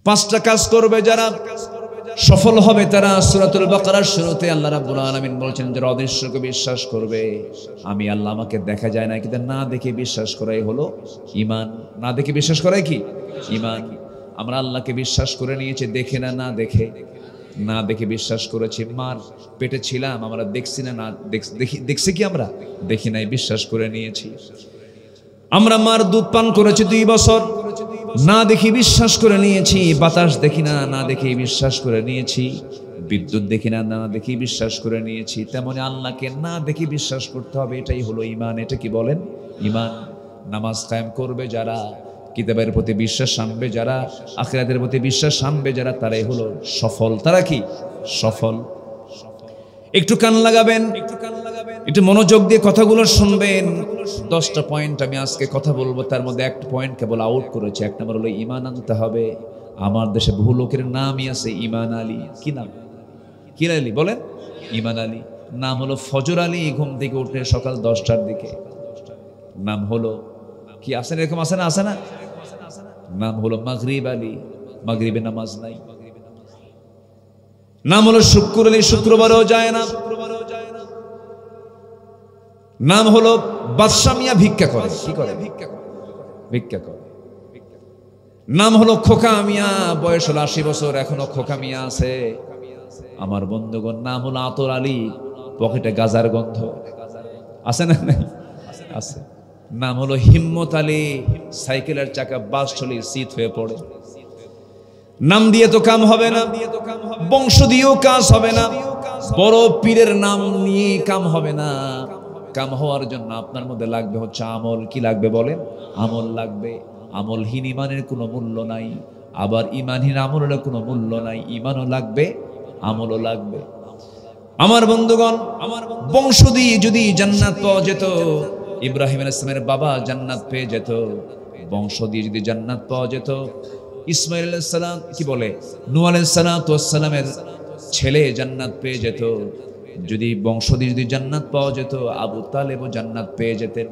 পাঁচটা কাজ করবে যারা সফল হবে তারা। সূরাতুল বাকারার শুরুতে আল্লাহ রাব্বুল আলামিন বলেছেন যারা অদৃশ্যকে বিশ্বাস করবে, আমি আল্লাহ আমাকে দেখা যায় না কিন্তু না দেখে বিশ্বাস করাই হলো ঈমান। না দেখে বিশ্বাস করাই কি ঈমান। আমরা আল্লাহকে বিশ্বাস করে নিয়েছি দেখে না, না দেখে বিশ্বাস করেছি। মার পেটে ছিলাম আমরা দেখছি না, না দেখছি কি আমরা দেখি নাই, বিশ্বাস করে নিয়েছি। আমরা মার দুধ পান করেছি 2 বছর, না দেখি বিশ্বাস করে নিয়েছি। বাতাস দেখি না, না দেখি বিশ্বাস করে নিয়েছি। বিদ্যুৎ দেখি না, না দেখি বিশ্বাস করে নিয়েছি। তেমনি আল্লাহকে না দেখি বিশ্বাস করতে হবে, এটাই হলো ঈমান। এটা কি বলেন? ঈমান। নামাজ কায়েম করবে যারা, কিতাবের প্রতি বিশ্বাস আনবে যারা, আখিরাতের প্রতি বিশ্বাস আনবে যারা, তারাই হলো সফল। তারা কি সফল? একটু কান লাগাবেন, একটু মনোযোগ দিয়ে কথাগুলো শুনবেন। 10টা পয়েন্ট আমি আজকে কথা বলবো, তার মধ্যে একটা পয়েন্ট কেবল আউট করেছে। 1 নম্বর হলো ঈমান আনতে হবে। আমার দেশে বহু লোকের নামই আছে ঈমান আলী। কি নাম? কি আলী বলেন? ঈমান আলী। নাম হলো ফজর আলী, ঘুম থেকে উঠে সকাল 10টার দিকে। নাম হলো কি আছে এরকম আছে না? আছে না? নাম হলো মাগরিব আলী, মাগরিবে নামাজ নাই। নাম হলো শুক্র আলী, শুক্রবারেও যায় না। নাম হলো বাদশা মিয়া, ভিক্ষা করে। কি করে? ভিক্ষা করে। নাম হলো খোকা মিয়া, বয়স হলো 80 বছর, এখনো খোকা মিয়া আছে। আমার বন্ধুগণ, নাম হলো আতর আলী, পকেটে গাজার গন্ধ আছে না? আছে। নাম হলো হিম্মত আলী, সাইকেলের চাকা বাস চলে শীত হয়ে পড়ে। নাম দিয়ে তো কাম হবে না, বংশ দিয়েও কাজ হবে না, বড় পীরের নাম নিয়ে কাম হবে না। কাম হওয়ার জন্য আপনার মধ্যে লাগবে হচ্ছে আমল। কি লাগবে বলেন? আমল লাগবে। আমলহীন ইমানের কোনো মূল্য নাই, আবার ইমানহীন আমলের কোনো মূল্য নাই। ইমানও লাগবে, আমলও লাগবে। আমার বন্ধুগণ, আমার বংশ দিয়ে যদি জান্নাত পাওয়া যেত, ইব্রাহিম আলাইহিস সালামের বাবা জান্নাত পেয়ে যেত, বংশ দিয়ে যদি জান্নাত পাওয়া যেত, ইসমাঈল আলাইহিস সালাম কি বলে, নূহ আলাইহিস সালামের ছেলে জান্নাত পেয়ে যেত, যদি বংশ দিয়ে যদি জান্নাত পাওয়া যেত, আবু তালেবও জান্নাত পেয়ে যেতেন।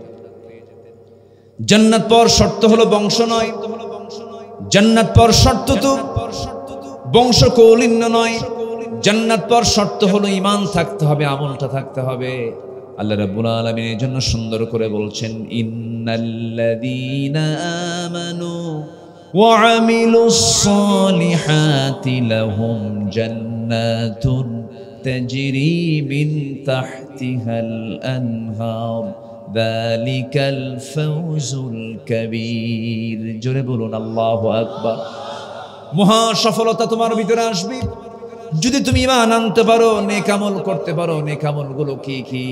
জান্নাত পাওয়ার শর্ত হলো বংশ নয়। জান্নাত পাওয়ার শর্ত তো বংশ কৌলিন্য নয়। জান্নাত পাওয়ার শর্ত হলো ঈমান থাকতে হবে, আমলটা থাকতে হবে। আল্লাহ রাব্বুল আলামিন এর জন্য সুন্দর করে বলছেন, ইন্নাল্লাযীনা আমানু ওয়া আমিলুস সালিহাতি লাহুম জান্নাতুন তাজরি মিন তাহতিহাল আনহার যালিকাল ফাওজুল কাবীর। জোরে বলুন আল্লাহু আকবার। মহা সফলতা তোমার ভিতরে আসবে যদি তুমি ঈমান আনতে পারো, নেক আমল করতে পারো। নেক আমলগুলো কি কি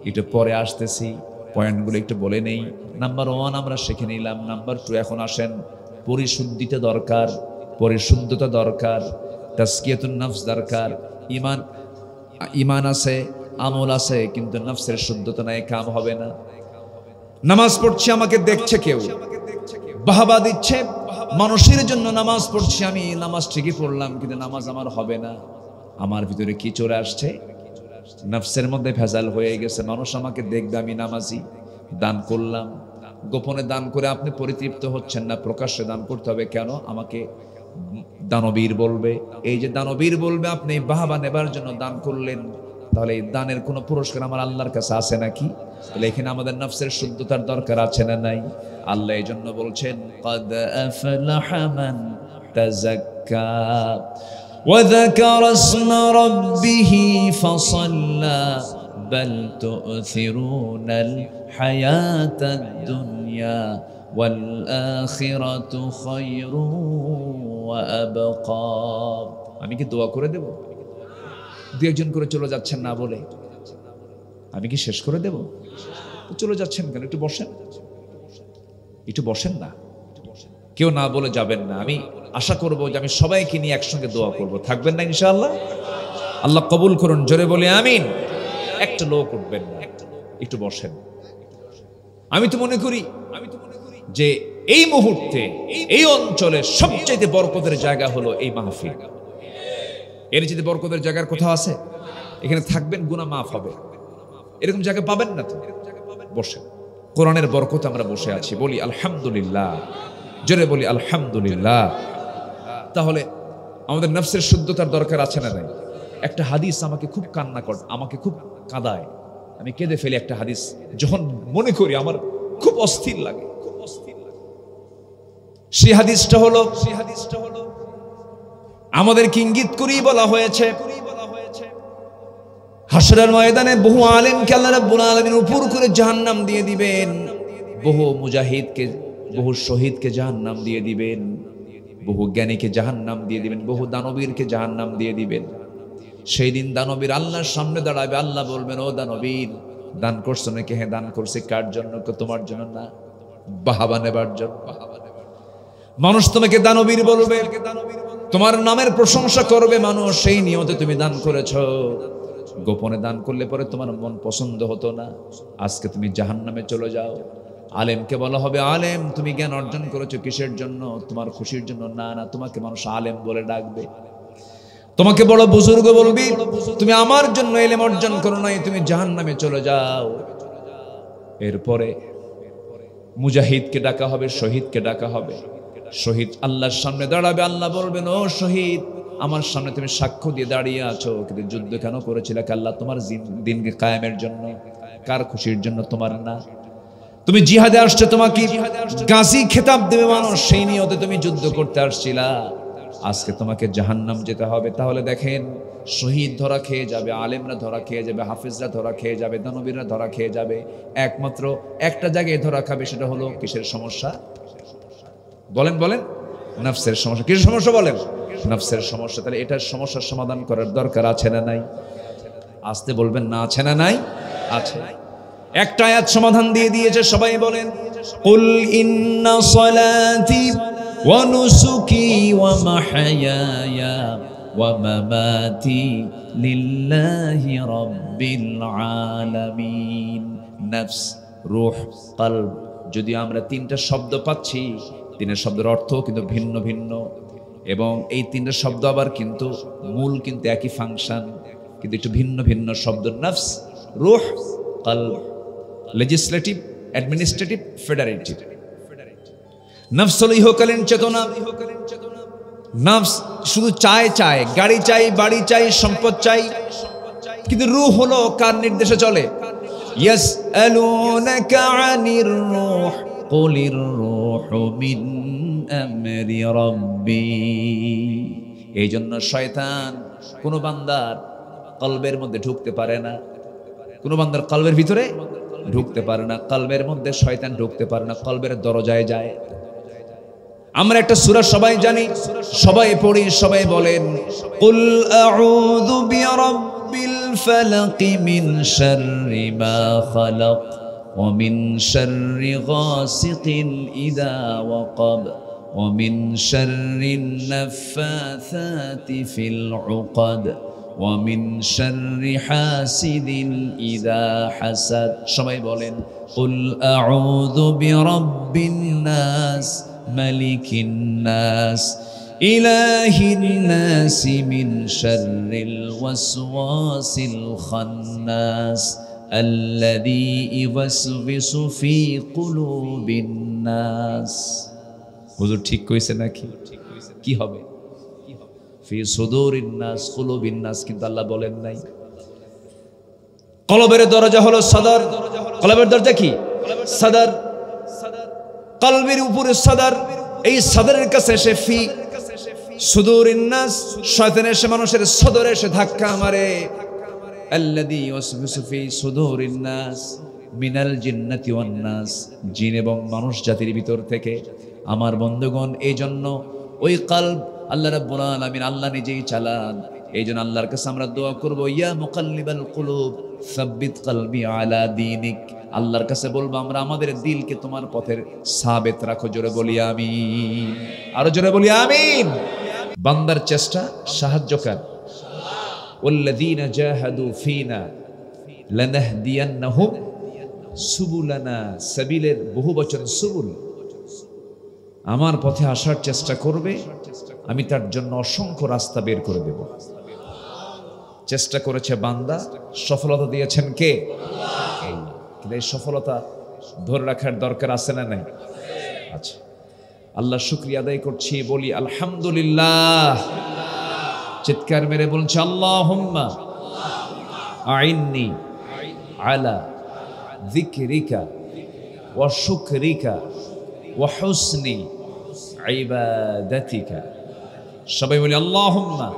একটু পরে আসতেছি, পয়েন্টগুলো একটু বলে নেই। নাম্বার 1 আমরা শিখে নিলাম। নাম্বার 2 এখন আসেন। পরিশুদ্ধিতা দরকার, পরিশুদ্ধতা দরকার, তাজকিয়াতুন নফস দরকার। ঈমান আছে, আমল আছে, কিন্তু নফসের শুদ্ধতা নাই, কাম হবে না। নামাজ পড়ছি, আমাকে দেখছে কেউ, বাহবা দিচ্ছে, মানুষের জন্য নামাজ পড়ছি আমি। নামাজ ঠিকই পড়লাম, কিন্তু নামাজ আমার হবে না। আমার ভিতরে কি চলে আসছে? নফসের মধ্যে ভেজাল হয়ে গেছে। মানুষ আমাকে দেখবে আমি নামাজি, দান করলাম, গোপনে দান করে আপনি পরিতৃপ্ত হচ্ছেন না, প্রকাশ্যে দান করতে হবে। কেন? আমাকে দানবীর বলবে। এই যে দানবীর বলবে, আপনি বাহবা নেবার জন্য দান করলেন, তাহলে এই দানের কোনো পুরস্কার আমার আল্লাহর কাছে আছে নাকি? তাহলে এখানে আমাদের নফসের শুদ্ধতার দরকার আছে না নাই? আল্লাহ এই জন্য বলছেন, قد أفلح من تزكى وذكر اسم ربه فصلى بل تؤثرون الحياة الدنيا والآخرة خير وأبقى। আমি কি দোয়া করে দেব? 2-1 করে চলে যাচ্ছেন না বলে আমি কি শেষ করে দেব? চলে যাচ্ছেন কেন? একটু বসেন, একটু বসেন না, কেউ না বলে যাবেন না। আমি আশা করব যে আমি সবাইকে নিয়ে একসঙ্গে দোয়া করব। থাকবেন না ইনশাআল্লাহ? আল্লাহ কবুল করুন। জোরে বলে আমিন। একটা লোক উঠবেন না, একটু বসেন। আমি তো মনে করি যে এই মুহূর্তে এই অঞ্চলের সবচেয়ে বরকতের জায়গা হলো এই মাহফিল। এর যদি বরকতের জায়গার কোথাও আছে? এখানে থাকবেন, গুনাহ মাফ হবে, এরকম জায়গা পাবেন না তো। বসে কোরআনের বরকতে আমরা বসে আছি, বলি আলহামদুলিল্লাহ। জোরে বলি আলহামদুলিল্লাহ। তাহলে আমাদের নফসের শুদ্ধতার দরকার আছে না নাই? একটা হাদিস আমাকে খুব কান্না করে, আমাকে খুব কাঁদায়, আমি কেঁদে ফেলি একটা হাদিস যখন মনে করি, আমার খুব অস্থির লাগে। সেই হাদিসটা হলো আমাদেরকে ইঙ্গিত করেই বলা হয়েছে, হাসরের ময়দানে বহু আলেমকে আল্লাহ রাব্বুল আলামিন উপর করে জাহান্নাম দিয়ে দিবেন, বহু মুজাহিদকে, বহু শহীদকে জাহান্নাম দিয়ে দিবেন, বহু জ্ঞানীকে জাহান্নাম দিয়ে দিবেন, বহু দানবীরকে জাহান্নাম দিয়ে দিবেন। সেই দিন দানবীর আল্লাহর সামনে দাঁড়াবে, আল্লাহ বলবেন, ও দানবীর, দান করছো নাকি? হ্যাঁ দান করছে। কার জন্য? তোমার জন্য না, বাহাবা নেবার জন্য। মানুষ তোমাকে দানবীর বলবে, তোমার নামের প্রশংসা করবে মানুষ, সেই নিয়তে তুমি দান করেছো। গোপনে দান করলে পরে তোমার মন পছন্দ হতো না, আজকে তুমি জাহান্নামে চলে যাও। আলেমকে বলা হবে, আলেম তুমি জ্ঞান অর্জন করেছো কিসের জন্য? তোমার খুশির জন্য না, না, তোমাকে মানুষ আলেম বলে ডাকবে। তোমাকে বড় বুজুর্গ বলবি, তুমি আমার জন্য ইলম অর্জন করো নাই, তুমি জাহান্নামে চলে যাও। এরপরে মুজাহিদকে ডাকা হবে, শহীদকে ডাকা হবে। শহীদ আল্লাহর সামনে দাঁড়াবে, আল্লাহ বলবেন, ও শহীদ, আমার সামনে তুমি সাক্ষ্য দিয়ে দাঁড়িয়ে আছো, কিন্তু যুদ্ধ কেন করেছিলে? আল্লাহ তোমার দিনকে কায়েমের জন্য। কার খুশির জন্য? তোমার না। তুমি জিহাদে আসছো, তোমাকে গাজী খেতাব দেবে মানুষ, সেই নিয়তে তুমি যুদ্ধ করতে আসছিলা, আজকে তোমাকে জাহান্নাম যেতে হবে। তাহলে দেখেন, শহীদ ধরা খেয়ে যাবে, আলেমরা ধরা খেয়ে যাবে, হাফিজরা ধরা খেয়ে যাবে, দানবীররা ধরা খেয়ে যাবে, একমাত্র একটা জায়গায় ধরা খাবে, সেটা হলো কিসের সমস্যা? বলেন বলেন, নফসের সমস্যা। কিসের সমস্যা বলেন? নফসের সমস্যা। তাহলে এটার সমস্যার সমাধান করার দরকার আছে না নাই? আসতে বলবেন না, আছে না নাই? আছে। একটা আয়াত সমাধান দিয়ে দিয়েছে, সবাই বলেন, কুল ইন্না সলাতি ওয়া নুসুকি ওয়া মাহইয়ায়া ওয়া মামাতি লিল্লাহি রাব্বিল আলামিন। নফস, রূহ, কলব, যদি আমরা তিনটা শব্দ পাচ্ছি, তিনটা শব্দের অর্থ কিন্তু ভিন্ন ভিন্ন, এবং এই তিনটা শব্দ আবার কিন্তু মূল কিন্তু একই ফাংশন, কিন্তু একটু ভিন্ন ভিন্ন শব্দ। নফস, রূহ, কলব, লেজিসলেটিভ, অ্যাডমিনিস্ট্রেটিভ, ফেডারেটিভ। নফস হলো ইহকালীন চেতনা। নফস শুধু চায়, গাড়ি চাই, বাড়ি চাই, সম্পদ চাই, কিন্তু রূহ হলো কার নির্দেশে চলে? ইয়াসআলুনাকা আনির রূহ কুলির রূহু মিন আমরি রাব্বি। এই জন্য শয়তান কোনো বান্দার কলবের মধ্যে ঢুকতে পারে না, কোনো বান্দার কলবের ভিতরে ঢুকতে পারে না, কলবের মধ্যে শয়তান ঢুকতে পারে না, কলবের দরজায় যায়। আমরা একটা সূরা সবাই জানি, সবাই পড়ি, সবাই বলেন, কুল আউযু বিরাব্বিল ফালাক মিন শাররি মা খালাক ওয়া মিন শাররি গাসিকিন ইযা ওয়াকাব ওয়া মিন শাররিন নাফাসাতি ফিল উকাদ ওয়া মিন শাররি হাসিদিন ইযা হাসাদ। সবাই বলেন, কুল আউযু বিরাব্বিন নাস মালিকিন নাস ইলাহিন নাস মিন শাররিল ওয়াসওয়াসিল খান্নাস আল্লাযী ইওয়াসওয়িসু ফি কুলুবিন নাস। হুজুর ঠিক কইছে নাকি? কি হবে? ফি সুদুরিন নাস কুলুবিন নাস, কিন্তু আল্লাহ বলেন নাই। কলবের দরজা হলো সদর। কলবের দরজা কি? সদর। কলবের উপরে সদর, এই সদরের কাছে এসে ফি সুদুরিন নাস, শয়তান এসে মানুষের সদরে এসে ধাক্কা মারে। আল্লাযী ইওয়াসওয়িসু ফি সুদুরিন নাস মিনাল জিন্নাতি ওয়ান নাস, জিন এবং মানুষ জাতির ভিতর থেকে। আমার বন্ধুগণ, এই জন্য ওই কলব আল্লাহ রাব্বুল আলামিন আল্লাহ নিজেই চালান। এই জন্য আল্লাহর কাছে আমরা দোয়া করব, ইয়া মুকাল্লিবাল কুলুব সাব্বিত কলবি আলা দীনিক। আল্লাহর কাছে বলবো, আমরা আমাদের দিলকে তোমার পথের সাবেত রাখো। জোরে বলি আমিন, আরো জোরে বলি আমিন। বান্দার চেষ্টা সাহায্যকার। ওয়াল্লাযীনা জাহাদু ফীনা লানাহদিয়ান্নাহুম সুবুলানা। সাবিলের বহু বচন সুবুল। আমার পথে আসার চেষ্টা করবে, আমি তার জন্য অসংখ্য রাস্তা বের করে দেব। চেষ্টা করেছে বান্দা, সফলতা দিয়েছেন কে? আল্লাহ। কিন্তু এই সফলতা ধরে রাখার দরকার আছে না নাই? আচ্ছা, আল্লাহ শুকরিয়া আদায় করছি, বলি আলহামদুলিল্লাহ। চিৎকার মেরে বলছে আল্লাহুম্মা আইন্নি আলা যিকরিকা ওয়া শুকরিকা ওয়া হুসনি ইবাদাতিকা। সবাই বলি আল্লাহুম্মা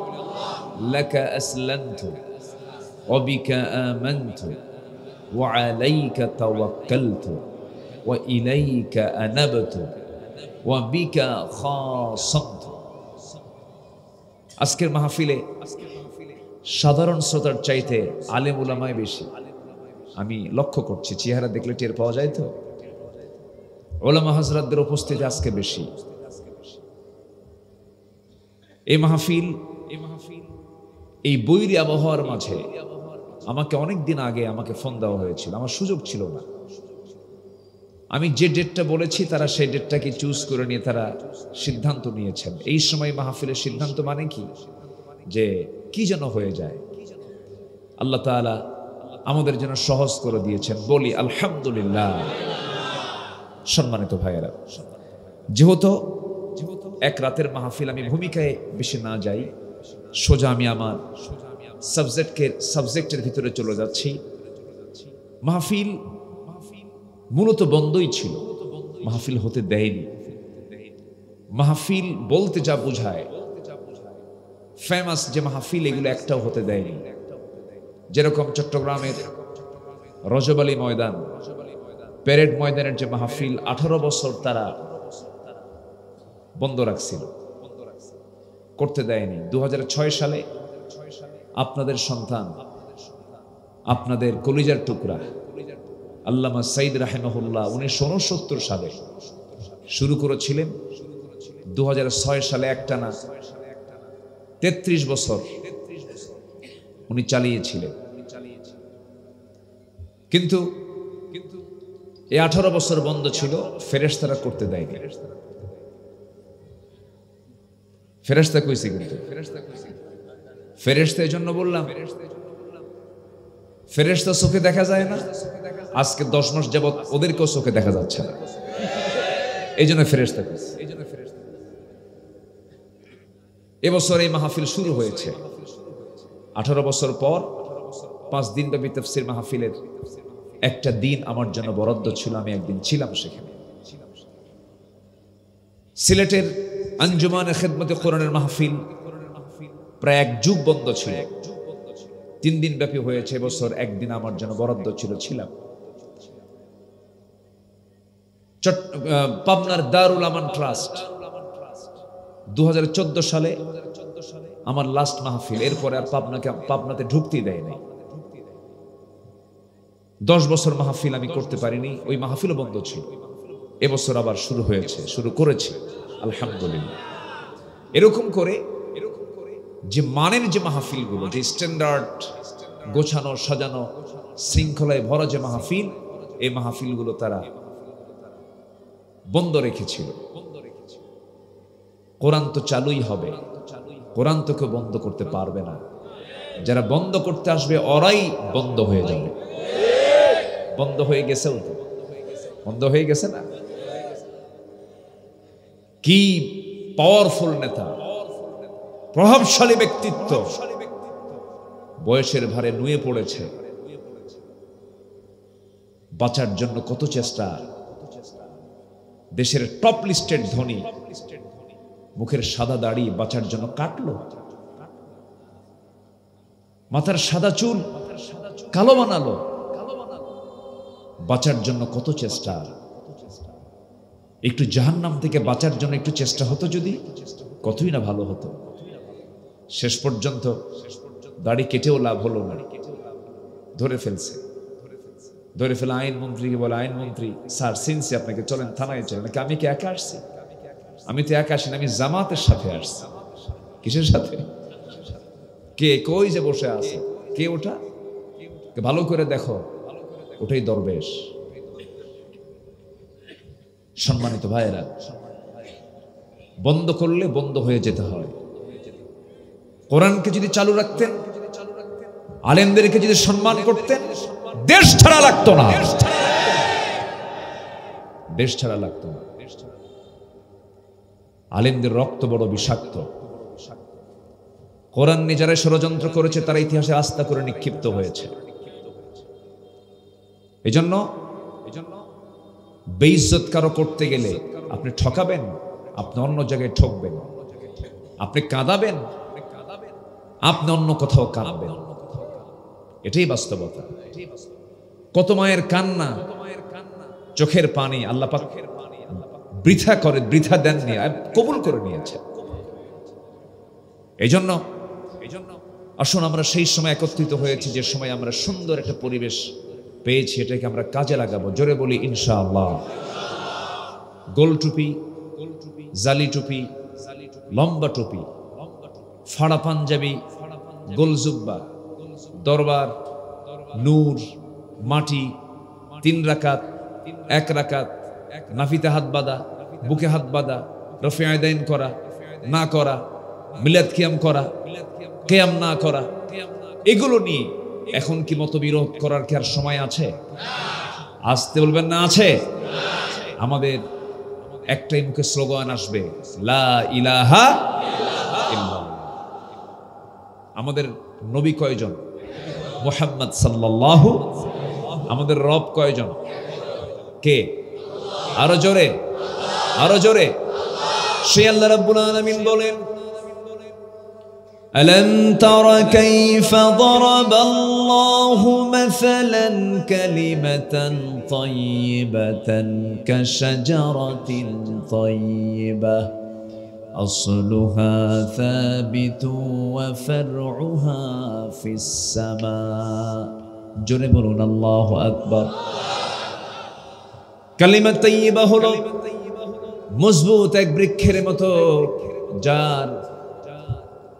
লাকা আসলামতু ওয়া বিকা আমানতু ওয়া আলাইকা তাওয়াক্কালতু ওয়া ইলাইকা আনাবতু ওয়া বিকা খাসামতু। আজকের মাহফিলে সাধারণ শ্রোতার চাইতে আলেম উলামায় বেশি। আমি লক্ষ্য করছি, চেহারা দেখলে টের পাওয়া যায় তো। উলামা হযরতদের উপস্থিতি আজকে বেশি। এই মাহফিল এই বৈরী আবহাওয়ার মাঝে আমাকে অনেক দিন আগে আমাকে ফোন দেওয়া হয়েছিল, আমার সুযোগ ছিল না। আমি যে ডেটটা বলেছি তারা সেই ডেটটাকে চুজ করে নিয়ে তারা সিদ্ধান্ত নিয়েছেন। এই সময় মাহফিলের সিদ্ধান্ত মানে কি, যে কি যেন হয়ে যায়। আল্লাহ তাআলা আমাদের জন্য সহজ করে দিয়েছেন, বলি আলহামদুলিল্লাহ। সম্মানিত ভাইয়েরা, যেহেতু এক রাতের মাহফিল, আমি ভূমিকায় বেশি না যাই, সোজা আমি আমার সাবজেক্টের ভিতরে চলে যাচ্ছি। মাহফিল মূলত বন্ধই ছিল, মাহফিল হতে দেয়নি। মাহফিল বলতে যা বোঝায়, ফেমাস যে মাহফিল, এগুলো একটাও হতে দেয়নি। যেরকম চট্টগ্রামের রজব আলী ময়দান, প্যারেড ময়দানের যে মাহফিল 18 বছর তারা বন্ধ রাখছিল, করতে দেয়নি। 2006 সালে আপনাদের সন্তান, আপনাদের কলিজার টুকরা আল্লামা সাইদ রাহিমাহুল্লাহ 1969 সালে শুরু করেছিলেন। 2006 সালে একটানা 33 বছর উনি চালিয়েছিলেন। কিন্তু এই 18 বছর বন্ধ ছিল, ফেরেশতারা করতে দেয়নি। ফেরেশতা কইছে, কিন্তু ফেরেশতা এই জন্য বললাম, ফেরেশতা চোখে দেখা যায় না। আজকে 10 মাস যাবত ওদেরকেও চোখে দেখা যাচ্ছে না, এই জন্য ফেরেশতা কইছে। এবছর এই মাহফিল শুরু হয়েছে 18 বছর পর। 5 দিন ব্যাপী তাফসীর মাহফিলের একটা দিন আমার জন্য বরাদ্দ ছিল, আমি একদিন ছিলাম সেখানে। সিলেটের আঞ্জুমানে খেদমতে কোরআনের মাহফিল প্রায় 1 যুগ বন্ধ ছিল, 3 দিন ব্যাপী হয়েছে। এবছর একদিন আমার জন্য বরাদ্দ ছিল, ছিলাম। পাবনার দারুল আমান ট্রাস্ট 2014 সালে আমার লাস্ট মাহফিল, এরপরে আর পাবনাতে ঢুকতেই দেয় নাই। 10 বছর মাহফিল আমি করতে পারিনি, ওই মাহফিলও বন্ধ ছিল। এবছর আবার শুরু হয়েছে, শুরু করেছি, আলহামদুলিল্লাহ। এরকম করে যে মানের যে মাহফিলগুলো, যে স্ট্যান্ডার্ড, গোছানো সাজানো শৃঙ্খলায় ভরা যে মাহফিল, এই মাহফিলগুলো তারা বন্ধ রেখেছিল। কোরআন তো চালুই হবে, কোরআন তো কেউ বন্ধ করতে পারবে না। যারা বন্ধ করতে আসবে ওরাই বন্ধ হয়ে যাবে। বন্ধ হয়ে গেছেও তো, বন্ধ হয়ে গেছে না? কি পাওয়ারফুল নেতা, প্রভাবশালী ব্যক্তিত্ব, বয়সের ভারে নুয়ে পড়েছে, বাঁচার জন্য কত চেষ্টা। দেশের টপ লিস্টেড ধনী, মুখের সাদা দাড়ি বাঁচার জন্য কাটলো, মাথার সাদা চুল কালো বানালো, বাঁচার জন্য কত চেষ্টা। একটু জাহান্নাম থেকে বাঁচার জন্য একটু চেষ্টা হতো যদি, কতই না ভালো হতো। শেষ পর্যন্ত দাড়ি কেটেও লাভ হলো না, ধরে ফেলছে। ধরে ফেলে আইনমন্ত্রীকে বলে, আইনমন্ত্রী স্যার সিনসি আপনাকে, চলেন থানায় চলেন। আমি কি একা আসছি? আমি তো একা আসিনি, আমি জামাতের সাথে আসছি। কিসের সাথে? কে কই যে বসে আছে, কে ওটা? ভালো করে দেখো, ওটাই দরবেশ। সম্মানিত ভাইয়েরা, বন্ধ করলে বন্ধ হয়ে যেতে হয়। কোরআনকে যদি চালু রাখতেন, আলেমদেরকে যদি সম্মান করতেন, দেশ ছাড়া লাগতো না, দেশ ছাড়া লাগতো না। আলেমদের রক্ত বড় বিষাক্ত। কোরআন নিয়ে যারা ষড়যন্ত্র করেছে তারা ইতিহাসে আস্থা করে নিক্ষিপ্ত হয়েছে। এজন্য বেইজ্জত কারো করতে গেলে আপনি ঠকাবেন, আপনি অন্য জায়গায় ঠকবেন, আপনি কাঁদাবেন, আপনি অন্য কোথাও কাঁদবেন। এটাই বাস্তবতা। কত মায়ের কান্না, চোখের পানি আল্লাহ পাক বৃথা করে, বৃথা দেননি, কবুল করে নিয়েছে। এই জন্য আসুন আমরা সেই সময় একত্রিত হয়েছি যে সময় আমরা সুন্দর একটা পরিবেশ পেয়েছি, এটাকে আমরা কাজে লাগাবো। জোরে বলি ইনশাআল্লাহ। গোল টুপি, জালি টুপি, লম্বা টুপি, ফাড়া পাঞ্জাবি, গোল জুব্বা, দরবার, নূর, মাটি, 3 রাকাত, 1 রাকাত, নাফিতে হাত বাঁধা, বুকে হাত বাঁধা, রফে আয়দাইন করা না করা, মিলাদ কিয়াম করা, কিয়াম না করা, এগুলো নিয়ে এখন কি মতবিরোধ করার কি আর সময় আছে? আসতে বলবেন না আছে? আমাদের একটাই মুখে স্লোগান আসবে, লা ইলাহা ইল্লাল্লাহ। আমাদের নবী কয়জন? মুহাম্মদ সাল্লাল্লাহু। আমাদের রব কয়জন? কে? আরো জোরে, আরো জোরে। সে আল্লাহ রাব্বুল আলামিন বলেন, ألم تر كيف ضرب الله مثلا كلمة طيبة كشجرة طيبة أصلها ثابت وفرعها في السماء জোরে বলুন আল্লাহু আকবার। কালিমা তাইয়্যিবা হলো মজবুত এক বৃক্ষের মতো, যার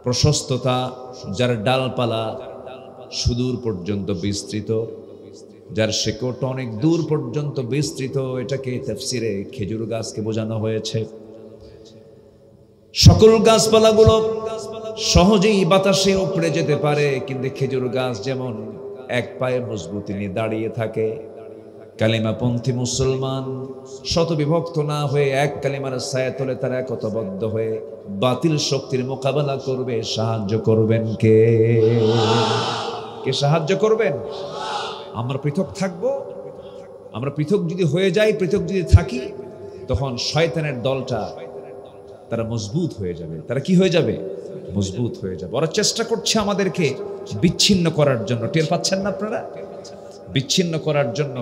প্রশস্ততা, যার ডালপালা সুদূর পর্যন্ত বিস্তৃত, যার শেকড় অনেক দূর পর্যন্ত বিস্তৃত। এটাকে তাফসিরে খেজুর গাছকে বোঝানো হয়েছে। সকল গাছপালাগুলো সহজেই বাতাসে উপড়ে যেতে পারে, কিন্তু খেজুর গাছ যেমন এক পায়ে মজবুতি নিয়ে দাঁড়িয়ে থাকে। কালিমাপন্থী মুসলমান শতবিভক্ত না হয়ে এক কালিমার ছায়াতলে তারা একতাবদ্ধ হয়ে বাতিল শক্তির মোকাবেলা করবে। সাহায্য করবেন কে? কে সাহায্য করবেন? আমরা পৃথক থাকবো। আমরা পৃথক যদি হয়ে যাই, পৃথক যদি থাকি, তখন শয়তানের দলটা তারা মজবুত হয়ে যাবে। তারা কি হয়ে যাবে? মজবুত হয়ে যাবে। ওরা চেষ্টা করছে আমাদেরকে বিচ্ছিন্ন করার জন্য। টের পাচ্ছেন না আপনারা? বিচ্ছিন্ন করার জন্য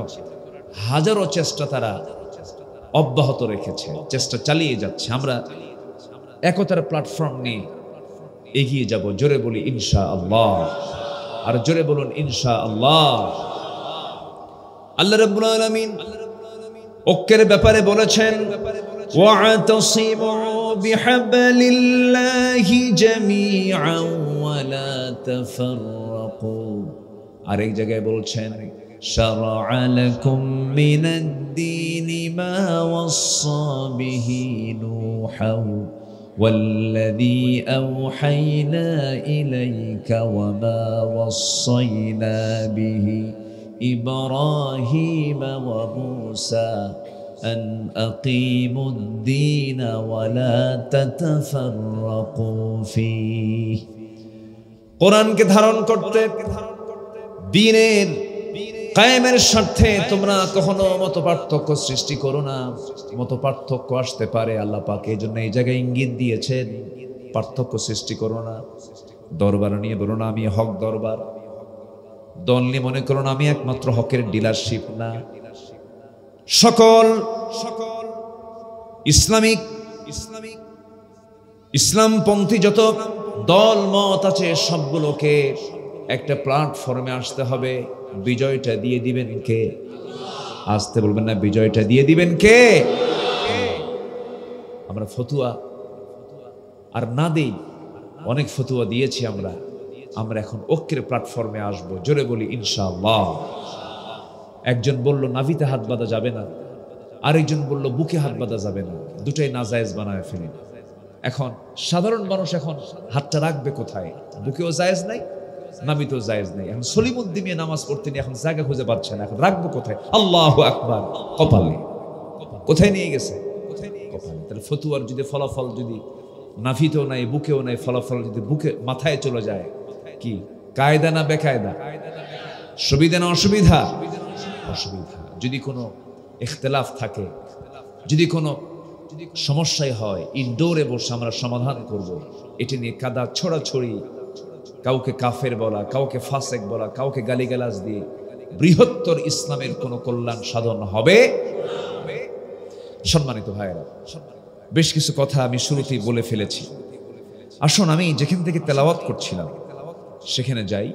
হাজারো চেষ্টা তারা অব্যাহত রেখেছে, চেষ্টা চালিয়ে যাচ্ছে। আমরা একতার প্ল্যাটফর্ম নিয়ে এগিয়ে যাব। জোরে বলি ইনশাআল্লাহ। আর জোরে বলুন ইনশাআল্লাহ। আল্লাহ রাব্বুল আলামিন ঐক্যের ব্যাপারে বলেছেন, ওয়া'তাসিমু বিহাবলিল্লাহি জামিআন ওয়া লা তাফাররাকু। আর এক জায়গায় বলছেন, শারআ লাকুম মিনাদ-দীনি মা ওয়াসসা বিহি নূহান ওয়াল্লাযী আওহাইনা ইলাইকা ওয়া মা ওয়াসাইনা বিহি ইব্রাহিমা ওয়া মূসা আন আকিমুদ-দীন ওয়া লা তাতাফাররাকু ফীহি। কোরআনকে ধারণ করতে, দ্বীনের কায়েমের স্বার্থে তোমরা কখনো মতপার্থক্য সৃষ্টি করো না। মতপার্থক্য আসতে পারে, আল্লাহ পাক এই জন্য এই জায়গায় ইঙ্গিত দিয়েছেন, পার্থক্য সৃষ্টি করো না। দরবার নিয়ে বলো না আমি হক দরবার, দল নিয়ে মনে করো না আমি একমাত্র হকের ডিলারশিপ না। সকল ইসলামপন্থী যত দল মত আছে সবগুলোকে একটা প্ল্যাটফর্মে আসতে হবে। বিজয়টা দিয়ে দিবেন কে? আসতে বলবেন না, বিজয়টা দিয়ে দিবেন কে? আমরা ফতুয়া আর না দেই, অনেক ফতুয়া দিয়েছি আমরা। আমরা এখন ঐক্যের প্ল্যাটফর্মে আসবো। জোরে বলি ইনশাআল্লাহ। একজন বলল নাভিতে হাত বাঁধা যাবে না, আরেকজন বলল বুকে হাত বাঁধা যাবে না। দুটাই নাজায়েজ বানায় ফেলেন। এখন সাধারণ মানুষ এখন হাতটা রাখবে কোথায়? বুকেও জায়েজ নাই, নাভিতেও জায়েজ নাই। এখন সলিমুদ্দিন নিয়ে নামাজ পড়তে নিয়ে এখন জায়গা খুঁজে পাচ্ছে না। এখন রাখবো কোথায়? আল্লাহু আকবার। কপালে। কোথায় নিয়ে গেছে? কপালে। তাহলে ফতুয়ার যদি ফলাফল যদি নাভিতেও নাই, বুকেও নাই, ফলাফল যদি বুকে মাথায় চলে যায়, কি কায়দা না বেকায়দা? সুবিধা না অসুবিধা? অসুবিধা। যদি কোনো ইখতিলাফ থাকে, যদি কোনো সমস্যায় হয়, ইনডোরে বসে আমরা সমাধান করব। এটি নিয়ে কাদা ছড়াছড়ি, কাউকে কাফের বলা, কাউকে ফাসেক বলা, কাউকে গালিগালাজ দিয়ে বৃহত্তর ইসলামের কোনো কল্যাণ সাধন হবে? সম্মানিত ভাইয়েরা, বেশ কিছু কথা আমি শুরুতেই বলে ফেলেছি। আসুন আমি যেখান থেকে তেলাওয়াত করছিলাম সেখানে যাই।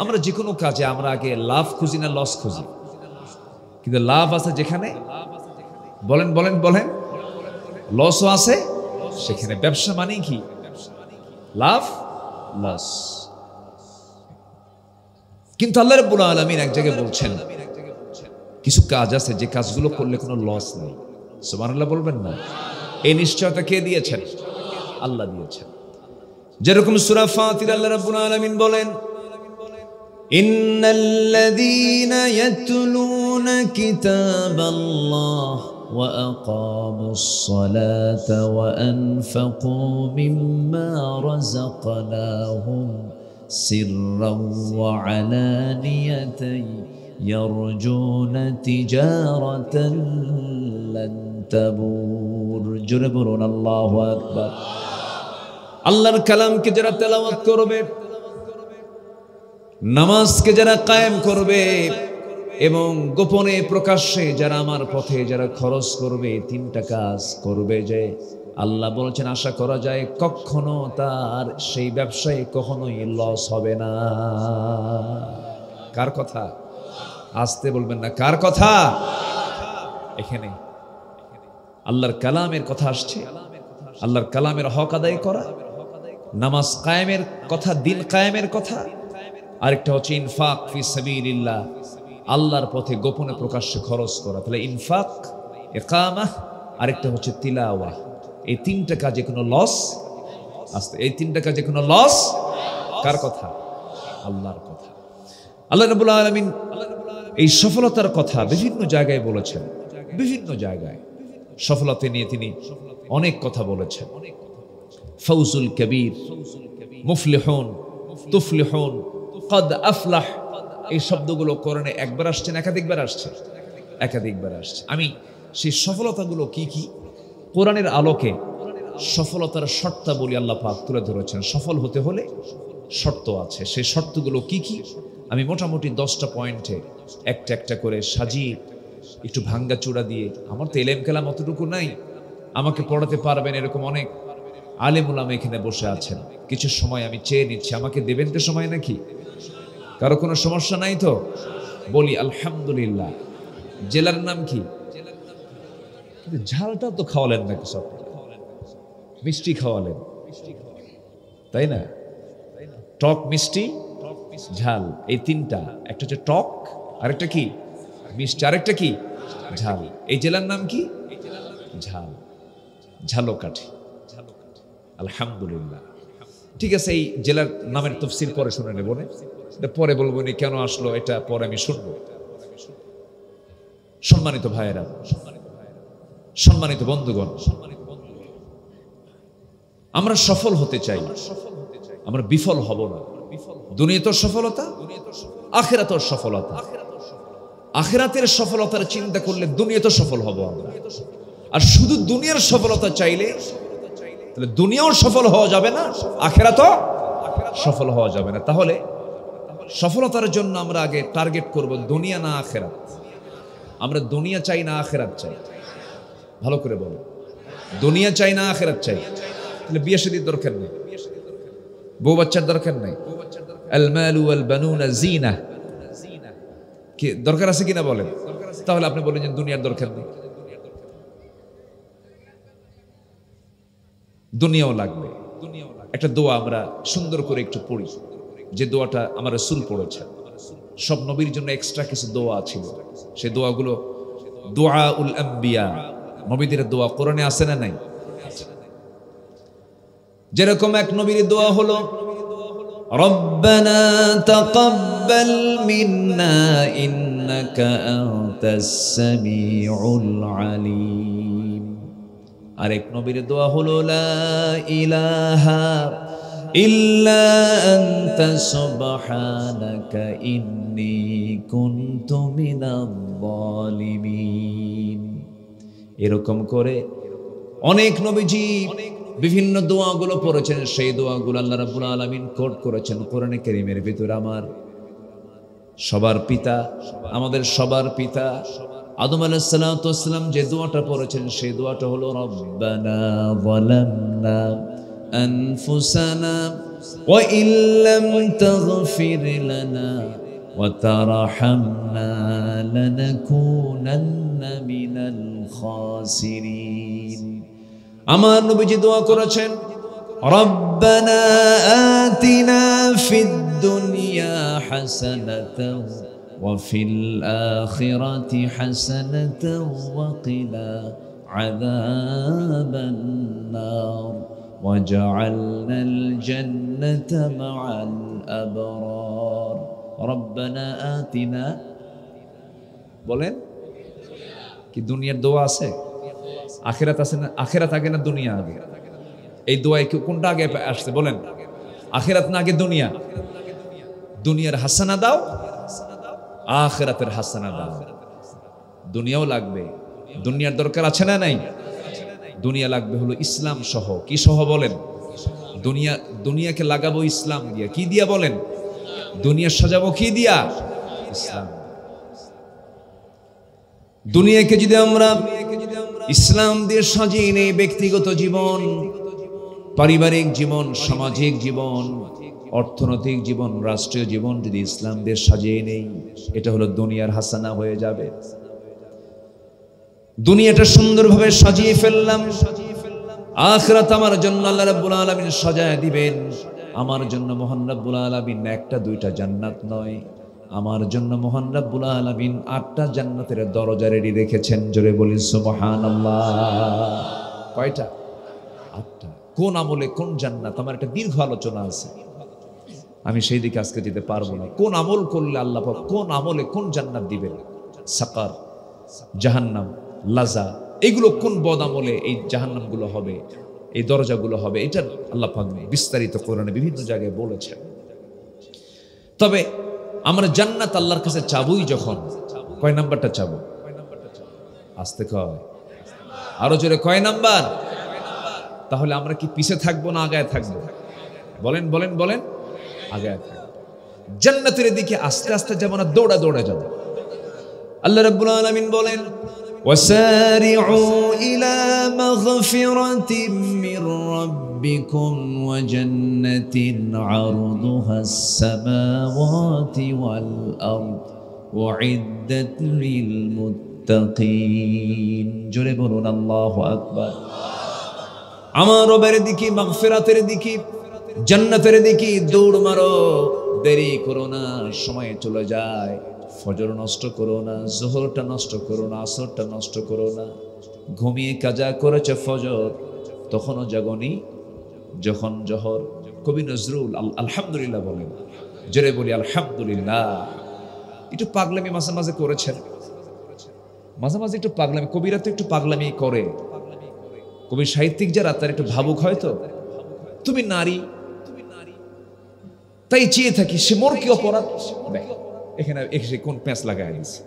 আমরা যে কোনো কাজে আমরা আগে লাভ খুঁজি না লস খুঁজি? কিন্তু লাভ আছে যেখানে, বলেন বলেন বলেন, লসও আছে সেখানে। ব্যবসা মানে কি? লাভ লস। কিন্তু আল্লাহ রাব্বুল আলামিন এক জায়গায় বলছেন কিছু কাজ আছে যে কাজগুলো করলে কোনো লস নেই। সুবহানাল্লাহ বলবেন না? এই নিশ্চয়তা কে দিয়েছেন? আল্লাহ দিয়েছেন। যেরকম সূরা ফাতির আল্লাহ রাব্বুল আলামিন বলেন, ইন্নাল্লাযীনা ইয়াতলুনা কিতাবাল্লাহ ওয়া আকামুস সালাতা ওয়া আনফাকু মিম্মা রাযাকনাহুম সিররাও ওয়া আলানিয়াতান ইয়ারজুনা তিজারাতান লান তাবুর। জোরে বলুন আল্লাহু আকবার। আল্লাহর কালামকে যারা তেলাওয়াত করবে, নামাজকে যারা কায়েম করবে এবং গোপনে প্রকাশ্যে যারা আমার পথে যারা খরচ করবে, তিনটা কাজ করবে যে আল্লাহ বলেছেন আশা করা যায় কখনো তার সেই ব্যবসায় কখনোই লস হবে না। কার কথা? আসতে বলবেন না, কার কথা? এখানে আল্লাহর কালামের কথা আসছে। আল্লাহর কালামের হক আদায় করা, নামাজ কায়েমের কথা, দিন কায়েমের কথা। আরেকটা হচ্ছে ইনফাক ফি সাবিলিল্লাহ, আল্লাহর পথে গোপনে প্রকাশ্যে খরচ করা। তাহলে ইনফাক, ইকামাহ, আরেকটা হচ্ছে তিলাওয়াহ। এই তিনটা কাজে কোনো লস আসতে, এই তিনটা কাজে কোনো লস কার কথা? আল্লাহর কথা। আল্লাহ রাব্বুল আলামিন এই সফলতার কথা বিভিন্ন জায়গায় বলেছেন। বিভিন্ন জায়গায় সফলতা নিয়ে তিনি অনেক কথা বলেছেন। ফৌজুল কবির, মুফলিহুন, তুফলিহুন, কদ আফলাহ, এই শব্দগুলো কোরআনে একবার আসছে না একাধিকবার আসছে? একাধিকবার আসছে। আমি সেই সফলতাগুলো কি কি কোরআনের আলোকে সফলতার শর্তাবলী আল্লাহ পাক তুলে ধরেছেন। সফল হতে হলে শর্ত আছে, সেই শর্তগুলো কি কি আমি মোটামুটি 10টা পয়েন্টে একটা একটা করে সাজিয়ে একটু ভাঙ্গা চূড়া দিয়ে, আমার তো এলেম কালাম অতটুকু নাই, আমাকে পড়াতে পারবেন এরকম অনেক আলেম উলামা এখানে বসে আছেন। কিছু সময় আমি চেয়ে নিচ্ছি, আমাকে দেবেন তো সময় নাকি? কারো কোনো সমস্যা নাই তো? বলি আলহামদুলিল্লাহ। জেলার নাম কি? ঝালটা তো খাওয়ালেন না, কিছু মিষ্টি খাওয়ালেন, তাই না? টক, মিষ্টি, ঝাল, এই তিনটা। একটা হচ্ছে টক, আরেকটা কি মিষ্টি, আরেকটা কি ঝাল। এই জেলার নাম কি? ঝাল, ঝালকাঠি। আলহামদুলিল্লাহ। ঠিক আছে, এই জেলার নামের তাফসীর পরে শুনে নেব, এটা পরে বলবো নি কেন আসলো, এটা পরে আমি শুনবো। সম্মানিত ভাইয়েরা, সম্মানিত বন্ধুগণ, আমরা সফল হতে চাই, আমরা বিফল হব না। দুনিয়াতেও সফলতা, আখিরাতেও সফলতা। আখিরাতের সফলতার চিন্তা করলে দুনিয়াতেও সফল হব আমরা। আর শুধু দুনিয়ার সফলতা চাইলে তাহলে দুনিয়াও সফল হওয়া যাবে না, আখিরাতও সফল হওয়া যাবে না। তাহলে সফলতার জন্য আমরা আগে টার্গেট করব দুনিয়া না আখিরাত। আমরা দুনিয়া চাই না আখিরাত চাই? ভালো করে বলো, দুনিয়া চাই না আখিরাত চাই? তাহলে বিয়ে শাদীর দরকার নেই, বউ বাচ্চার দরকার নেই। আল মালু ওয়াল বানুনা জিনা, কি দরকার আছে কিনা বলেন? তাহলে আপনি বলেন যে দুনিয়ার দরকার নেই। দুনিয়াও লাগবে। একটা দোয়া আমরা সুন্দর করে একটু পড়ি, যে দোয়াটা আমার রাসূল পড়েছেন। সব নবীর জন্য এক্সট্রা কিছু দোয়া ছিল, সেই দোয়াগুলো দুআউল আম্বিয়া, নবীদের দোয়া কোরআনে আছে না নাই? যেরকম এক নবীর দোয়া হলো রব্বানা তাকাব্বাল মিন্না ইন্নাকা আনতাস সামিউল আলিম। আরেক নবীর দোয়া হলো লা ইলাহা ইল্লা আনতা সুবহানাকা ইন্নী কুনতু মিনাল যালিমিন। এরকম করে অনেক নবীজি বিভিন্ন দোয়াগুলো পড়েছেন, সেই দোয়াগুলো আল্লাহ রাব্বুল আলামিন কোট করেছেন কোরআনে কারীমের ভিতরে। আমার সবার পিতা, আমাদের সবার পিতা আদম আলাইহিস সালাতু ওয়াস সালাম যে দোয়াটা পড়েছেন সেই দোয়াটা হলো রব্বানা যালামনা আনফুসানা ওয়া ইল্লাম তাগফির লানা ওয়া তারহামনা লানাকুনান্না মিনাল খাসিরিন। আমার নবীজি দোয়া করেছেন রব্বানা আতিনা ফিদ দুনিয়া হাসানাতাও ওয়া ফিল আখিরাতি হাসানাতাও ওয়া কিনা আযাবান নার ওয়াজআলনাল জান্নাতা মা'আল আবরার। রব্বানা আতিনা, বলেন কি দুনিয়ার দোয়া আছে? আখিরাত আছে না? আখিরাত আগে না দুনিয়া আগে? এই দোয়ায় কোনটা আগে আসছে বলেন? আখিরাত না আগে দুনিয়া? দুনিয়ার হাসানা দাও, আখিরাতের হাসানা দাও। দুনিয়াও লাগবে, দুনিয়ার দরকার আছে না নাই? দুনিয়া লাগবে হলো ইসলাম সহ। কি সহ বলেন? দুনিয়াকে লাগাবো ইসলাম দিয়া। কি দিয়া বলেন? দুনিয়া সাজাবো কি দিয়া? ইসলাম। দুনিয়াকে যদি আমরা ইসলাম দিয়ে সাজিয়ে নেই, ব্যক্তিগত জীবন, পারিবারিক জীবন, সামাজিক জীবন, অর্থনৈতিক জীবন, রাষ্ট্রীয় জীবন যদি ইসলাম দিয়ে সাজিয়ে নেই, এটা হলো দুনিয়ার হাসানা হয়ে যাবে। দুনিয়াটা সুন্দরভাবে সাজিয়ে ফেললাম, আখিরাত আমার জন্য আল্লাহ রাব্বুল আলামিন সাজায় দিবেন। আমার জন্য মহান রাব্বুল আলামিন একটা দুইটা জান্নাত নয়, আমার জন্য মহান রাব্বুল আলামিন 8টা জান্নাতের দরজা রেডি রেখেছেন। জোরে বলি সুবহানাল্লাহ। কয়টা? 8টা। কোন আমলে কোন জান্নাত, আমার একটা দীর্ঘ আলোচনা আছে, আমি সেই দিকে আজকে যেতে পারবো না। কোন আমল করলে আল্লাহ পাক কোন আমলে কোন জান্নাত দিবেন, সাকার, জাহান্নাম, লাজা, এগুলো কোন বদ আমলে এই জাহান্নামগুলো হবে, এই দরজাগুলো হবে, এটা আল্লাহ পাক বিস্তারিত কোরআনে বিভিন্ন জায়গায় বলেছেন। তবে আমরা জান্নাত আল্লাহর কাছে চাবই যখন, কয় নাম্বারটা চাবো? আসতে কয়, আরো জোরে কয় নাম্বার? তাহলে আমরা কি পিছে থাকবো না আগায় থাকবো? বলেন বলেন বলেন। আগায় থাকবো। জান্নাতের দিকে আস্তে আস্তে যাব না, দৌড়া দৌড়া যাব। আল্লাহ রাব্বুল আলামিন বলেন ওয়াসারি'উ ইলা মাগফিরাতিম মির রাব্বিকুম ওয়া জান্নাতিন 'আরদুহাস সামাওয়াতি ওয়াল আরদ উ'ইদ্দাত লিল মুত্তাকিন। জোরে বলুন আল্লাহু আকবার। আমার রবের দিকে, মাগফিরাতের দিকে, জান্নাতের দিকে দৌড় মারো, দেরি করো না, সময় চলে যায়। ফজর নষ্ট করো না, যোহরটা নষ্ট করো না, আসরটা নষ্ট করো না। ঘুমিয়ে কাজা করেছে ফজর, তখনও জাগনি যখন জোহর। কবি নজরুল আলহামদুলিল্লাহ বলেন, জোরে বলি আলহামদুলিল্লাহ। একটু পাগলামি মাঝে মাঝে করেছেন, মাঝে মাঝে একটু পাগলামি, কবিরা তো একটু পাগলামি করে। কবি সাহিত্যিক যারা তার একটু ভাবুক হয়তো। তুমি নারী, তাই চেয়ে থাকি সে মোর কি অপরাধ। এখানে এসে কোন প্যাঁচ লাগায় দিয়েছে।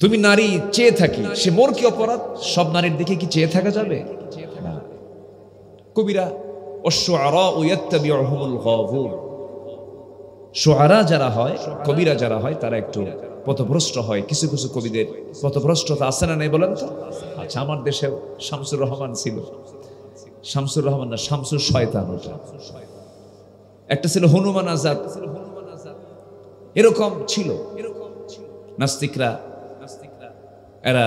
তুমি নারী, চেয়ে থাকি সে মোর কি অপরাধ। সব নারীর দিকে কি চেয়ে থাকা যাবে না। কবিরা অশুআরা ইয়াত্তাবিউহুমুল গাওয়ুন, শুআরা যারা হয়, কবিরা যারা হয়, তারা একটু পথভ্রষ্ট হয়। কিছু কিছু কবিদের পথভ্রষ্টতা আছে না নাই বলেন তো? আচ্ছা, আমার দেশে শামসুর রহমান ছিল, শামসুর রহমান না, শামসুর শয়তান, ওটা একটা ছিল হনুমান আজাদ, এরকম ছিল। নাস্তিকরা এরা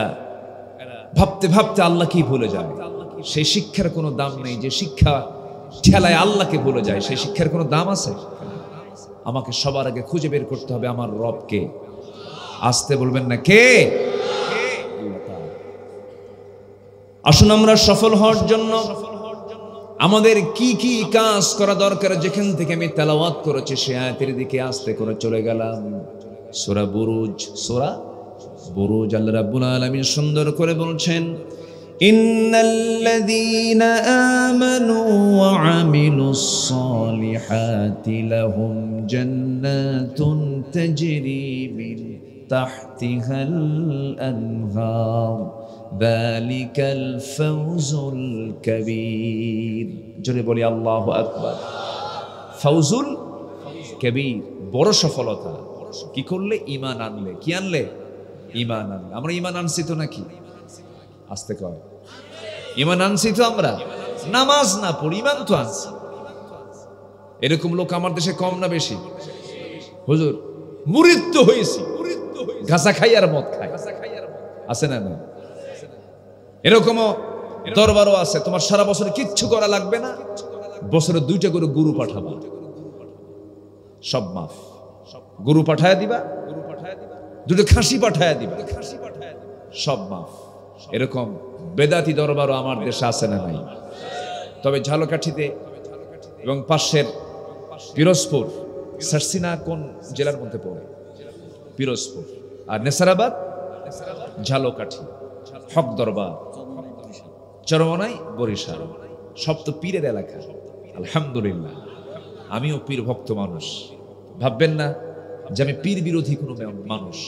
ভাবতে ভাবতে আল্লাহকে ভুলে যায়। সেই শিক্ষার কোনো দাম নেই। যে শিক্ষা ঠেলায় আল্লাহকে ভুলে যায়, সেই শিক্ষার কোনো দাম আছে? আমাকে সবার আগে খুঁজে বের করতে হবে আমার রবকে। আসতে বলবেন না, কে? আসুন আমরা সফল হওয়ার জন্য আমাদের কি কি কাজ করা দরকার, যেখান থেকে আমি তেলাওয়াত করেছি সে আয়াতের দিকে আস্তে করে চলে গেলাম। সূরা বুরুজ, সূরা বুরুজ, আল্লাহ রাব্বুল আলামিন সুন্দর করে বলছেন ইন্নাল্লাযীনা আমানু ওয়া আমিলুস সালিহাতি লাহুম জান্নাতুন তাজরি মিন তাহতিহাল আনহার যালিকাল ফাওজুল কাবীর। জোরে বলি আল্লাহু আকবার। ফাওজুল কবির, বড় সফলতা। কি করলে? ঈমান আনলে। কি আনলে? ঈমান আনলে। আমরা ঈমান আনছি তো নাকি? আস্তে কয়, ঈমান আনছি তো আমরা? নামাজ না পড়ি, ঈমান তো আনছি। এরকম লোক আমার দেশে কম না বেশি? হুজুর মুরিদ তো হয়েছি, গাঁজা খাই আর মদ খাই, আছে না? না, এরকমও দরবারও আছে। তোমার সারা বছর কিচ্ছু করা লাগবে না, বছরে 2টা করে গরু পাঠাবা, সব মাফ। গরু পাঠায় দিবা, 2টো খাসি পাঠায় দিবা, সব মাফ। এরকম বেদাতি দরবারও আমার দেশে আছে না নাই? তবে ঝালকাঠিতে এবং পাশের পিরোজপুর, সারসিনা কোন জেলার মধ্যে পড়ে? পিরোজপুর। আর নেসারাবাদ, ঝালকাঠি, হক দরবার, চরমনাই, বরিশাল, সব তো পীরের এলাকা। আলহামদুলিল্লাহ, আমিও পীর ভক্ত মানুষ। ভাববেন না যে আমি পীর বিরোধী কোনো মানুষ।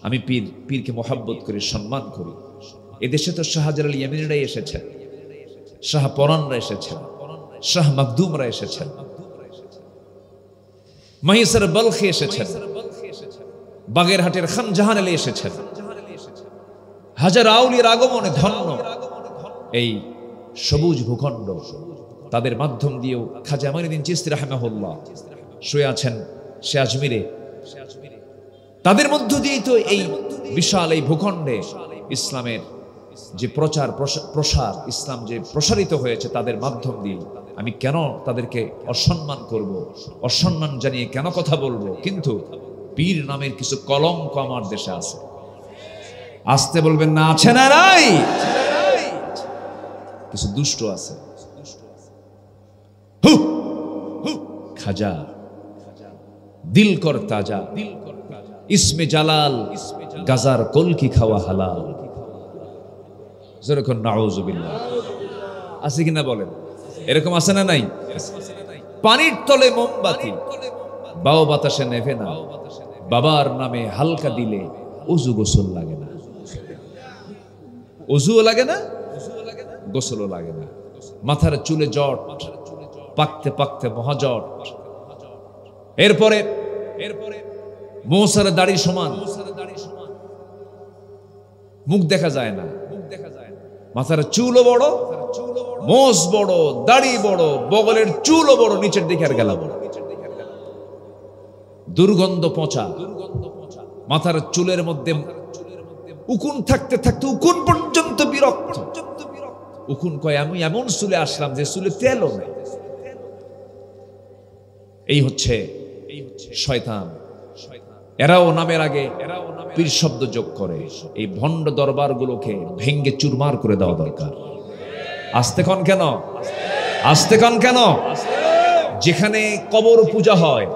আমি পীরকে মহাব্বত করি, সম্মান করি। এদেশে তো শাহজালাল ইয়ামিনীরাই এসেছেন, শাহ পরানরা এসেছেন, শাহ মাকদুমরা এসেছেন, মহিষের বলখে এসেছেন, বাগেরহাটের খান জাহান আলী এসেছেন। হাজার আউলিয়ার আগমনে ধন্য এই সবুজ ভূখণ্ড। তাদের মাধ্যম দিয়েও খাজা মাইনুদ্দিন চিশতি রাহিমাহুল্লাহ শুয়ে আছেন সে আজমিরে। তাদের মধ্য দিয়েই তো এই বিশাল এই ভূখণ্ডে ইসলামের যে প্রসার, ইসলাম যে প্রসারিত হয়েছে তাদের মাধ্যম দিয়ে। আমি কেন তাদেরকে অসম্মান করব, অসম্মান জানিয়ে কেন কথা বলবো? কিন্তু পীর নামের কিছু কলঙ্ক আমার দেশে আছে। আসতে বলবেন না, আছে না নাই? কিছু দুষ্ট আছে। খাজা দিল কর তাজা, ইসমে জালাল, গাজার কলকি খাওয়া হালাল। যেরকম নাউজুবিল্লাহ আছে কিনা বলেন? এরকম আছে না নাই? পানির তলে মোমবাতি, বাও বাতাসে নেভে না, বাবার নামে হালকা দিলে উজু গোসল লাগে না। উজুও লাগে না, গোসলও লাগে না। মাথার চুলে জট, পাকতে পাকতে মহাজট। এরপরে মৌসার দাড়ি সমান, মুখ দেখা যায় না। মাথার চুলও বড়, মোষ বড়, দাড়ি বড়, বগলের চুলও বড়, নিচের দিকে আর গেলা বড়, দুর্গন্ধ পচা। মাথার চুলের মধ্যে উকুন থাকতে থাকতে উকুন পর্যন্ত বিরক্ত। উকুন কয় আমি এমন চুলে আসলাম যে চুলে তেলও নেই। এই হচ্ছে শয়তান। এরাও নামের আগে পীর শব্দ যোগ করে। এই ভণ্ড দরবারগুলোকে ভেঙ্গে চুরমার করে দেওয়া দরকার। আস্তে কন কেন? আস্তে কন কেন? যেখানে কবর পূজা হয়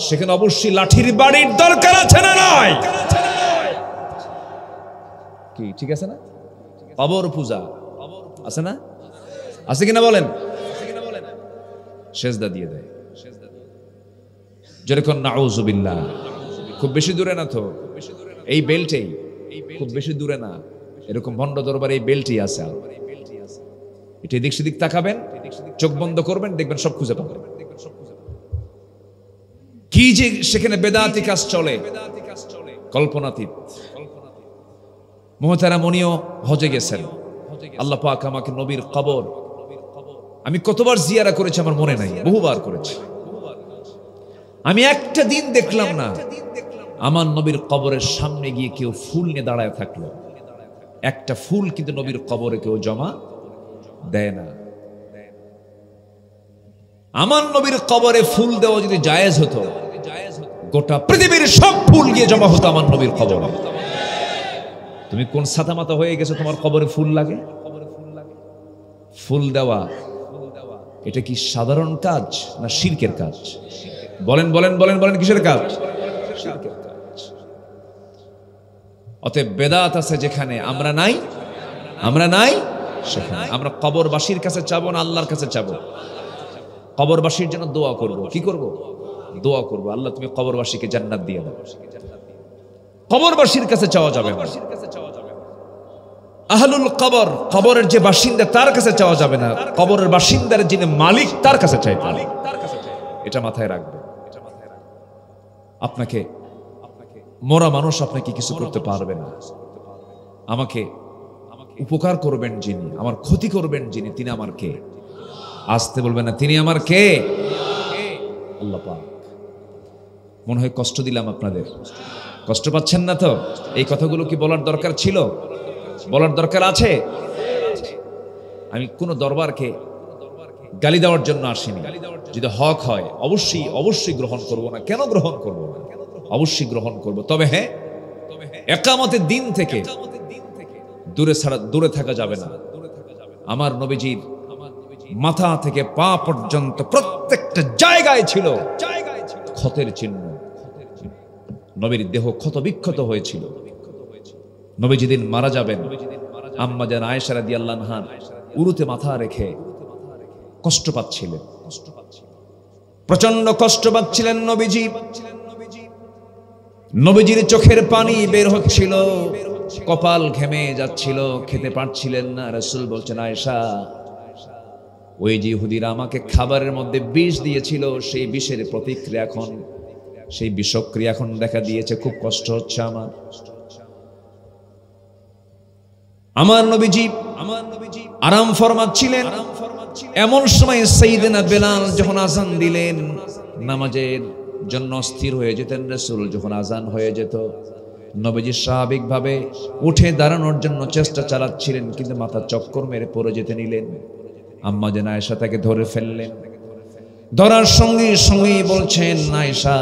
সেখানে অবশ্যই লাঠির বাড়ির দরকার আছে না নাই? কি ঠিক আছে না? কবর পূজা আছে না? আছে কিনা বলেন? সেজদা দিয়ে দেয়। যেরকম নাউজুবিল্লাহ। খুব বেশি দূরে না তো, এই বেল্টেই, খুব বেশি দূরে না। এরকম ভণ্ড দরবার এই বেল্টই আছে। এটা এদিক সেদিক তাকাবেন, চোখ বন্ধ করবেন, দেখবেন সব খুঁজে পাবেন। কি যে সেখানে বেদাতি কাজ চলে, কল্পনাতীত। মুহতারাম উনিও হজে গেছেন। আল্লাহ পাক আমাকে নবীর কবর, আমি কতবার জিয়ারা করেছি আমার মনে নাই, বহুবার করেছি। আমি একটা দিন দেখলাম না আমার নবীর কবরের সামনে গিয়ে কেউ ফুল নিয়ে দাঁড়ায় থাকলো। একটা ফুল কিন্তু নবীর কবরে কেউ জমা দেয় না। আমার নবীর কবরে ফুল দেওয়া যদি জায়েজ হতো, গোটা পৃথিবীর সব ফুল গিয়ে জমা হতো আমার নবীর কবরে। তুমি কোন সাদা মাথা হয়ে গেছো তোমার কবরে ফুল লাগে? ফুল দেওয়া এটা কি সাধারণ কাজ না শিরকের কাজ? বলেন বলেন বলেন বলেন, কিসের কাজ? অতএব বেদাত আছে যেখানে আমরা নাই, আমরা নাই সেখানে। আমরা কবরবাসীর কাছে চাবো না আল্লাহর কাছে চাবো? কবরবাসীর জন্য দোয়া করব। কি করব? দোয়া করব, আল্লাহ তুমি কবরবাসীকে জান্নাত দিয়ে দাও। কবরবাসীর কাছে চাওয়া যাবে না। আহলুল কবর, কবরের যে বাসিন্দা তার কাছে চাওয়া যাবে না, কবরের বাসিন্দার যিনি মালিক তার কাছে চাইতে হবে। এটা মাথায় রাখবে। আপনাকে মরা মানুষ আপনাকে কিছু করতে পারবে না। আমাকে উপকার করবেন যিনি, আমার ক্ষতি করবেন যিনি, তিনি আমার কে? আসতে বলবেন না, তিনি আমার কে? আল্লাহ পাক। মনে হয় কষ্ট দিলাম আপনাদের, কষ্ট পাচ্ছেন না তো? এই কথাগুলো কি বলার দরকার ছিল? বলার দরকার আছে? আমি কোন দরবারকে গালি দেওয়ার জন্য আসিনি। যদি হক হয় অবশ্যই অবশ্যই গ্রহণ করব না। কেন গ্রহণ করব না? অবশ্যই গ্রহণ করব। তবে হ্যাঁ, একামতের দিন থেকে দূরে থাকা যাবে না। আমার নবীজির মাথা থেকে পা পর্যন্ত প্রত্যেকটা জায়গায় ছিল ক্ষতের চিহ্ন। নবীর দেহ ক্ষত বিক্ষত হয়েছিল। নবী যেদিন মারা যাবেন, আম্মা জান আয়েশা রাদিয়াল্লাহু আনহা উরুতে মাথা রেখে কষ্ট পাচ্ছিলেন, প্রচন্ড কষ্ট পাচ্ছিলেন নবীজি। নবীজির চোখের পানি বের হচ্ছিল, কপাল ঘেমে যাচ্ছিল, খেতে পারছিলেন না। রাসূল বলছেন, আয়েশা, ওই যে ইহুদিরা আমাকে খাবারের মধ্যে বিষ দিয়েছিল, সেই বিষের প্রতিক্রিয়া এখন, সেই বিষক্রিয়া এখন দেখা দিয়েছে, খুব কষ্ট হচ্ছে আমার। আমার নবীজি আরাম ফরমাচ্ছিলেন। এমন সময় সাইয়েদনা বেলাল যখন আজান দিলেন, নামাজের জন্য স্থির হয়ে যেতেন। রাসূল যখন আজান হয়ে যেত, নবীজি স্বাভাবিকভাবে উঠে দাঁড়ানোর জন্য চেষ্টা চালাচ্ছিলেন, কিন্তু মাথা চক্কর মেরে পড়ে যেতে নিলেন। আম্মা জান আয়েশা তাকে ধরে ফেললেন। ধরার সঙ্গে সঙ্গে বলছেন, আয়েশা,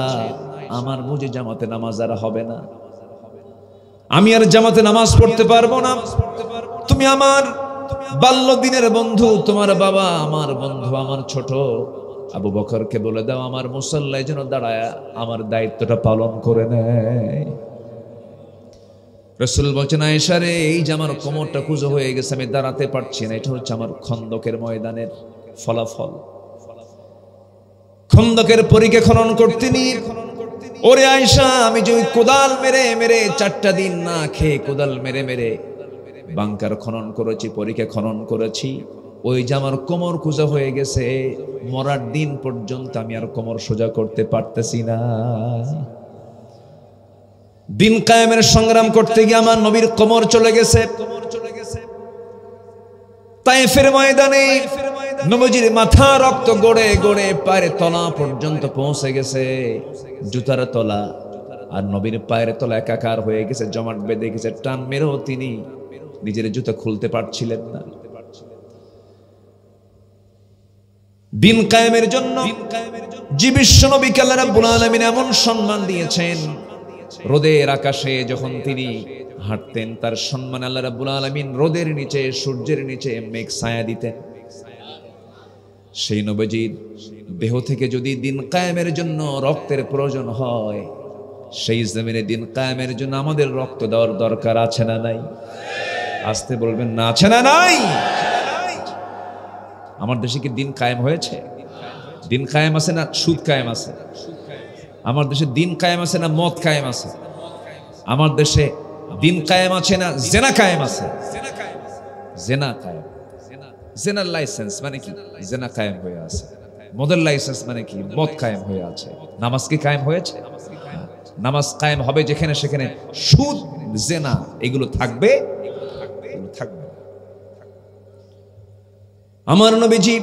আমার বুঝি জামাতে নামাজ আর হবে না, আমি আর জামাতে নামাজ পড়তে পারবো না। তুমি আমার বাল্য দিনের বন্ধু, তোমার বাবা আমার বন্ধু, আমার ছোট আবু বকরকে বলে দাও আমার মুসল্লায় যেন দাঁড়ায় আমার দায়িত্বটা পালন করে নেয়। রাসূল বলছেন, আয়েশা রে, এই যে আমার কোমরটা কুঁজো হয়ে গেছে, আমি দাঁড়াতে পারছি না, এটা হচ্ছে আমার খন্দকের ময়দানের ফলাফল। খন্দকের পরীকে খনন করতে নিয়ে, ওরে আয়েশা, আমি যে ওই কোদাল মেরে মেরে 4টা দিন না খেয়ে কোদাল মেরে মেরে বাংকার খনন করেছি, পরীকে খনন করেছি, ওই যে আমার কোমর কুঁজো হয়ে গেছে, মরার দিন পর্যন্ত আমি আর কোমর সোজা করতে পারতেছি না। দিন কায়েমের সংগ্রাম করতে গিয়ে আমার নবীর কোমর চলে গেছে। তায়েফের ময়দানে নবীজির মাথা রক্ত গড়ে গড়ে পায়ের তলা পর্যন্ত পৌঁছে গেছে, জুতার তলা, আর নবীর পায়ের তলা একাকার হয়ে গেছে, জমাট বেঁধে গেছে। টান মেরেও তিনি নিজের জুতা খুলতে পারছিলেন না। দিন কায়েমের জন্য যে বিশ্ব নবীকে আল্লাহ রাব্বুল আলামিন এমন সম্মান দিয়েছেন, রোদের আকাশে যখন তিনি হাঁটতেন, তার সম্মান আল্লাহ রাব্বুল আলামিন রোদের নিচে, সূর্যের নিচে মেঘ ছায়া দিতেন। সেই নবীজির দেহ থেকে যদি দিন কায়েমের জন্য রক্তের প্রয়োজন হয়, সেই জমিনে দিন কায়েমের জন্য আমাদের রক্ত দেওয়ার দরকার আছে না নাই? আসতে বলবেন না, আছে না নাই? আমার দেশে কি দিন কায়েম হয়েছে? দিন কায়েম আছে না সুদ কায়েম আছে? আমার দেশে দিন কায়েম আছে না মদ কায়েম আছে? আমার দেশে দিন কায়েম আছে না জেনা কায়েম আছে? জেনা কায়েম, জেনার লাইসেন্স মানে কি? জেনা কায়েম হয়ে আছে। মদের লাইসেন্স মানে কি? মদ কায়েম হয়ে আছে। নামাজ কি কায়েম হয়েছে? নামাজ কায়েম হবে যেখানে সেখানে সুদ, জেনা এগুলো থাকবে, এগুলো থাকবে। আমার নবীজি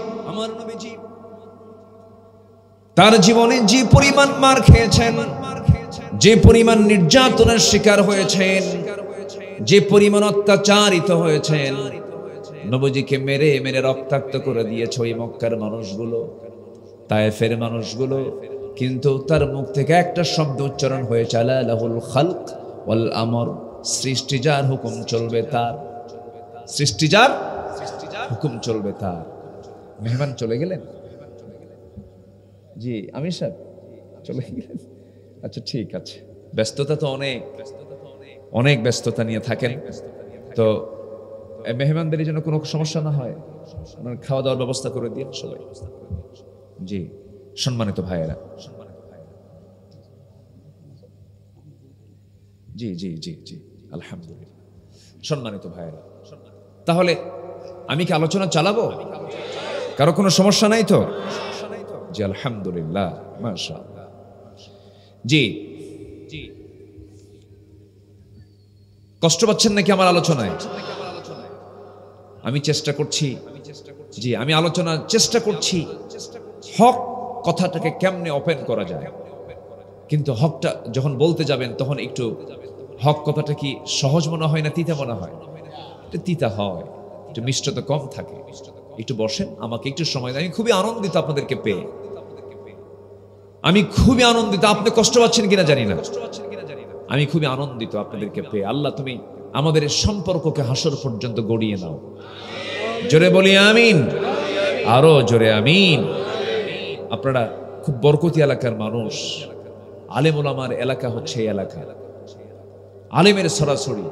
তার জীবনে যে পরিমাণ মার খেয়েছেন, যে পরিমাণ নির্যাতনের শিকার হয়েছেন, যে পরিমাণ অত্যাচারিত হয়েছেন, নবীজিকে মেরে মেরে রক্তাক্ত করে দিয়েছে ওই মক্কার মানুষগুলো, তায়েফের মানুষগুলো। কিন্তু তার মুখ থেকে একটা শব্দ উচ্চারণ হয়েছে, আলা লাহুল খালক ওয়াল আমর, সৃষ্টি যার হুকুম চলবে তার, সৃষ্টি যার হুকুম চলবে তার। মেহমান চলে গেলেন? জি আমির সাহেব চলে গেলেন? আচ্ছা ঠিক আছে, ব্যস্ততা তো অনেক অনেক ব্যস্ততা নিয়ে থাকেন, তো মেহমানদের জন্য কোনো সমস্যা না হয়, খাওয়া দাওয়ার ব্যবস্থা করে দিন সবাই। জি সম্মানিত ভাইয়েরা, জি জি জি জি আলহামদুলিল্লাহ। সম্মানিত ভাইয়েরা, তাহলে আমি কি আলোচনা চালাবো? কারো কোনো সমস্যা নাই তো? জি আলহামদুলিল্লাহ, মাশাআল্লাহ। জি জি, কষ্ট পাচ্ছেন নাকি আমার আলোচনায়? আমি চেষ্টা করছি, জি আমি আলোচনার চেষ্টা করছি হক কথাটাকে কেমনে ওপেন করা যায়, কিন্তু হকটা যখন বলতে যাবেন তখন একটু হক কথাটা কি সহজ মনে হয় না তিতা মনে হয়? এটা তিতা হয়, একটু মিষ্টতা কম থাকে। একটু বসেন, আমাকে একটু সময় দেন। আমি খুবই আনন্দিত আপনাদেরকে পেয়ে, আমি খুবই আনন্দিত। আপনি কষ্ট পাচ্ছেন কিনা জানি না, আমি খুবই আনন্দিত আপনাদেরকে পেয়ে। আল্লাহ তুমি আমাদের এই সম্পর্ককে হাসর পর্যন্ত গড়িয়ে নাও। জোরে বলি আমিন, আরো জোরে আমিন। আপনারা খুব বরকতি এলাকার মানুষ, আলেম ওলামার এলাকা হচ্ছে এই এলাকা, আলেমের সরাসরি।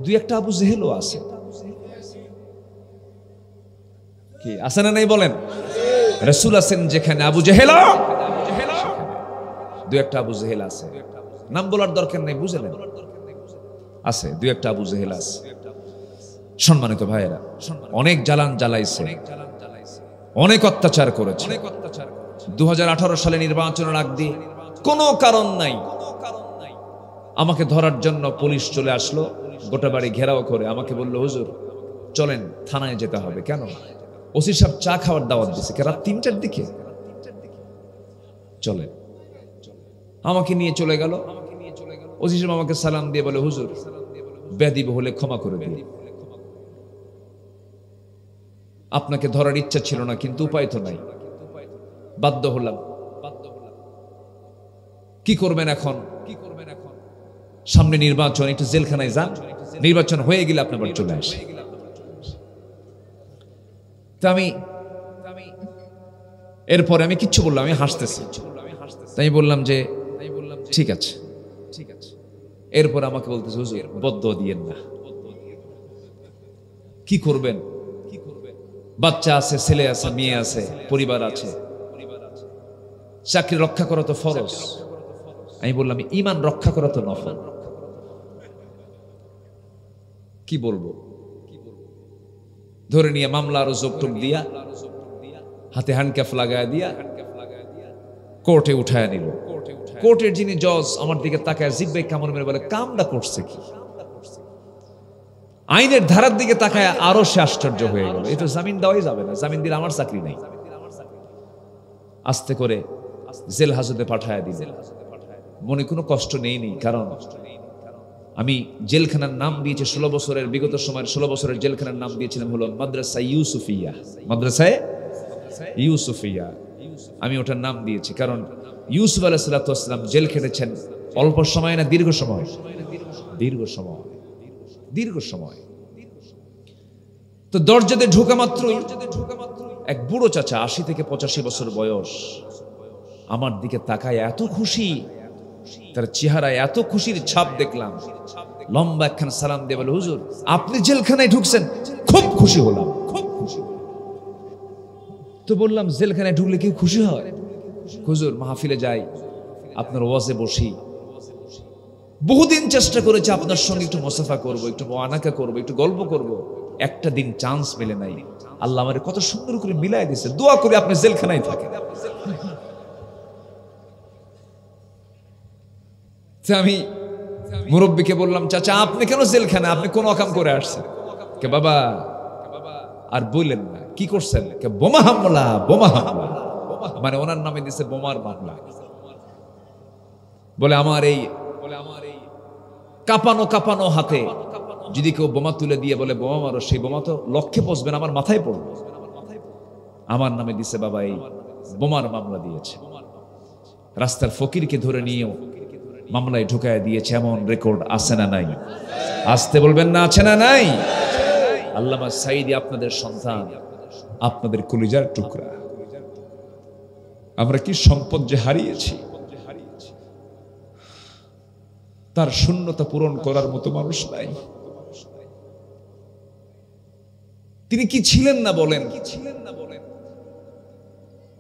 দুই একটা আবু জেহেলও আছে, কি আছে না নাই বলেন? রাসূল আছেন যেখানে আবু জেহেল, দুই একটা আবু জেহেল আছে, নাম বলার দরকার নেই, বুঝলেন? আছে দুই একটা আবু জেহেল আছে। সম্মানিত ভাইয়েরা, অনেক জ্বালান জ্বালাইছে, অনেক অত্যাচার করেছে। 2018 সালে নির্বাচনের আগ দিয়ে কোনো কারণ নাই আমাকে ধরার জন্য পুলিশ চলে আসলো, গোটা বাড়ি ঘেরাও করে আমাকে বললো, হুজুর চলেন থানায় যেতে হবে। কেন? ওসি সাহেব চা খাওয়ার দাওয়াত দিছে রাত 3টার দিকে। চলেন, আমাকে নিয়ে চলে গেল। ওসি সাহেব আমাকে সালাম দিয়ে বলে, হুজুর বেয়াদবি হলে ক্ষমা করে দিন, আপনাকে ধরার ইচ্ছা ছিল না কিন্তু উপায় তো নাই, বাধ্য হলাম। কি করবেন এখন? সামনে নির্বাচন, একটু জেলখানায় যান, নির্বাচন হয়ে গেলে আপনি আবার চলে আসেন। তা আমি এরপরে আমি কিচ্ছু বললাম, আমি হাসতেছি। তাই বললাম যে ঠিক আছে। এরপর আমাকে বলতেছে, হুজুর বদদোয়া দিয়েন না। কি করবেন? বাচ্চা আছে, ছেলে আছে, মেয়ে আছে, পরিবার আছে, চাকরি রক্ষা করা তো ফরজ। আমি বললাম ঈমান রক্ষা করা তো নফল। কি বলবো? ধরে নিয়ে মামলা আরো জোকটুক দিয়া, হাতে হ্যান্ডক্যাফ লাগায় দিয়া কোর্টে উঠায় নিল। কোর্টের যিনি জজ আমার দিকে তাকায় জিব্বায় কামড় মেরে বলে, কামটা করছে কি? আইনের ধারার দিকে তাকায় আরো সে আশ্চর্য হয়ে গেল। এটা জামিন দেওয়াই যাবে না, জামিন দিলে আমার চাকরি নাই। আস্তে করে জেল হাজতে পাঠায় দিল। মনে কোনো কষ্ট নেই, কারণ আমি জেলখানার নাম দিয়েছি 16 বছরের, বিগত সময়ের 16 বছরের জেলখানার নাম দিয়েছিলাম হলো মাদ্রাসা ইউসুফিয়া। মাদ্রাসায় ইউসুফিয়া আমি ওটার নাম দিয়েছি, কারণ ইউসুফ আলাইহিস সালাম জেল খেটেছেন অল্প সময় না দীর্ঘ সময়? দীর্ঘ সময়, দীর্ঘ সময়। তো দরজাতে ঢোকা মাত্রই এক বুড়ো চাচা, 80 থেকে 85 বছর বয়স, আমার দিকে তাকায় এত খুশি, তার চেহারায় এত খুশির ছাপ দেখলাম। লম্বা একখান সালাম দিয়ে বলে, হুজুর আপনি জেলখানায় ঢুকছেন, খুব খুশি হলাম, খুব খুশি। তো বললাম, জেলখানায় ঢুকলে কেউ খুশি হয়? হুজুর মাহফিলে যাই, আপনার ওয়াজে বসি, বহুদিন চেষ্টা করেছি আপনার সঙ্গে একটু মুসাফা করব, একটু মুআনাকা করব, একটু গল্প করব, একটা দিন চান্স মেলে নাই। আল্লাহ আমারে কত সুন্দর করে মিলাই দিয়েছে। দোয়া করে আপনি জেলখানায় থাকেন। আমি মুরব্বীকে বললাম, চাচা আপনি কেন জেলখানায়, আপনি কোন অকাম করে আসছেন? কে বাবা আর বললেন না, কি করছেন? কে বোমা হামলা, বোমা হামলা, মানে ওনার নামে দিছে বোমার মামলা। বলে আমার এই কাঁপানো কাঁপানো হাতে যদি কেউ বোমা তুলে দিয়ে বলে বোমা মারো, সেই বোমা তো লক্ষ্যে পৌঁছবে না, আমার মাথায় পড়বে। আমার নামে দিছে বাবা এই বোমার মামলা দিয়েছে। রাস্তার ফকিরকে ধরে নিয়েও মামলায় ঢুকায় দিয়েছে, এমন রেকর্ড আছে না নাই? আসতে বলবেন না, আছে না নাই? আল্লামা সাঈদী আপনাদের সন্তান, আপনাদের কলিজার টুকরা। আমরা কি সম্পদ যে হারিয়েছি, তার শূন্যতা পূরণ করার মতো মানুষ নাই। তিনি কি ছিলেন না বলেন?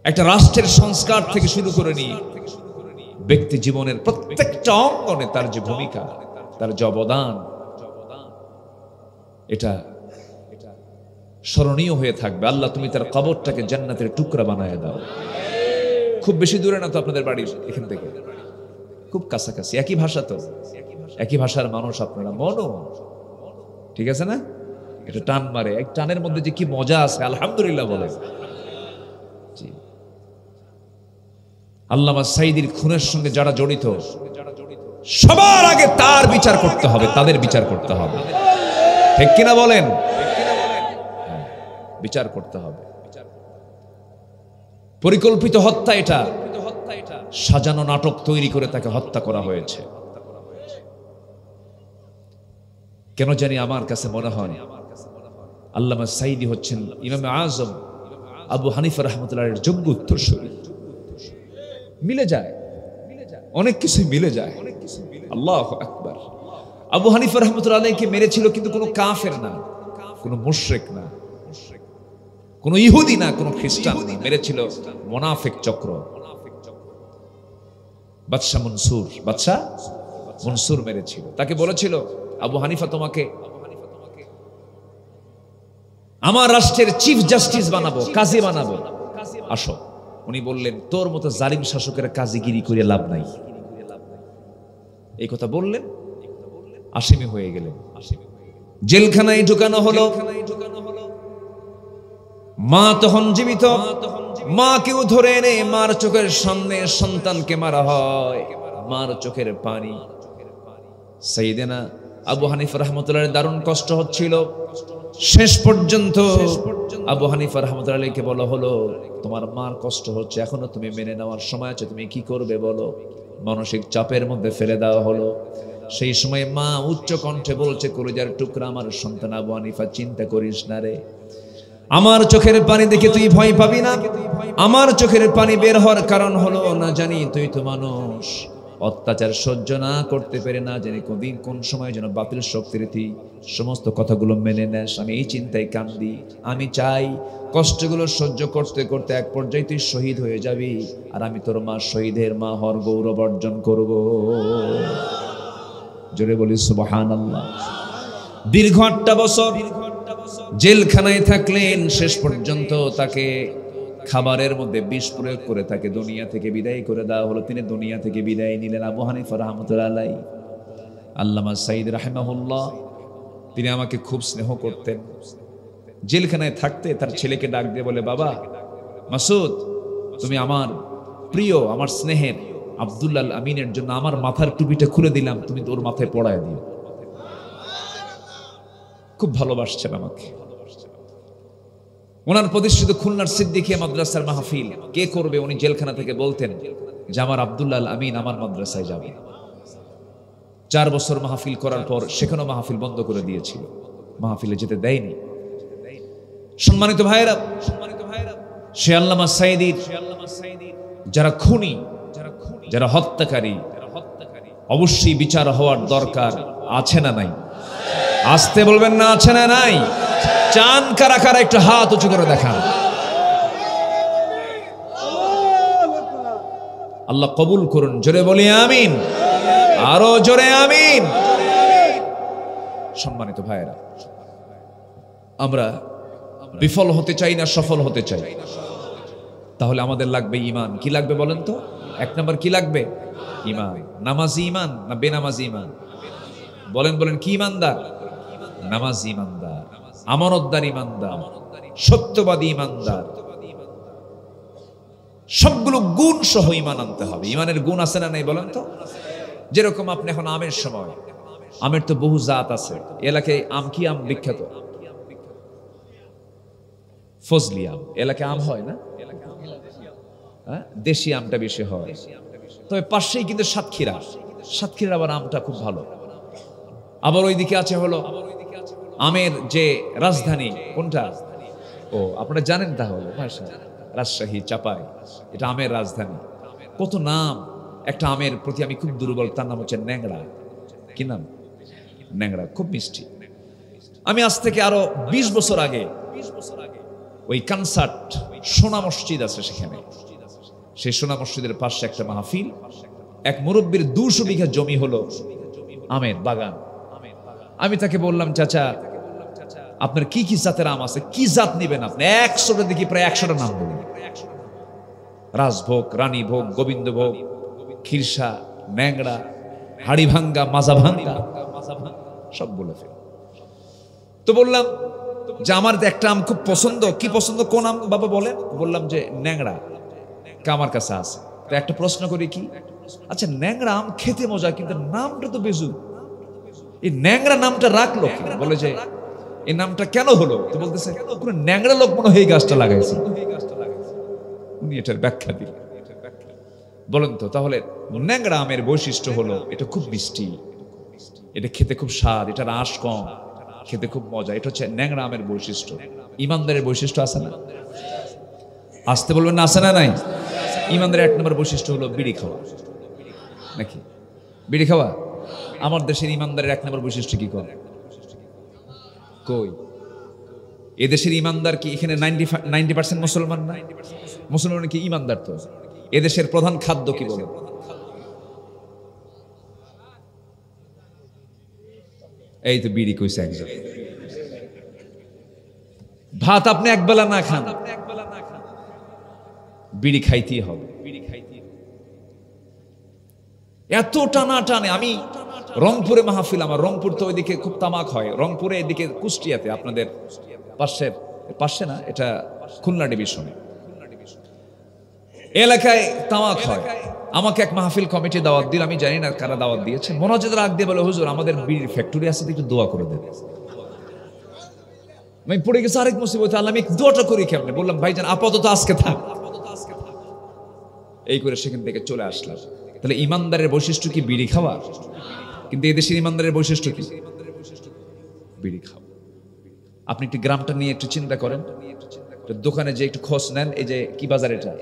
একটা রাষ্ট্রের সংস্কার থেকে শুরু করে নিয়ে ব্যক্তি জীবনের প্রত্যেকটা অঙ্গনে তার যে ভূমিকা, তার যে অবদান, এটা স্মরণীয় হয়ে থাকবে। আল্লাহ তুমি তার কবরটাকে জান্নাতের টুকরা বানায় দাও। খুব বেশি দূরে না তো আপনাদের বাড়ির এখান থেকে, খুব কাছাকাছি, একই ভাষা তো, একই ভাষার মানুষ আপনারা, মনও ঠিক আছে না? এটা টান মারে, এক টানের মধ্যে যে কি মজা আছে, আলহামদুলিল্লাহ বলে। আল্লামা সাঈদীর খুনের সঙ্গে যারা জড়িত সবার আগে তার বিচার করতে হবে, তাদের বিচার করতে হবে, ঠিক কিনা বলেন? বিচার করতে হবে। পরিকল্পিত হত্যা এটা, সাজানো নাটক তৈরি করে তাকে হত্যা করা হয়েছে। কেন জানি আমার কাছে মনে হয় আল্লামা সাঈদী হচ্ছেন ইমামে আজম আবু হানিফা রাহমাতুল্লাহর যোগ্য উত্তরসূরি। মিলে যায়, অনেক কিছু মিলে যায়। আল্লাহু আকবার। আবু হানিফা রাহমাতুল্লাহ আলাইহিকে মেরেছিল কিন্তু কোনো কাফের না, কোনো মুশরিক না, কোনো ইহুদি না, কোনো খ্রিস্টান না, মেরেছিল মুনাফিক চক্র। বাদশা মনসুর মেরেছিল। তাকে বলেছিল, আবু হানিফা তোমাকে আমার রাষ্ট্রের চিফ জাস্টিস বানাবো, কাজী বানাবো, আসো। উনি বললেন, তোর মতো জালিম শাসকের কাজীগিরি করে লাভ নাই। এই কথা বললেন, আসামি হয়ে গেলেন, জেলখানায় ঢুকানো হলো। মা তখন জীবিত, মাকেও ধরে এনে মার চোখের সামনে সন্তানকে মারা হয়, মার চোখের পানি। সাইয়েদনা আবু হানিফা রাহমাতুল্লাহ দারুণ কষ্ট হচ্ছিল। শেষ পর্যন্ত আবু হানিফা রাহমাতুল্লাহ আলাইহিকে বলা হলো, তোমার মার কষ্ট হচ্ছে, এখনো তুমি মেনে নেওয়ার সময় আছে, তুমি কি করবে বলো। মানসিক চাপের মধ্যে ফেলে দেওয়া হলো। সেই সময় মা উচ্চ কণ্ঠে বলছে, কলিজার টুকরা আমার সন্তান আবু হানিফা, চিন্তা করিস না রে, আমার চোখের পানি দেখে তুই ভয় পাবি না। আমার চোখের পানি বের হওয়ার কারণ হলো, না জানি তুই তো মানুষ, অত্যাচার সহ্য না করতে পেরে না জানি কোন সময় যেন বাতিল শক্তির তুই সমস্ত কথাগুলো মেনে নেস। আমি এই চিন্তায় কান্দি। আমি চাই কষ্টগুলো সহ্য করতে করতে এক পর্যায়ে তুই শহীদ হয়ে যাবি, আর আমি তোর মা শহীদের মা হওয়ার গৌরব অর্জন করব। জোরে বলি সুবহানাল্লাহ। দীর্ঘ 8টা বছর জেলখানায় থাকলেন। শেষ পর্যন্ত তাকে খাবারের মধ্যে বিষ প্রয়োগ করে তাকে দুনিয়া থেকে বিদায় করে দেওয়া হলো। তিনি দুনিয়া থেকে বিদায় নিলেন। আবু হানিফা রাহমাতুল্লাহ আলাইহি, আল্লামা সাঈদ রাহিমাহুল্লাহ, তিনি আমাকে খুব স্নেহ করতেন। জেলখানায় থাকতে তার ছেলেকে ডাক দিয়ে বলে, বাবা মাসুদ, তুমি আমার প্রিয়, আমার স্নেহের আব্দুল্লাহ আল আমিনের জন্য আমার মাথার টুপিটা খুলে দিলাম, তুমি তোর মাথায় পড়ায় দিও। খুব ভালোবাসছেন আমাকে। ওনার প্রতিষ্ঠিত খুলনার সিদ্দিকিয়া মাদ্রাসার মাহফিল কে করবে, উনি জেলখানা থেকে বলতেন যে আমার আব্দুল্লাহ আল আমিন আমার মাদ্রাসায় যাবে। 4 বছর মাহফিল করার পর সেখানেও মাহফিল বন্ধ করে দিয়েছিল, মাহফিলে যেতে দেয়নি। সম্মানিত ভাইয়েরা, সে আল্লামা সাঈদীর যারা খুনি, যারা হত্যাকারী, অবশ্যই বিচার হওয়ার দরকার আছে না নাই? আসতে বলবেন না, আছে না নাই? চান কারা কারা একটু হাত উঁচু করে দেখান। আল্লাহ কবুল করুন। জোরে বলি আমিন, আরো জোরে আমিন। সম্মানিত ভাইয়েরা, আমরা বিফল হতে চাই না, সফল হতে চাই। তাহলে আমাদের লাগবে ইমান। কি লাগবে বলেন তো? 1 নম্বর কি লাগবে? ইমান। নামাজি ইমান না বেনামাজি ইমান? বলেন বলেন, কি ইমানদার? নামাজি ইমানদার, আমানতদার ইমানদার, সত্যবাদী ইমানদার। সবগুলো গুণ সহ ইমান আনতে হবে। ইমানের গুণ আছে না নাই বলেন তো? যেরকম আপনি এখন আমের সময়, আমের তো বহু জাত আছে। এলাকায় আম কি আম বিখ্যাত? ফজলি আম। এলাকায় আম হয় না? দেশি আমটা বেশি হয়। তবে পাশেই কিন্তু সাতক্ষীরার আবার আমটা খুব ভালো। আবার ওইদিকে আছে হলো আমের যে রাজধানী, কোনটা? ও আপনারা জানেন তাহলে, রাজশাহী, চাপাই, এটা আমের রাজধানী। কত নাম। একটা আমের প্রতি আমি খুব দুর্বল, তার নাম হচ্ছে ন্যাংরা। কি নাম? ন্যাংরা, খুব মিষ্টি। আমি আজ থেকে আরো 20 বছর আগে ওই কনসার্ট সোনা মসজিদ আছে সেখানে, সেই সোনা মসজিদের পাশে একটা মাহফিল, এক মুরব্বীর 200 বিঘা জমি হলো আমের বাগান। আমি তাকে বললাম, চাচা আপনার কি কি জাতের আম আছে, কি জাত নিবেন আপনি? 100টা দেখি, প্রায় 100টা নাম বলুন। রাজভোগ, রানীভোগ, গোবিন্দভোগ, খিরসা, ন্যাংড়া, হাড়িভাঙ্গা, মাজাভাঙ্গা, সব বলে ফেল। তো বললাম যে আমার একটা আম খুব পছন্দ। কি পছন্দ, কোন আম বাবা বলেন? বললাম যে ন্যাংড়া, আমার কাছে আছে। তো একটা প্রশ্ন করি, কি আচ্ছা ন্যাংড়া আম খেতে মজা, কিন্তু নামটা তো বেজু, এই ন্যাংড়া নামটা রাখলো কি? বলে যে এই নামটা কেন হলো? তো বলতেছে কোন ন্যাংড়া লোক মনে হয় এই গাছটা লাগাইছে। উনি এটার ব্যাখ্যা দিল। বলেন তো তাহলে ন্যাংড়া আমের বৈশিষ্ট্য হলো এটা খুব মিষ্টি, এটা খেতে খুব স্বাদ, এটার আঁশ কম, খেতে খুব মজা। এটা হচ্ছে ন্যাংড়া আমের বৈশিষ্ট্য। ইমানদারের বৈশিষ্ট্য আছে না? আসতে বলবেন না, আছে না নাই? ইমানদারের 1 নম্বর বৈশিষ্ট্য হলো বিড়ি খাওয়া। নাকি বিড়ি খাওয়া? আমার দেশের ইমানদারের 1 নম্বর বৈশিষ্ট্য কি করে? কই এদেশের ইমানদার কি এখানে 90% মুসলমান না? মুসলমান কি ইমানদার? তো এদেশের প্রধান খাদ্য কি বলে? এই তো বিড়ি কইছে একজন। ভাত আপনি একবেলা না খান, বিড়ি খাইতেই হবে। এত টানা টানে। আমি রংপুরে মাহফিল, আমার রংপুর তো ওইদিকে খুব তামাক হয়, রংপুরে এদিকে কুষ্টিয়াতে, আপনাদের পাশে না, এটা খুলনা ডিভিশনে এলাকায় তামাক হয়। আমাকে এক মাহফিল কমিটি দাওয়াত দিল, আমি জানি না কারা দাওয়াত দিয়েছে। মোনাজাতের আগ দিয়ে বলে, হুজুর আমাদের বিড়ির ফ্যাক্টরি আছে, একটু দোয়া করে দেন। আমি পড়ে গেছি আরেক মুসিবত, আল্লাহ আমি দোয়াটা করি কেমনে? বললাম ভাইজান আপাতত আজকে থাক। এই করে সেখান থেকে চলে আসলাম। তাহলে ইমানদারের বৈশিষ্ট্য কি বিড়ি খাওয়া? কিন্তু এদেশের ইমানদারের বৈশিষ্ট্য কি? বিড়ি খাওয়া। আপনি একটু গ্রামটা নিয়ে একটু চিন্তা করেন, দোকানে যে একটু খোঁজ নেন, এই যে কি বাজার এটা,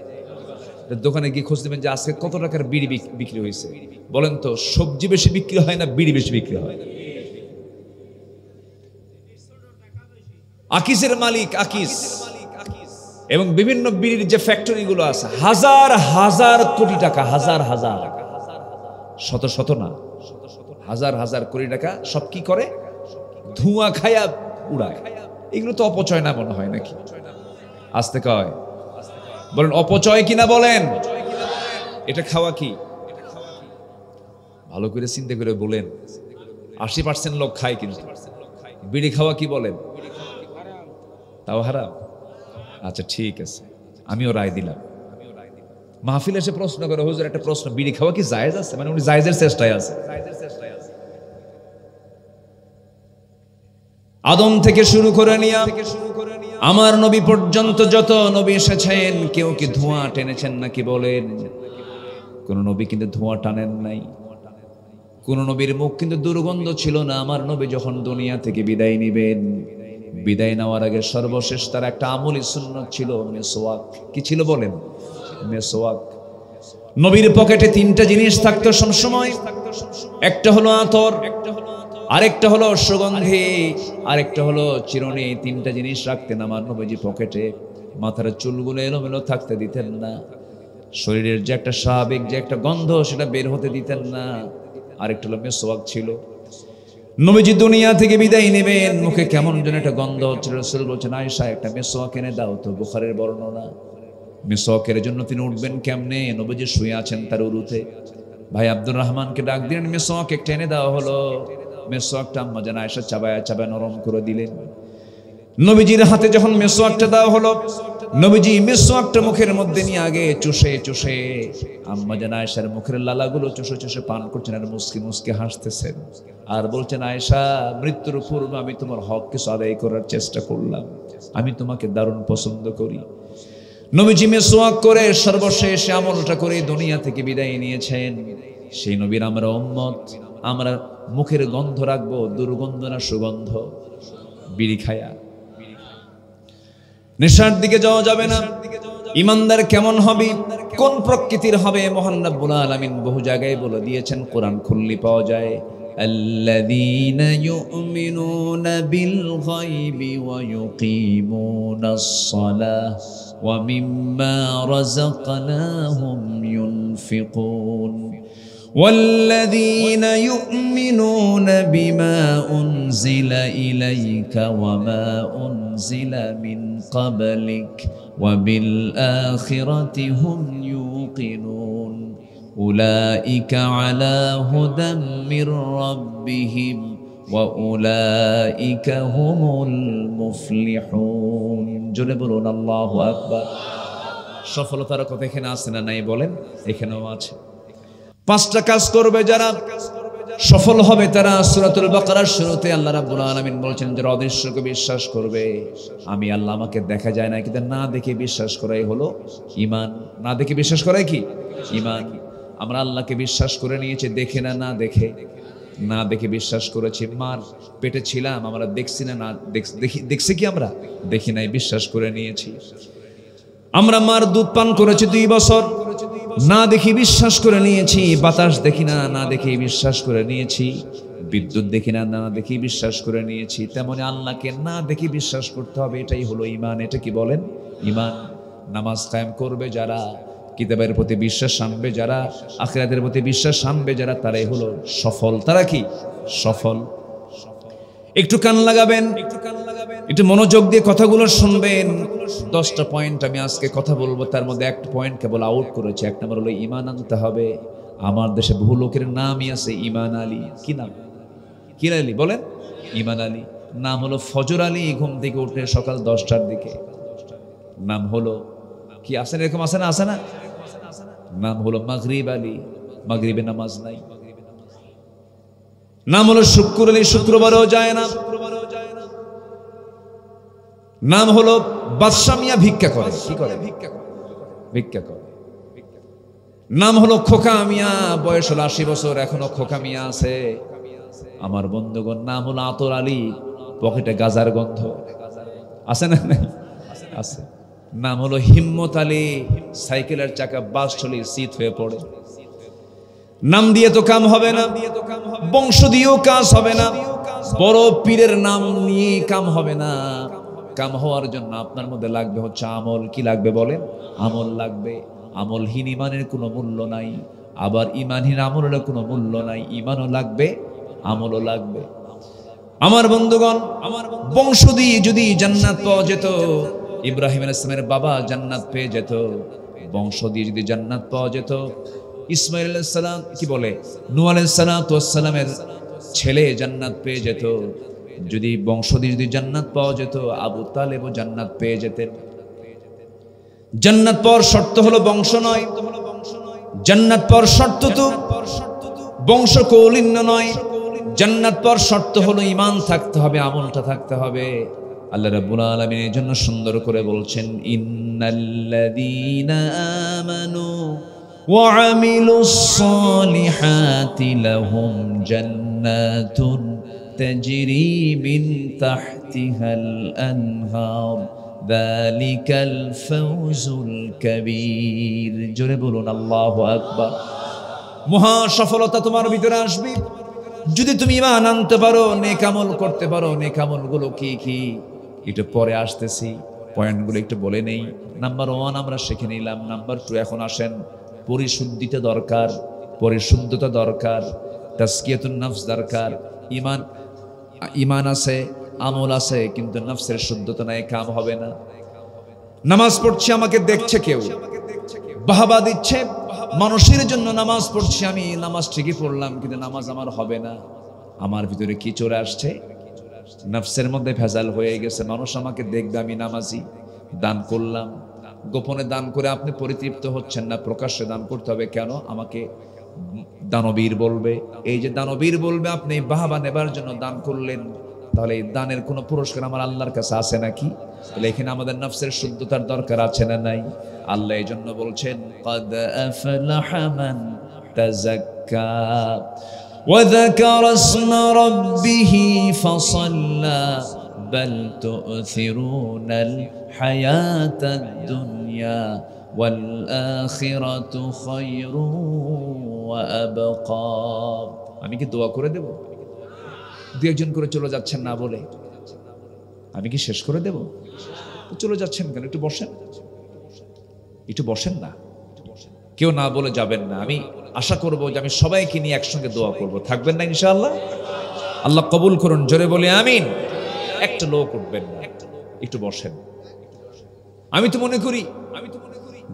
দোকানে গিয়ে খোঁজ নেবেন যে আজকে কত টাকার বিড়ি বিক্রি হয়েছে। বলেন তো সবজি বেশি বিক্রি হয় না বিড়ি বেশি বিক্রি হয়? আকিসের মালিক আকিস এবং বিভিন্ন বিড়ির যে ফ্যাক্টরি গুলো আছে, হাজার হাজার কোটি টাকা, হাজার হাজার, শত শত না, হাজার হাজার কোটি টাকা সব কি করে? ধোঁয়া খায়া উড়ায়। এগুলো তো অপচয় না মনে হয় নাকি? আসতে কয় বলেন অপচয় কিনা বলেন? এটা খাওয়া কি? ভালো করে চিন্তা করে বলেন। 80% লোক খায়, কিন্তু বিড়ি খাওয়া কি বলেন? তাও হারাম। আচ্ছা ঠিক আছে, আমিও রায় দিলাম। মাহফিল এসে প্রশ্ন করে, হুজুর একটা প্রশ্ন, বিড়ি খাওয়া কি জায়েজ আছে? মানে উনি জায়েজের চেষ্টায় আছে। আদম থেকে শুরু করে নিয়া আমার নবী পর্যন্ত যত নবী এসেছেন, কেউ কি ধোঁয়া টেনেছেন নাকি বলেন? কোন নবী কিন্তু ধোঁয়া টানেন নাই। কোন নবীর মুখ কিন্তু দুর্গন্ধ ছিল না। আমার নবী যখন দুনিয়া থেকে বিদায় নিবেন, বিদায় নেওয়ার আগে সর্বশেষ তার একটা আমলি সুন্নাত ছিল, মেসওয়াক। কি ছিল বলেন? মেসওয়াক। নবীর পকেটে 3টা জিনিস থাকতো সবসময়। একটা হলো আতর, আরেকটা হলো সুগন্ধি, আরেকটা হলো চিরুনি। 3টা জিনিস রাখতেন আমার নবীজি পকেটে। মাথার চুলগুলো এলোমেলো থাকতে দিতেন না। শরীরের যে একটা স্বাভাবিক যে একটা গন্ধ, সেটা বের হতে দিতেন না। আরেকটা হলো মেসওয়াক ছিল। নবীজি দুনিয়া থেকে বিদায় নেবেন, মুখে কেমন যেন একটা গন্ধ হচ্ছিল। রাসূল বলছেন, আয়েশা একটা মেসওয়াক এনে দাও তো। বুখারীর বর্ণনা। মেসওয়াকের জন্য তিনি উঠবেন কেমনে? নবীজি শুয়ে আছেন তার উরুতে। ভাই আব্দুর রহমানকে ডাক দিলেন, মেসওয়াক একটা এনে দেওয়া হলো। মেসওয়াকটা আম্মা জান আয়েশা চাবায়া চাবায়া নরম করে দিলেন। নবীজির হাতে যখন মেসওয়াকটা দেওয়া হলো, নবীজি মেসওয়াকটা মুখের মধ্যে নিয়ে আগে চুষে চুষে আম্মা জান আয়েশার মুখের লালাগুলো চুষে চুষে পান করছেন, আর মুস্কি মুস্কি হাসতেছেন, আর বলছেন, আয়েশা মৃত্যুর পূর্বে আমি তোমার হক কিছু আদায় করার চেষ্টা করলাম, আমি তোমাকে দারুণ পছন্দ করি। নবীজি মেসওয়াক করে সর্বশেষ আমলটা করে দুনিয়া থেকে বিদায় নিয়েছেন। সেই নবীর আমরা উম্মত, আমরা মুখের গন্ধ রাখবো দুর্গন্ধ না সুগন্ধ? বিড়ি খায়া নেশার দিকে যাওয়া যাবে না। ইমানদার কেমন হবে, কোন প্রকৃতির হবে, মহান রব্বুল আলামিন বহু জায়গায় বলে দিয়েছেন। কোরআন খুললি পাওয়া যায়। الذين يؤمنون بالغيب ويقيمون الصلاة ومما رزقناهم ينفقون والذين يؤمنون بما أنزل إليك وما أنزل من قبلك وبالآخرة هم يوقنون أولئك على هدى من ربهم وأولئك هم المفلحون জোরে বলুন আল্লাহু আকবার। সফলতার কথা এখানে আছে না নাই বলেন? এখানেও আছে। পাঁচটা কাজ করবে যারা সফল হবে তারা সূরাতুল বাকারার শুরুতে আল্লাহ রাব্বুল আলামিন বলেছেন যারা অদৃশ্যকে বিশ্বাস করবে। আমি আল্লাহ আমাকে দেখা যায় না কিন্তু না দেখে বিশ্বাস করাই হলো ঈমান। না দেখে বিশ্বাস করাই কি ঈমান। আমরা আল্লাহকে বিশ্বাস করে নিয়েছি দেখে না, না দেখে, না দেখে বিশ্বাস করেছি। মার পেটে ছিলাম আমরা দেখছি না, না দেখছি কি আমরা দেখি নাই, বিশ্বাস করে নিয়েছি। আমরা মার দুধ পান করেছি 2 বছর, না দেখি বিশ্বাস করে নিয়েছি। বাতাস দেখি না, না দেখে বিশ্বাস করে নিয়েছি। বিদ্যুৎ দেখি না, না দেখি বিশ্বাস করে নিয়েছি। তেমনি আল্লাহকে না দেখি বিশ্বাস করতে হবে, এটাই হলো ঈমান। এটা কি বলেন? ঈমান। নামাজ কায়েম করবে যারা, কিতাবের প্রতি বিশ্বাস আনবে যারা, আখিরাতের প্রতি বিশ্বাস আনবে যারা, তারাই হলো সফল। তারা কি সফল? একটু কান লাগাবেন, একটু মনোযোগ দিয়ে কথাগুলো শুনবেন। 10টা পয়েন্ট আমি আজকে কথা বলবো, তার মধ্যে একটা পয়েন্ট কেবল আউট করেছে। এক নম্বর হলো ঈমান আনতে হবে। আমার দেশে বহু লোকের নামই আছে ঈমান আলী। কি নাম? কি আলী বলেন? ঈমান আলী। নাম হলো ফজর আলী, ঘুম থেকে উঠে সকাল 10টার দিকে। নাম হলো কি আছে এরকম আছে না? আছে না? নাম হলো মাগরিব আলী, মাগরিবে নামাজ নাই। নাম হলো শুক্র আলী, শুক্রবারও যায় না। নাম হলো বাদশা মিয়া, ভিক্ষা করে। কি করে? ভিক্ষা করে। নাম হলো খোকা মিয়া, বয়স হলো 80 বছর, এখনো খোকা মিয়া আছে। আমার বন্ধুগণ, নাম হলো আতর আলী, পকেটে গাজার গন্ধ আছে না? আছে। নাম হলো হিম্মত আলী, সাইকেলের চাকা বাস চলে শীত হয়ে পড়ে। নাম দিয়ে তো কাম হবে না, বংশ দিয়েও কাজ হবে না, বড় পীরের নাম নিয়ে কাম হবে না। কাম হওয়ার জন্য আপনার মধ্যে লাগবে হচ্ছে আমল। কি লাগবে বলেন? আমল লাগবে। আমলহীন ইমানের কোনো মূল্য নাই, আবার ইমানহীন আমলের কোনো মূল্য নাই। ইমানও লাগবে, আমলও লাগবে। আমার বন্ধুগণ, আমার বংশ দিয়ে যদি জান্নাত পাওয়া যেত, ইব্রাহিম আলাইহিস সালামের বাবা জান্নাত পেয়ে যেত, বংশ দিয়ে যদি জান্নাত পাওয়া যেত, ইসমাঈল আলাইহিস সালাম কি বলে, নূহ আলাইহিস সালামের ছেলে জান্নাত পেয়ে যেত, যদি বংশ দিয়ে যদি জান্নাত পাওয়া যেত, আবু তালেবও জান্নাত পেয়ে যেতেন। জান্নাত পাওয়ার শর্ত হলো বংশ নয়। জান্নাত পাওয়ার শর্ত তো বংশ কৌলিন্য নয়। জান্নাত পাওয়ার শর্ত হলো ঈমান থাকতে হবে, আমলটা থাকতে হবে। আল্লাহ রাব্বুল আলামিন এর জন্য সুন্দর করে বলছেন, ইন্নাল্লাযীনা আমানু ওয়া আমিলুস সালিহাতি লাহুম জান্নাতুন তাজরি মিন তাহতিহাল আনহার যালিকাল ফাওজুল কাবীর। জোরে বলুন আল্লাহু আকবার। মহা সফলতা তোমার ভিতরে আসবে যদি তুমি ঈমান আনতে পারো, নেক আমল করতে পারো। নেক আমলগুলো কি কি একটু পরে আসতেছি, পয়েন্টগুলো একটু বলে নেই। নাম্বার 1 আমরা শিখে নিলাম। নাম্বার 2 এখন আসেন, পরিশুদ্ধিতা দরকার, পরিশুদ্ধতা দরকার, তাজকিয়াতুন নফস দরকার। ঈমান আছে, আমল আছে, কিন্তু নফসের শুদ্ধতা নাই, কাম হবে না। নামাজ পড়ছি, আমাকে দেখছে কেউ, বাহবা দিচ্ছে, মানুষের জন্য নামাজ পড়ছি আমি, নামাজ ঠিকই পড়লাম কিন্তু নামাজ আমার হবে না। আমার ভিতরে কি চলে আসছে? নফসের মধ্যে ভেজাল হয়ে গেছে। মানুষ আমাকে দেখবে আমি নামাজি, দান করলাম, গোপনে দান করে আপনি পরিতৃপ্ত হচ্ছেন না, প্রকাশ্যে দান করতে হবে। কেন? আমাকে দানবীর বলবে। এই যে দানবীর বলবে, আপনি বাহবা নেবার জন্য দান করলেন, তাহলে এই দানের কোনো পুরস্কার আমার আল্লাহর কাছে আছে নাকি? তাহলে এখানে আমাদের নফসের শুদ্ধতার দরকার আছে না নাই? আল্লাহ এই জন্য বলছেন, قد أفلح من تزكى وذكر اسم ربه فصلى بل تؤثرون الحياة الدنيا ওয়াল আখিরাতু খায়রু ওয়া আবকা। আমি কি দোয়া করে দেব? দুই একজন করে চলে যাচ্ছেন না বলে আমি কি শেষ করে দেব? চলে যাচ্ছেন কেন? একটু বসেন, একটু বসেন না। কেউ না বলে যাবেন না। আমি আশা করব যে আমি সবাইকে নিয়ে একসঙ্গে দোয়া করব। থাকবেন না ইনশাআল্লাহ? আল্লাহ কবুল করুন। জোরে বলে আমিন। একটা লোক উঠবেন না, একটু বসেন। আমি তো মনে করি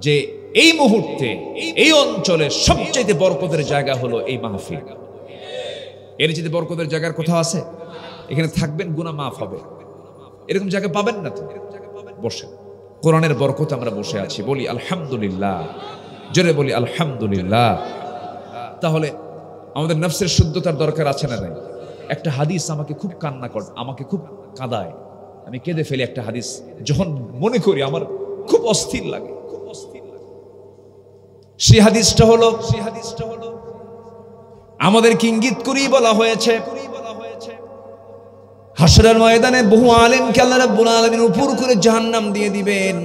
যে এই মুহূর্তে এই অঞ্চলের সবচেয়ে বরকতের জায়গা হলো এই মাহফিল। এর চেয়ে বরকতের জায়গার কোথাও আছে? এখানে থাকবেন, গুনাহ মাফ হবে, এরকম জায়গা পাবেন না তো। বসেন, কোরআনের বরকত আমরা বসে আছি, বলি আলহামদুলিল্লাহ। জোরে বলি আলহামদুলিল্লাহ। তাহলে আমাদের নফসের শুদ্ধতার দরকার আছে না নাই? একটা হাদিস আমাকে খুব কান্না করে, আমাকে খুব কাঁদায়, আমি কেঁদে ফেলি। একটা হাদিস যখন মনে করি আমার খুব অস্থির লাগে। সেই হাদিসটা হলো আমাদেরকে ইঙ্গিত করেই বলা হয়েছে, হাশরের ময়দানে বহু আলেমকে আল্লাহ রাব্বুল আলামিন উপর করে জাহান্নাম দিয়ে দিবেন,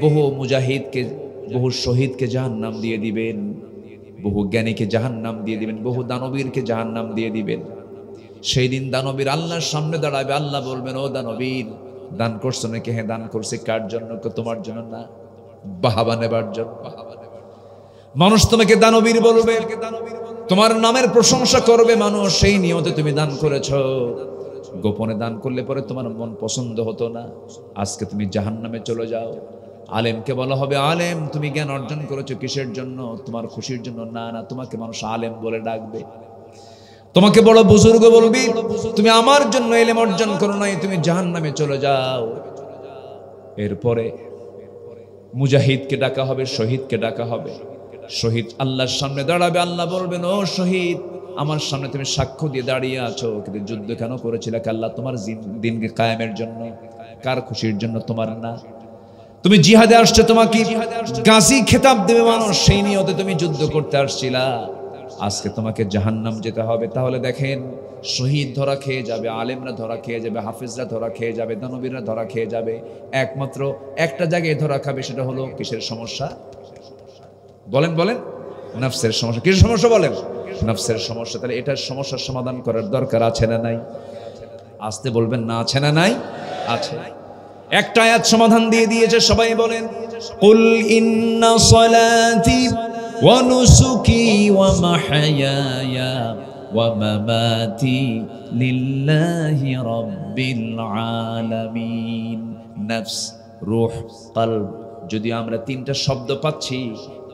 বহু মুজাহিদকে, বহু শহীদকে জাহান্নাম দিয়ে দিবেন, বহু জ্ঞানীকে জাহান্নাম দিয়ে দিবেন, বহু দানবীরকে জাহান্নাম দিয়ে দিবেন। সেই দিন দানবীর আল্লাহর সামনে দাঁড়াবে, আল্লাহ বলবেন, ও দানবীর, দান করছো নাকি? হ্যাঁ দান করছে। কার জন্য? তোমার জন্য না, বাহাবা নেবার জন্য। মানুষ তোমাকে দানবীর বলবে, তোমার নামের প্রশংসা করবে মানুষ, সেই নিয়তে তুমি দান করেছ। গোপনে দান করলে পরে তোমার মন পছন্দ হতো না, আজকে তুমি জাহান্নামে চলে যাও। আলেমকে বলা হবে, আলেম তুমি জ্ঞান অর্জন করেছো কিসের জন্য? তোমার খুশির জন্য না, না, তোমাকে মানুষ আলেম বলে ডাকবে। তোমাকে বড় বুজুর্গ বলবি, তুমি আমার জন্য ইলম অর্জন করো নাই, তুমি জাহান্নামে চলে যাও। এরপরে মুজাহিদকে ডাকা হবে, শহীদকে ডাকা হবে। শহীদ আল্লাহর সামনে দাঁড়াবে, আল্লাহ বলবেন, ও শহীদ, আমার সামনে তুমি সাক্ষ্য দিয়ে দাঁড়িয়ে আছো, কিন্তু যুদ্ধ কেন করেছিলে? আল্লাহ তোমার দিনকে কায়েমের জন্য। কার খুশির জন্য? তোমার না। তুমি জিহাদে আসছো, তোমাকে গাজী খেতাব দেবে মানুষ, সেই নিয়তে তুমি যুদ্ধ করতে আসছিলা। আজকে তোমাকে জাহান্নাম যেতে হবে। তাহলে দেখেন, শহীদ ধরা খেয়ে যাবে, আলেমরা ধরা খেয়ে যাবে, হাফিজরা ধরা খেয়ে যাবে, দানবীররা ধরা খেয়ে যাবে। একমাত্র একটা জায়গায় ধরা খাবে, সেটা হলো কিসের সমস্যা? বলেন বলেন, নফসের সমস্যা। কিসের সমস্যা বলেন? নফসের সমস্যা। তাহলে এটার সমস্যার সমাধান করার দরকার আছে না নাই? আসতে বলবেন না, আছে না নাই? আছে। একটা আয়াত সমাধান দিয়ে দিয়েছে, সবাই বলেন, কুল ইন্না সলাতি ওয়া নুসুকি ওয়া মাহইয়ায়া ওয়া মামাতি লিল্লাহি রাব্বিল আলামিন। নফস, রূহ, কলব। যদি আমরা তিনটা শব্দ পাচ্ছি,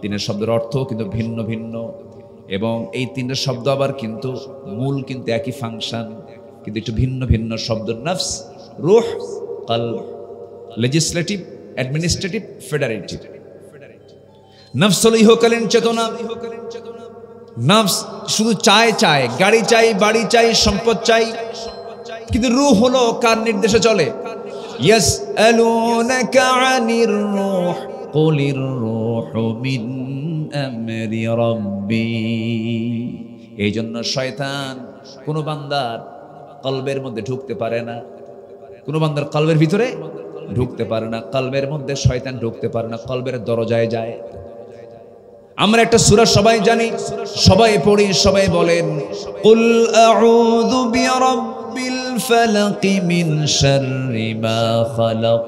তিনটা শব্দের অর্থ কিন্তু ভিন্ন ভিন্ন, এবং এই তিনটা শব্দ আবার কিন্তু মূল কিন্তু একই ফাংশন, কিন্তু একটু ভিন্ন ভিন্ন শব্দ। নফস, রূহ, কলব। Legislative, administrative, federative. নফস হলো ইহকালীন চেতনা। নফস শুধু চায়, গাড়ি চাই, বাড়ি চাই, সম্পদ চাই, কিন্তু রূহ হলো কার নির্দেশে চলে? ইয়াসআলুনাকা আনির রূহ কুলির রূহু মিন আমরি রাব্বি। এই জন্য শয়তান কোন বান্দার কলবের মধ্যে ঢুকতে পারে না, কোন বান্দার কলবের ভিতরে ঢুকতে পারে না, কলবের মধ্যে শয়তান ঢুকতে পারে না, কলবের দরজায় যায়। আমরা একটা সূরা সবাই জানি, সবাই পড়ি, সবাই বলেন, কুল আউযু বিরাব্বিল ফালাক মিন শাররি মা খালাক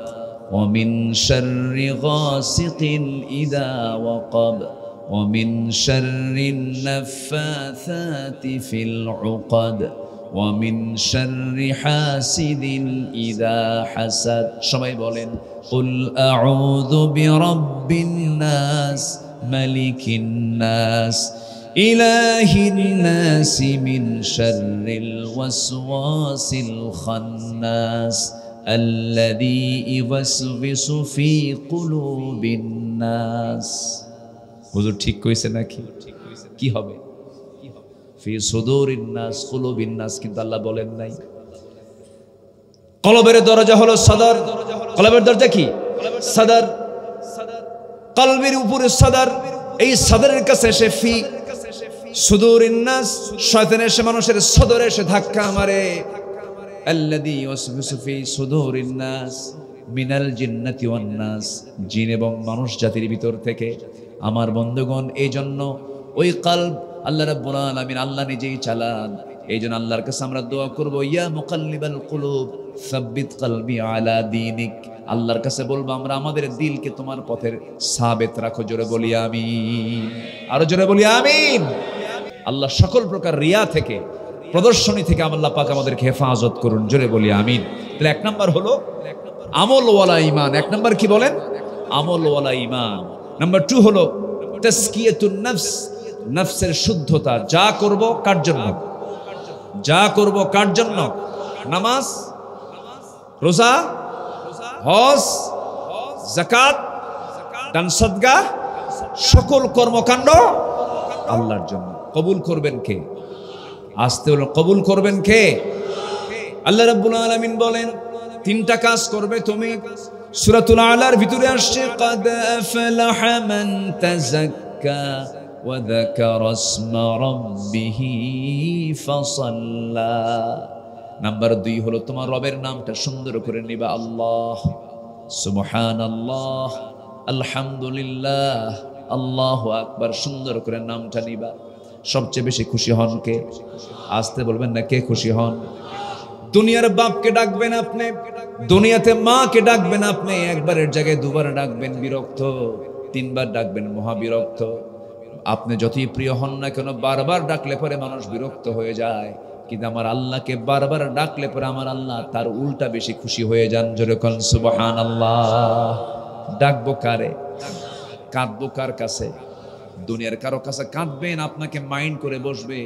ওয়া মিন শাররি গাসিকিন ইযা ওয়াকাব ওয়া মিন শাররিন নাফাসাতি ফিল উকাদ ওয়া মিন শাররি হাসিদিন ইযা হাসাদ। সবাই বলেন, কুল আউযু বিরাব্বিন নাস মালিকিন নাস ইলাহিন নাস মিন শাররিল ওয়াসওয়াসিল খান্নাস আল্লাযী ইওয়াসওয়িসু ফি কুলুবিন নাস। হুজুর ঠিক কইছে নাকি? কি হবে? ফি সুদুরিন নাস, কুলুবিন নাস, কিন্তু আল্লাহ বলেন নাই। কলবের দরজা হলো সদর। কলবের দরজা কি? সদর। কলবের উপরে সদর। এই সদরের কাছে এসে ফি সুদুরিন নাস, শয়তান এসে মানুষের সদরে এসে ধাক্কা মারে। আল্লাযী ইওয়াসওয়িসু ফি সুদুরিন নাস, মিনাল জিন্নাতি ওয়ান নাস, জিন এবং মানুষ জাতির ভিতর থেকে। আমার বন্ধুগণ, এই জন্য ওই কলব আল্লাহ রাব্বুল আলামিন আল্লাহ নিজেই চালান। এই জন্য আল্লাহর কাছে আমরা দোয়া করব, ইয়া মুকাল্লিবাল কুলুব সাব্বিত কলবি আলা দীনিক। আল্লাহর কাছে বলবো আমরা আমাদের দিলকে তোমার পথের সাবেত রাখো। জোরে বলি আমিন, আরো জোরে বলি আমিন। আল্লাহ সকল প্রকার রিয়া থেকে, প্রদর্শনী থেকে আল্লাহ পাক আমাদেরকে হেফাজত করুন। জোরে বলি আমিন। তাহলে এক নাম্বার হলো আমলওয়ালা ঈমান। এক নাম্বার কি বলেন? আমলওয়ালা ঈমান। নাম্বার 2 হলো তাসকিয়াতুন নফস, নফসের শুদ্ধতা। যা করব কার জন্য? যা করব কার জন্য? নামাজ, রোজা, হজ, যাকাত, দান সদকা, সকল কর্মকাণ্ড আল্লাহর জন্য। কবুল করবেন কে? আসতে হলো কবুল করবেন কে? আল্লাহ রাব্বুল আলামিন বলেন 3টা কাজ করবে তুমি। সূরাতুল আলার ভিতরে আসছে, ক্বাদ আফলাহা মান তাযাক্কা ওয়া যাকারা ইসমা রাব্বিহি ফাসাল্লা। নাম্বার 2 হলো তোমার রবের নামটা সুন্দর করে নিবা। আল্লাহ, সুবহানাল্লাহ, আলহামদুলিল্লাহ, আল্লাহু আকবার, সুন্দর করে নামটা নিবা। সবচেয়ে বেশি খুশি হন কে? আসতে বলবেন না, কে খুশি হন? দুনিয়ার বাপকে ডাকবেন আপনি, দুনিয়াতে মাকে ডাকবেন আপনি, একবারের জায়গায় দুবার ডাকবেন বিরক্ত, 3বার ডাকবেন মহাবিরক্ত। আপনি যতই প্রিয় হন না কেন, বারবার ডাকলে পরে মানুষ বিরক্ত হয়ে যায়। কিন্তু আমার আল্লাহকে বারবার ডাকলে পরে আমার আল্লাহ তার উল্টা বেশি খুশি হয়ে যান। জোরে কোন সুবহানাল্লাহ। ডাকবো কারে? কাঁদবো কার কাছে? দুনিয়ার কারো কাছে কাঁদবেন, আপনাকে মাইন্ড করে বসবে।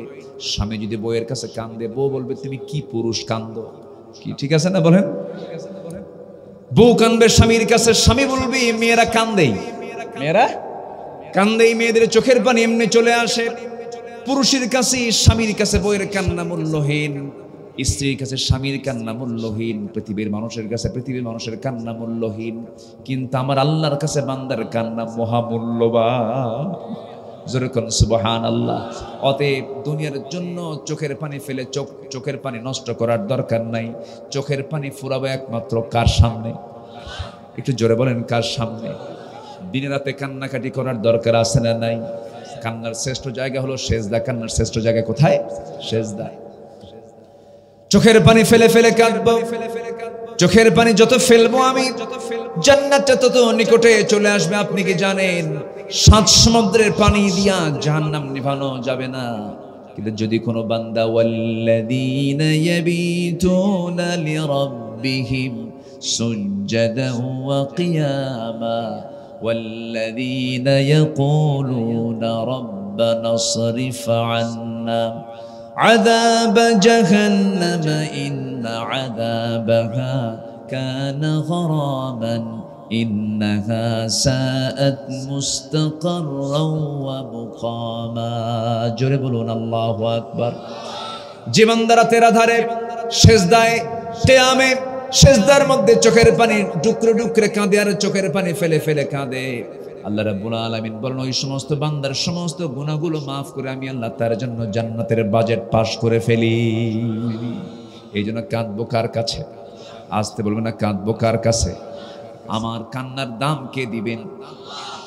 স্বামী যদি বউয়ের কাছে কাঁদে, বউ বলবে তুমি কি পুরুষ কান্দো, কি ঠিক আছে না বলেন? বউ কাঁদবে স্বামীর কাছে, স্বামী বলবে মেয়েরা কান্দেই, মেয়েরা কান্দেই, মেয়েদের চোখের পানি এমনি চলে আসে। পুরুষের কাছে স্বামীর কাছে বউয়ের কান্না মূল্যহীন, স্ত্রীর কাছে স্বামীর কান্না মূল্যহীন, পৃথিবীর মানুষের কাছে পৃথিবীর মানুষের কান্না মূল্যহীন, কিন্তু আমার আল্লাহর কাছে বান্দার কান্না মহামূল্যবান। যেরকম সুবহানাল্লাহ। অতএব দুনিয়ার জন্য চোখের পানি ফেলে চোখের পানি নষ্ট করার দরকার নাই। চোখের পানি ফুরাবে একমাত্র কার সামনে? একটু জোরে বলেন, কার সামনে? দিনে রাতে কান্নাকাটি করার দরকার আছে না নাই? কান্নার শ্রেষ্ঠ জায়গা হলো সেজদা। কান্নার শ্রেষ্ঠ জায়গা কোথায়? সেজদা। চোখের পানি ফেলে ফেলে কাঁদবো। চোখের পানি যত ফেলবো আমি, জান্নাতটা তত নিকটে চলে আসবে। আপনি কি জানেন 7 সমুদ্রের পানি দিয়া জাহান্নাম নিভানো যাবে না। কিন্তু যদি কোনো বান্দা ওয়াল্লাযীনা ইয়াবিতুনা লিরাব্বিহিম সুজদান ওয়া কিয়ামা ওয়াল্লাযীনা ইয়াকুলুনা রাব্বানা ইসরিফ আন্না عذاب جهنم إن عذابها كان غراما إنها ساءت مستقرا ومقاما। জোরে বলুন আল্লাহু আকবার। যে বান্দারা তেরা ধারে সেজদায় কিয়ামে সেজদার মধ্যে চোখের পানি টুকরো টুকরে কাঁদে আর চোখের পানি ফেলে ফেলে কাঁদে, আল্লাহ রাব্বুল আলামিন বলেন ওই সমস্ত বান্দার সমস্ত গুনাহগুলো মাফ করে আমি আল্লাহ তার জন্য জান্নাতের বাজেট পাস করে ফেলি। এই জন্য কাঁদবো কার কাছে? আসতে বলবেন না, কাঁদবো কার কাছে? আমার কান্নার দাম কে দিবেন?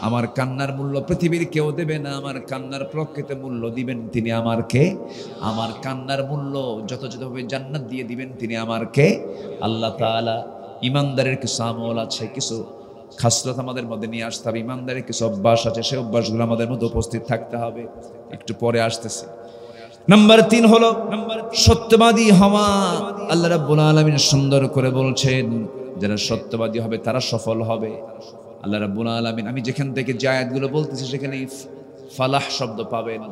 আমার কান্নার মূল্য পৃথিবীর কেউ দেবে না। আমার কান্নার প্রকৃত মূল্য দিবেন তিনি আমার কে? আমার কান্নার মূল্য যথাযথভাবে জান্নাত দিয়ে দিবেন তিনি আমার কে? আল্লাহ তাআলা। ইমানদারের কিছু আমল আছে, কিছু খাসলত আমাদের মধ্যে নিয়ে আসতে হবে। ইমানদারের কিছু অভ্যাস আছে, সেই অভ্যাসগুলো আমাদের মধ্যে উপস্থিত থাকতে হবে। একটু পরে আসতেছে। নাম্বার 3 হলো সত্যবাদী হওয়া। আল্লাহ রাব্বুল আলামিন সুন্দর করে বলছেন যারা সত্যবাদী হবে তারা সফল হবে। আল্লাহ রাব্বুল আলামিন, আমি যেখান থেকে যে আয়াতগুলো বলতেছি সেখানে ফালাহ শব্দ পাবেন,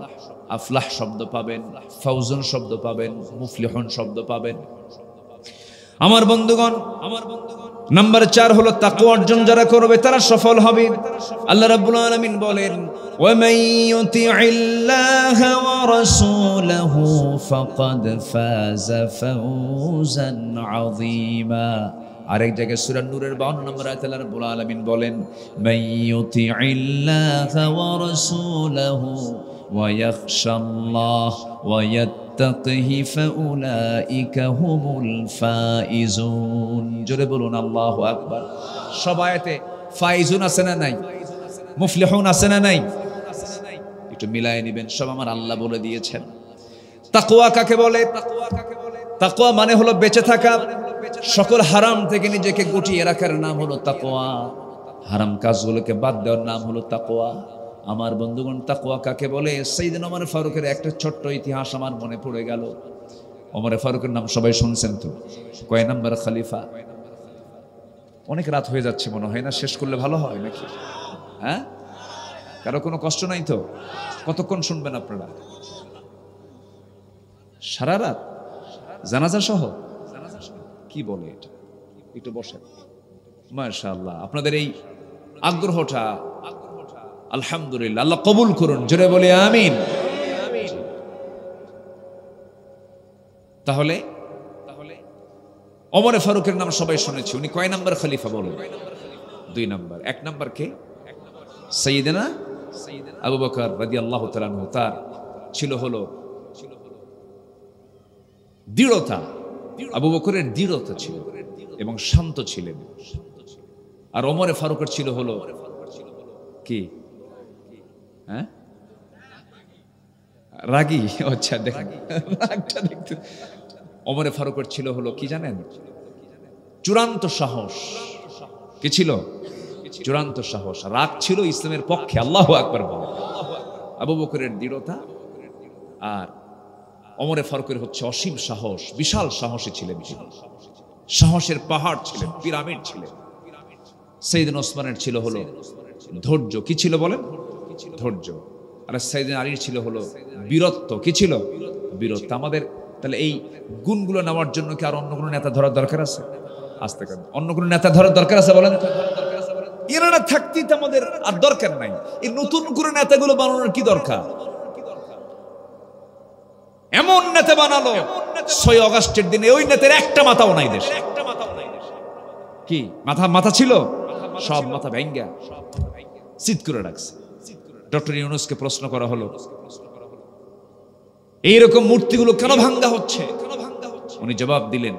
আফলাহ শব্দ পাবেন, ফাউজুন শব্দ পাবেন, মুফলিহুন শব্দ পাবেন। আমার বন্ধুগণ, নাম্বার 4 হলো তাকওয়া অর্জন যারা করবে তারা সফল হবে। আল্লাহ রাব্বুল আলামিন বলেন ওয়া মান ইউতি'ইল্লাহা ওয়া রাসূলাহু ফাকাদ ফাযা ফাওজান আযীমা। আরেক জায়গায় সূরা নূরের 52 নম্বর আয়াতে আল্লাহ রাব্বুল আলামিন বলেন মান ইউতি'ইল্লাহা ওয়া রাসূলাহু ওয়া ইয়াখশাল্লাহ ওয়া يتقه فأولئك هم الفائزون জোরে বলুন আল্লাহু আকবার সব আয়াতে ফাইজুন আছে না নাই মুফলিহুন আছে না নাই একটু মিলায়ে নেবেন সব আমার আল্লাহ বলে দিয়েছেন তাকওয়া কাকে বলে তাকওয়া মানে হলো বেঁচে থাকা সকল হারাম থেকে নিজেকে গুটিয়ে রাখার নাম হলো তাকওয়া হারাম কাজগুলোকে বাদ দেওয়ার নাম হলো তাকওয়া আমার বন্ধুগণ তাকওয়া কাকে বলে সাইয়েদনা ওমর ফারুকের একটা ছোট্ট ইতিহাস আমার মনে পড়ে গেল ওমর ফারুকের নাম সবাই শুনছেন তো কয় নাম্বার খলিফা অনেক রাত হয়ে যাচ্ছে মনে হয় না শেষ করলে ভালো হয় নাকি হ্যাঁ কারো কোনো কষ্ট নাই তো কতক্ষণ শুনবেন আপনারা সারা রাত জানাজা সহ কি বলে এটা একটু বসেন মাশাআল্লাহ আপনাদের এই আগ্রহটা আলহামদুলিল্লাহ আল্লাহ কবুল করুন জোরে বলি আমিন তাহলে ওমর ফারুকের নাম সবাই শুনেছি উনি কয় নাম্বার খলিফা বলেন 2 নাম্বার 1 নাম্বার কে সাইয়েদনা আবু বকর রাদিয়াল্লাহু তাআলা আনহু তার ছিল হলো দৃঢ়তা আবু বকরের দৃঢ়তা ছিল এবং শান্ত ছিলেন আর ওমর ফারুকের ছিল হলো কি হ্যাঁ রাগী আচ্ছা দেখেন রাগটা দেখতে ওমর ফারুকের ছিল হলো কি জানেন চূড়ান্ত সাহস কি ছিল চূড়ান্ত সাহস রাগ ছিল ইসলামের পক্ষে আল্লাহু আকবার বলে আবু বকরের দৃঢ়তা আর ওমর ফারুকের হচ্ছে অসীম সাহস বিশাল সাহসী ছিলেন সাহসের পাহাড় ছিলেন পিরামিড ছিলেন সাইয়েদনা ওসমানের ছিল হলো ধৈর্য কি ছিল বলেন ধৈর্য আর সাইয়েদনা আলীর ছিল হলো বীরত্ব কি ছিল বীরত্ব আমাদের তাহলে এই গুণগুলো নেওয়ার জন্য কি আর অন্য কোনো নেতা ধরার দরকার আছে আস্তে করে অন্য কোনো নেতা ধরার দরকার আছে বলেন এরা থাকতেই তো আমাদের আর দরকার নাই এই নতুন করে নেতাগুলো বানানোর কি দরকার এমন নেতা বানালো 6 আগস্টের দিনে ওই নেতার একটা মাথাও নাই দেশে কি মাথা ছিল সব মাথা ভেঙ্গা চিৎ করে রাখছে ডক্টর ইউনূসকে প্রশ্ন করা হলো এইরকম মূর্তিগুলো কেন ভাঙ্গা হচ্ছে উনি জবাব দিলেন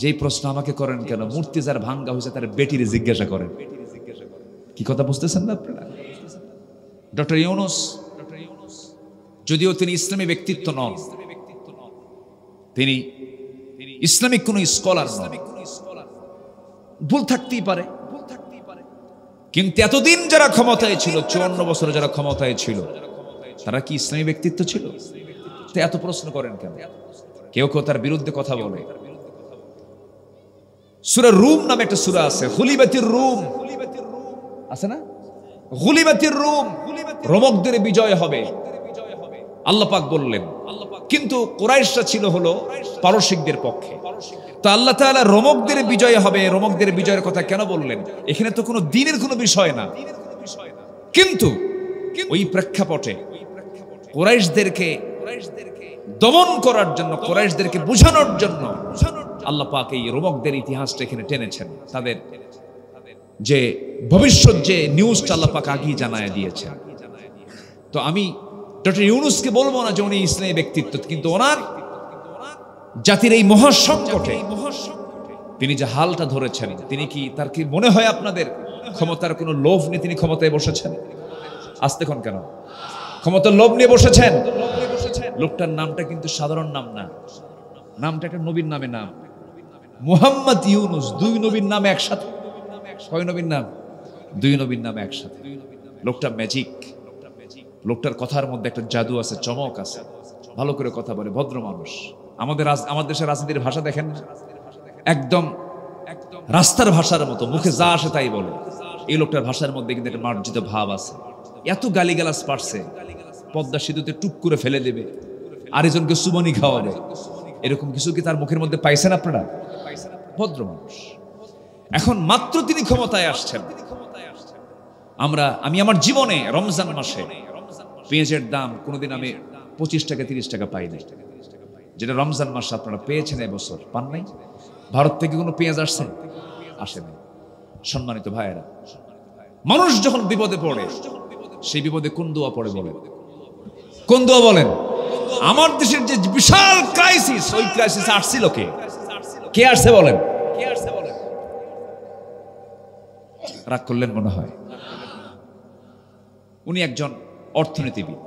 যেই প্রশ্ন আমাকে করেন কেন মূর্তি যার ভাঙ্গা হয়েছে তার বেটিরে জিজ্ঞাসা করেন কি কথা বুঝতেছেন না আপনারা ডক্টর ইউনূস যদিও তিনি ইসলামী ব্যক্তিত্ব নন তিনি ইসলামিক কোন স্কলার নন ভুল থাকতেই পারে কিন্তু এতদিন যারা ক্ষমতায় ছিল 54 বছর যারা ক্ষমতায় ছিল তারা কি ইসলামী ব্যক্তিত্ব ছিল তো এত প্রশ্ন করেন কেন কেউ কেউ তার বিরুদ্ধে কথা বলে সূরা রুম নামে একটা সূরা আছে গুলিবাতির রুম আছে না গুলিবাতির রুম রোমকদের বিজয় হবে আল্লাহ পাক বললেন কিন্তু কুরাইশরা ছিল হলো পারসিকদের পক্ষে তো আল্লাহ তাআলা রোমকদের বিজয় হবে রোমকদের বিজয়ের কথা কেন বললেন এখানে তো কোনো দ্বীনের কোনো বিষয় না কিন্তু ওই প্রেক্ষাপটে কুরাইশদেরকে দমন করার জন্য কুরাইশদেরকে বোঝানোর জন্য আল্লাহ পাক এই রোমকদের ইতিহাসটা এখানে টেনেছেন তাদের যে ভবিষ্যৎ যে নিউজটা আল্লাহ পাক আগেই জানায় দিয়েছেন তো আমি ডক্টর ইউনূসকে বলবো না যে উনি ইসলামী ব্যক্তিত্ব কিন্তু ওনার জাতির এই মহাসংকটে তিনি যে হালটা ধরেছেন তিনি কি তার কি মনে হয় আপনাদের ক্ষমতার কোনো লোভ নিয়ে তিনি ক্ষমতায় বসেছেন আস্তে কোন কেন ক্ষমতার লোভ নিয়ে বসেছেন লোকটার নামটা কিন্তু সাধারণ নাম না নামটা একটা নবীর নামে নাম মুহাম্মদ ইউনূস 2 নবীর নাম একসাথে কয় নবীর নাম 2 নবীর নাম একসাথে লোকটা ম্যাজিক লোকটার কথার মধ্যে একটা জাদু আছে চমক আছে ভালো করে কথা বলে ভদ্র মানুষ আমাদের দেশের রাজনীতির ভাষা দেখেন একদম রাস্তার ভাষার মতো মুখে যা আসে তাই বলে এই লোকটার ভাষার মধ্যে কিন্তু একটা মার্জিত ভাব আছে এত গালিগালাজ পারছে পদ্মা সেতুতে টুক করে ফেলে দেবে আরেকজনকে সুবনি খাওয়াবে এরকম কিছু কি তার মুখের মধ্যে পাইছেন আপনারা ভদ্র মানুষ এখন মাত্র তিনি ক্ষমতায় আসছেন আমি আমার জীবনে রমজান মাসে পেঁয়াজের দাম কোনোদিন আমি 25 টাকা 30 টাকা পাই নাই যেটা রমজান মাসে আপনারা পেয়েছেন এবছর পান নাই ভারত থেকে কোনো পেঁয়াজ আসে নাই সম্মানিত ভাইয়েরা মানুষ যখন বিপদে পড়ে সেই বিপদে কোন দোয়া পড়ে বলেন কোন দোয়া বলেন আমার দেশের যে বিশাল ক্রাইসিস, ওই ক্রাইসিস আসছিল কে আসছে বলেন? রাগ করলেন মনে হয়। উনি একজন অর্থনীতিবিদ,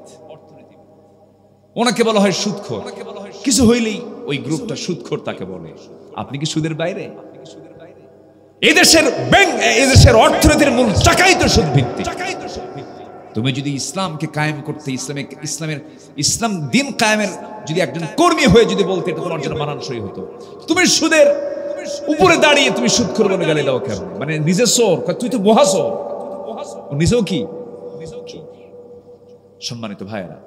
ওনাকে বলা হয় সুদখোর। কিছু হইলেই ওই গ্রুপটা সুদখোর তাকে বলে। আপনি কি সুদের বাইরে? এদেশের অর্থনীতির মূল চাকাই তো সুদ ভিত্তিক। তুমি যদি ইসলামকে কায়েম করতে, ইসলাম দিন কায়েমের যদি একজন কর্মী হয়ে যদি বলতে, এটা তোমার জন্য মানানসই হতো। তুমি সুদের উপরে দাঁড়িয়ে তুমি সুদখোর বলে গালি দাও কেন? মানে নিজে চোর, তুই তো মহাচোর। ও নিজেও কি? সম্মানিত ভাইয়েরা,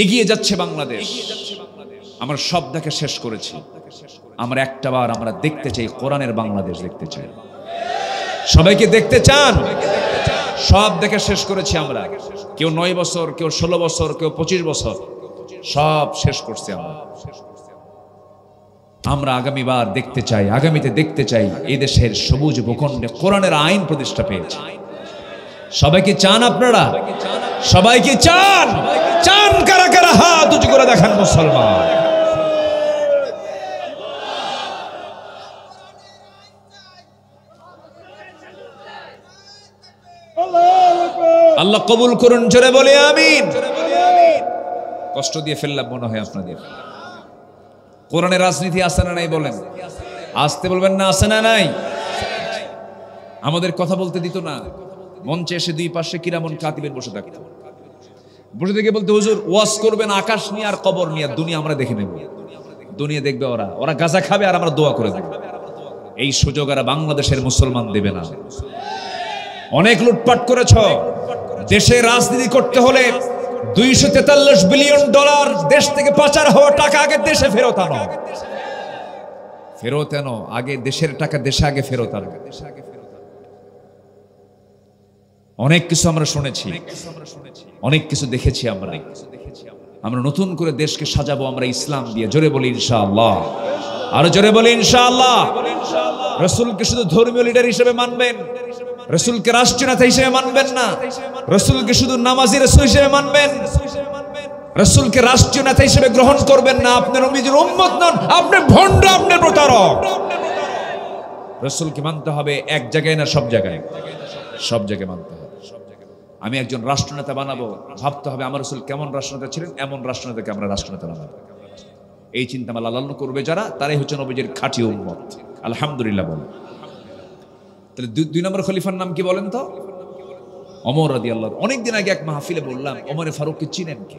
এগিয়ে যাচ্ছে বাংলাদেশ। আমরা সব দেখে শেষ করেছি। আমরা একটাবার আমরা দেখতে চাই, কোরআনের বাংলাদেশ দেখতে চাই। সবাইকে দেখতে চান? সব দেখে শেষ করেছি আমরা। কেউ 9 বছর, কেউ 16 বছর, কেউ 25 বছর, সব শেষ করছে আমরা। আগামীবার দেখতে চাই, আগামীতে দেখতে চাই এই দেশের সবুজ ভূখণ্ডে কোরআনের আইন প্রতিষ্ঠা পেয়েছে। সবাইকে চান আপনারা? সবাইকে চান? চান কারা কারা? হাত উঁচু করে দেখান মুসলমান। আল্লাহ কবুল করুন, জোরে বলে আমিন। কষ্ট দিয়ে ফেললাম মনে হয় আপনাদের। কোরআনের রাজনীতি আছে না নাই বলেন? আসতে বলবেন না, আছে না নাই? আমাদের কথা বলতে দিত না। মঞ্চে এসে দুই পাশে কিরামন কাতিবের বসে থাকত। বসে থেকে বলতে, হুজুর ওয়াজ করবেন আকাশ নিয়ে আর কবর নিয়ে, দুনিয়া আমরা দেখে নেব। দুনিয়া দেখবে ওরা গাঁজা খাবে আর আমরা দোয়া করে দেব। এই সুযোগ আর বাংলাদেশের মুসলমান দেবে না। অনেক লুটপাট করেছ। দেশে রাজনীতি করতে হলে $243 বিলিয়ন দেশ থেকে পাচার হওয়া টাকা আগে দেশে ফেরত আনো। আগে দেশের টাকা দেশে আগে ফেরত আনো। অনেক কিছু আমরা শুনেছি, অনেক কিছু দেখেছি আমরা নতুন করে দেশকে সাজাবো আমরা ইসলাম দিয়ে। জোরে বলি ইনশাআল্লাহ, আরো জোরে বলি ইনশাআল্লাহ। রাসূলকে শুধু ধর্মীয় লিডার হিসেবে মানবেন, রাসূলকে রাষ্ট্রীয় নেতা হিসেবে মানবেন না। রাসূলকে শুধু নামাজি রাসূল হিসেবে মানবেন, রাসূলকে রাষ্ট্রীয় নেতা হিসেবে গ্রহণ করবেন না। আপনি নবীর উম্মত নন, আপনি ভণ্ড, আপনি প্রতারক। রাসূলকে মানতে হবে এক জায়গায় না সব জায়গায়? সব জায়গায় মানতে হবে। আমি একজন রাষ্ট্রনেতা বানাবো, ভাবতে হবে আমার রাসূল কেমন রাষ্ট্রনেতা ছিলেন, এমন রাষ্ট্রনেতাকে আমরা রাষ্ট্রনেতা বানাবো। এই চিন্তা আমার লালন করবে যারা, তারাই হচ্ছে নবীজির খাঁটি উম্মত। আলহামদুলিল্লাহ বলেন। তাহলে 2 নম্বর খলিফার নাম কি বলেন তো? ওমর রাদিয়াল্লাহু। অনেকদিন আগে এক মাহফিলে বললাম, ওমরে ফারুককে চিনেন কে?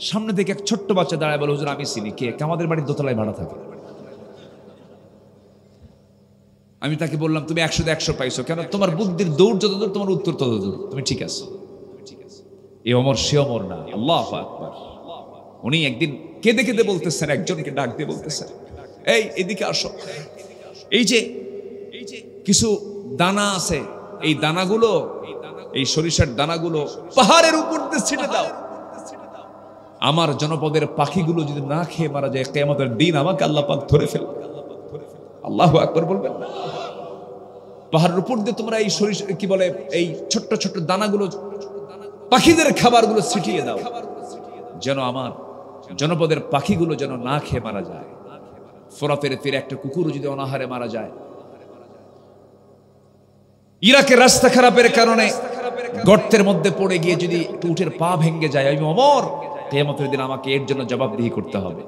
সামনে থেকে এক ছোট্ট বাচ্চা দাঁড়ায় বলে, হুজুর আমি চিনি। কে? আমাদের বাড়ির দোতলায় ভাড়া থাকে। আমি তাকে বললাম, তুমি 100 100 পাইছো কেন? তোমার বুদ্ধির দৌড় যত দূর, তোমার উত্তর তত দূর। তুমি ঠিক আছো। এই ওমর সে ওমর না। আল্লাহু আকবার। উনি একদিন কেঁদে কেঁদে বলতেছেন, একজনকে ডাক দিয়ে বলতেছেন, এই এদিকে আসো। এই যে কিছু দানা আছে, এই দানাগুলো, এই সরিষার দানাগুলো পাহাড়ের উপর দিয়ে ছিটে দাও। আমার জনপদের পাখিগুলো যদি না খেয়ে মারা যায়, কিয়ামতের দিন আমাকে আল্লাহ পাক ধরে ফেলবে। আল্লাহু আকবার বলবেন না? পাহাড়ের উপর দিয়ে তোমরা এই সরিষা কি বলে, এই ছোট্ট ছোট্ট দানাগুলো, পাখিদের খাবারগুলো ছিটিয়ে দাও, যেন আমার জনপদের পাখিগুলো যেন না খেয়ে মারা যায়। ফোরাতের তীরে একটা কুকুর যদি অনাহারে মারা যায়, ইরাকের রাস্তা খারাপের কারণে গর্তের মধ্যে পড়ে গিয়ে যদি উটের পা ভেঙে যায়, আমি ওমর, কিয়ামতের দিন আমাকে এর জন্য জবাবদিহি করতে হবে।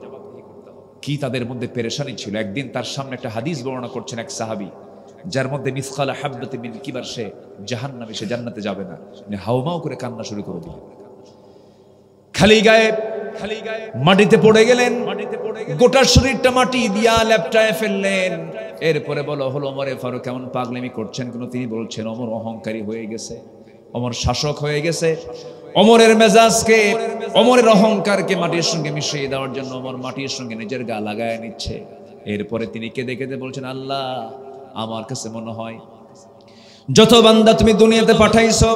কি তাদের মধ্যে পেরেশানি ছিল। একদিন তার সামনে একটা হাদিস বর্ণনা করছেন এক সাহাবী, যার মধ্যে মিসকালা হাববাতিন মিন কিবার, সে জাহান্নামে, সে জান্নাতে যাবে না। উনি হাউমাউ করে কান্না শুরু করে দিলেন। খালি গায়ে মাটিতে পড়ে গেলেন, গোটা শরীরটা মাটি দিয়া লেপটায় ফেললেন। এরপরে বলো হলো, ওমরে ফারুক কেমন পাগলামি করছেন কেন? তিনি বলছেন, ওমর অহংকারী হয়ে গেছে, ওমর শাসক হয়ে গেছে। ওমরের মেজাজকে, ওমরের অহংকারকে মাটির সঙ্গে মিশিয়ে দেওয়ার জন্য ওমর মাটির সঙ্গে নিজের গা লাগায় নিচ্ছে। এরপরে তিনি কেঁদে কেঁদে বলছেন, আল্লাহ, আমার কাছে মনে হয় যত বান্দা তুমি দুনিয়াতে পাঠাইছো,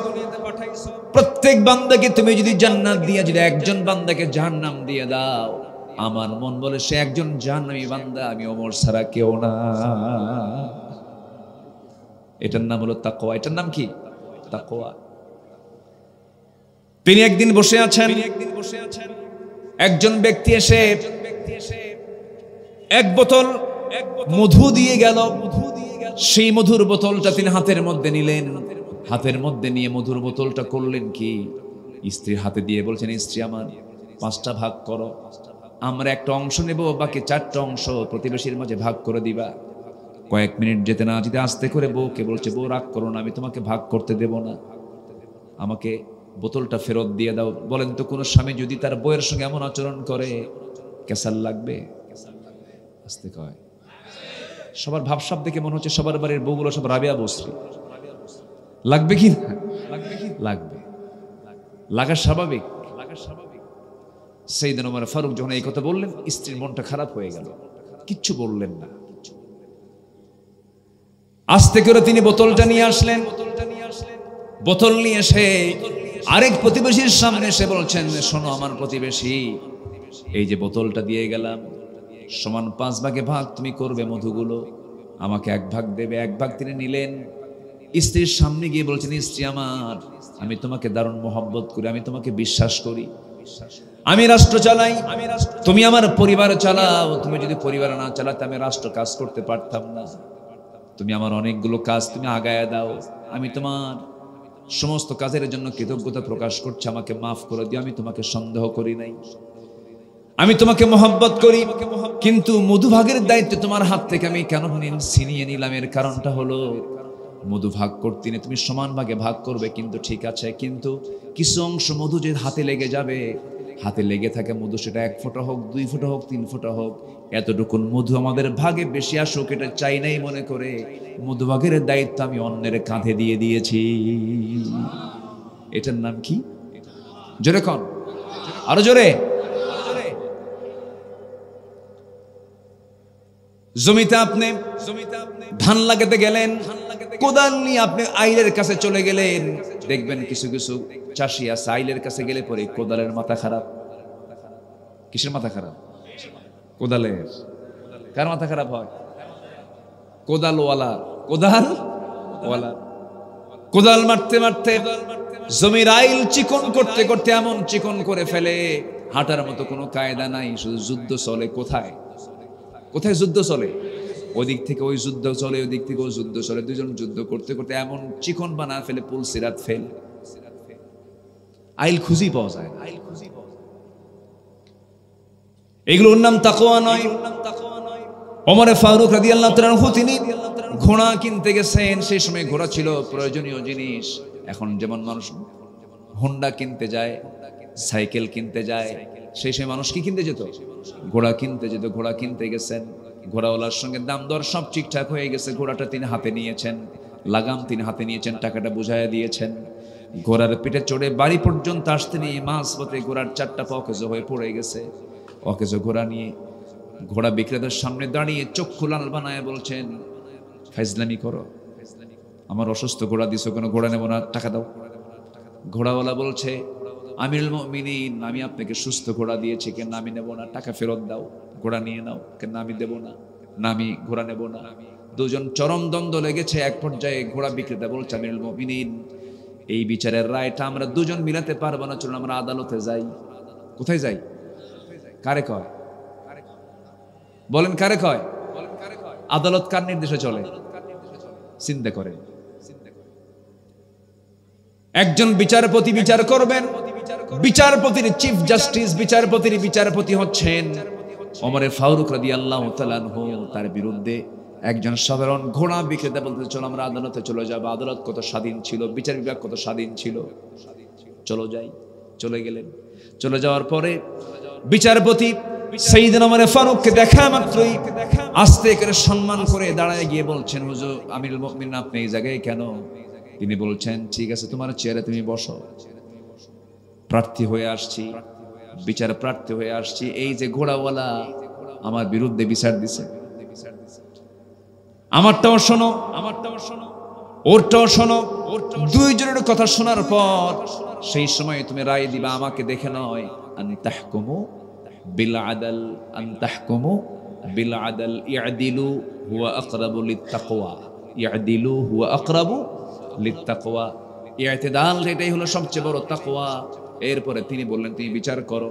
প্রত্যেক বান্দাকে তুমি যদি জান্নাত দিয়ে যদি একজন বান্দাকে জাহান্নাম দিয়ে দাও, আমার মন বলে সে একজন জাহান্নামী বান্দা আমি ওমর ছাড়া কেউ না। এটার নাম হলো তাকওয়া। এটার নাম কি? তাকওয়া। তিনি একদিন বসে আছেন, একজন ব্যক্তি এসে এক বোতল মধু দিয়ে গেল। সেই মধুর বোতলটা তিনি হাতের মধ্যে নিলেন, হাতের মধ্যে নিয়ে মধুর বোতলটা করলেন কি, স্ত্রীর হাতে দিয়ে বলছেন, স্ত্রী আমার 5টা ভাগ করো, আমরা একটা অংশ নেব, বাকি 4টা অংশ প্রতিবেশীর মাঝে ভাগ করে দিবা। কয়েক মিনিট যেতে না যেতে আস্তে করে বউকে বলছে, বউ রাগ করো না, আমি তোমাকে ভাগ করতে দেব না, আমাকে বোতলটা ফেরত দিয়ে দাও। বলেন তো কোন স্বামী যদি তার বউয়ের সঙ্গে এমন আচরণ করে কেসাল লাগবে? আস্তে কয়। সবার ভাবসাব দেখে মনে হচ্ছে সবার বাড়ির বউগুলো সব রাবিয়া বসরি। লাগবে কি না? লাগবে, লাগা স্বাভাবিক। সাইয়েদনা ওমর ফারুক যখন এই কথা বললেন, স্ত্রীর মনটা খারাপ হয়ে গেল, কিচ্ছু বললেন না। আস্তে করে তিনি বোতলটা নিয়ে আসলেন। বোতল নিয়ে এসে আরেক প্রতিবেশীর সামনে এসে বলছেন, শোনো আমার প্রতিবেশী, এই যে বোতলটা দিয়ে গেলাম, সমান 5 ভাগে ভাগ তুমি করবে মধুগুলো, আমাকে 1 ভাগ দেবে। 1 ভাগ তিনি নিলেন। স্ত্রীর সামনে গিয়ে বলছেন, স্ত্রী আমার, আমি তোমাকে দারুণ মহব্বত করি, আমি তোমাকে বিশ্বাস করি, আমি রাষ্ট্র চালাই, তুমি আমার পরিবার চালাও। তুমি যদি পরিবার না চালাতে আমি রাষ্ট্র কাজ করতে পারতাম না। তুমি আমার অনেকগুলো কাজ তুমি আগায় দাও, আমি তোমার সমস্ত কাজের জন্য কৃতজ্ঞতা প্রকাশ করছি, আমাকে মাফ করে দিও, আমি তোমাকে সন্দেহ করি নাই, আমি তোমাকে মহব্বত করি, কিন্তু মধুভাগের দায়িত্ব তোমার হাত থেকে আমি কেন ছিনিয়ে নিলাম? এর কারণটা হলো মধু ভাগ করতে নিয়ে তুমি সমান ভাগে ভাগ করবে, কিন্তু ঠিক আছে, কিন্তু কিছু অংশ মধু যে হাতে লেগে যাবে, হাতে লেগে থাকে মধু, সেটা 1 ফোঁটা হোক, 2 ফোঁটা হোক, 3 ফোঁটা হোক, এতটুকুন মধু আমাদের ভাগে বেশি আসুক এটা চাই নাই মনে করে মধু ভাগের দায়িত্ব আমি অন্যের কাঁধে দিয়ে দিয়েছি। এটার নাম কি? জোরে কন, আরো জোরে। জমিতে আপনি ধান লাগাতে গেলেন, কোদাল নিয়ে আপনি আইলের কাছে চলে গেলেন, দেখবেন কিছু কিছু চাষি আছে আইলের কাছে গেলে পরে কোদালের মাথা খারাপ। কিসের মাথা খারাপ? কোদালের। কার মাথা খারাপ হয়? কোদালওয়ালা। কোদালওয়ালা কোদাল মারতে মারতে জমির আইল চিকন করতে করতে এমন চিকন করে ফেলে, হাঁটার মতো কোনো কায়দা নাই, শুধু যুদ্ধ চলে। কোথায় কোথায় যুদ্ধ চলে? ওদিক থেকে ওই যুদ্ধ চলে, ওদিক থেকে ওই যুদ্ধ চলে, দুজন যুদ্ধ করতে করতে এমন চিকন বানা ফেলে, পুল সিরাত ফেল, আইল খুঁজি পাওয়া যায়। এগুলোর নাম তাকওয়া নয়। ওমর ফারুক রাদিয়াল্লাহু তাআলা আনহু তিনি ঘোড়া কিনতে গেছেন, সেই সময় ঘোড়া ছিল প্রয়োজনীয় জিনিস। এখন যেমন মানুষ হোন্ডা কিনতে যায়, সাইকেল কিনতে যায়, সেই সময় মানুষ কি কিনতে যেত? ঘোড়া কিনতে যেত। ঘোড়া কিনতে গেছেন, ঘোড়াওয়ালার সঙ্গে দাম দর সব ঠিকঠাক হয়ে গেছে, ঘোড়াটা তিনি হাতে নিয়েছেন, লাগাম তিনি হাতে নিয়েছেন, টাকাটা বুঝাইয়া দিয়েছেন। ঘোড়ার পিঠে চড়ে বাড়ি পর্যন্ত আসতে নিয়ে মাঝপথে ঘোড়ার 4টা পা অকেজো হয়ে পড়ে গেছে। অকেজো ঘোড়া নিয়ে ঘোড়া বিক্রেতার সামনে দাঁড়িয়ে চক্ষু লাল বানায় বলছেন, ফাইজলামি করো, আমার অসুস্থ ঘোড়া দিছো কেন? ঘোড়া নেবো না, টাকা দাও। ঘোড়াওয়ালা বলছে, আমিরুল মুমিনিন, আমি আপনাকে সুস্থ ঘোড়া দিয়েছি, কেন আমি নেবো না, টাকা ফেরত দাও, ঘোড়া নিয়ে নাও। কেন আমি দেবো না, না আমি ঘোড়া নেবো না। দুজন চরম দ্বন্দ্ব লেগেছে। এক পর্যায়ে ঘোড়া বিক্রেতা বলছে, আমিরুল মুমিনিন, এই বিচারের রায়টা আমরা দুজন মিলাতে পারবো না, চলুন আমরা আদালতে যাই। কোথায় যাই? কারে কয়? বলেন কারে কয়? আদালত কার নির্দেশে চলে? চিন্তা করেন। একজন বিচারপতি বিচার করবেন, বিচারপতির চিফ জাস্টিস, বিচারপতির বিচারপতি হচ্ছেন ওমর ফারুক রাদিয়াল্লাহু তাআলা আনহু। তার বিরুদ্ধে একজন সাধারণ ঘোড়া বিক্রেতা বলতে, চলো আমরা আদালতে চলে যাব। আদালত কত স্বাধীন ছিল, বিচার বিভাগ কত স্বাধীন ছিল, চলো যাই। চলে গেলেন। চলে যাওয়ার পরে বিচারপতি সাইয়েদনা ওমর ফারুককে দেখা মাত্রই আস্তে করে সম্মান করে দাঁড়ায় গিয়ে বলছেন, হুজুর আমিরুল মুমিনিন, আপনি এই জায়গায় কেন? তিনি বলছেন, ঠিক আছে, তোমার চেয়ারে তুমি বসো, প্রার্থী হয়ে আসছি, বিচার প্রার্থী হয়ে আসছি। এই যে ঘোড়াওয়ালা আমার বিরুদ্ধে বিচার দিছে, আমারটাও শোনো, ওরটাও শোনো। দুইজনের কথা শোনার পর সেই সময় তুমি রায় দিবা, আমাকে দেখে নয়। আনতাহকুমু বিল আদল, আনতাহকুমু বিল আদল, ইয়াদিলু হুয়া আকরাবু লিত্তাকওয়া, ইয়াদিলু হুয়া আকরাবু লিত্তাকওয়া। ইতিদাল, এটাই হলো সবচেয়ে বড় তাকওয়া। এরপরে তিনি বললেন তুমি বিচার করো।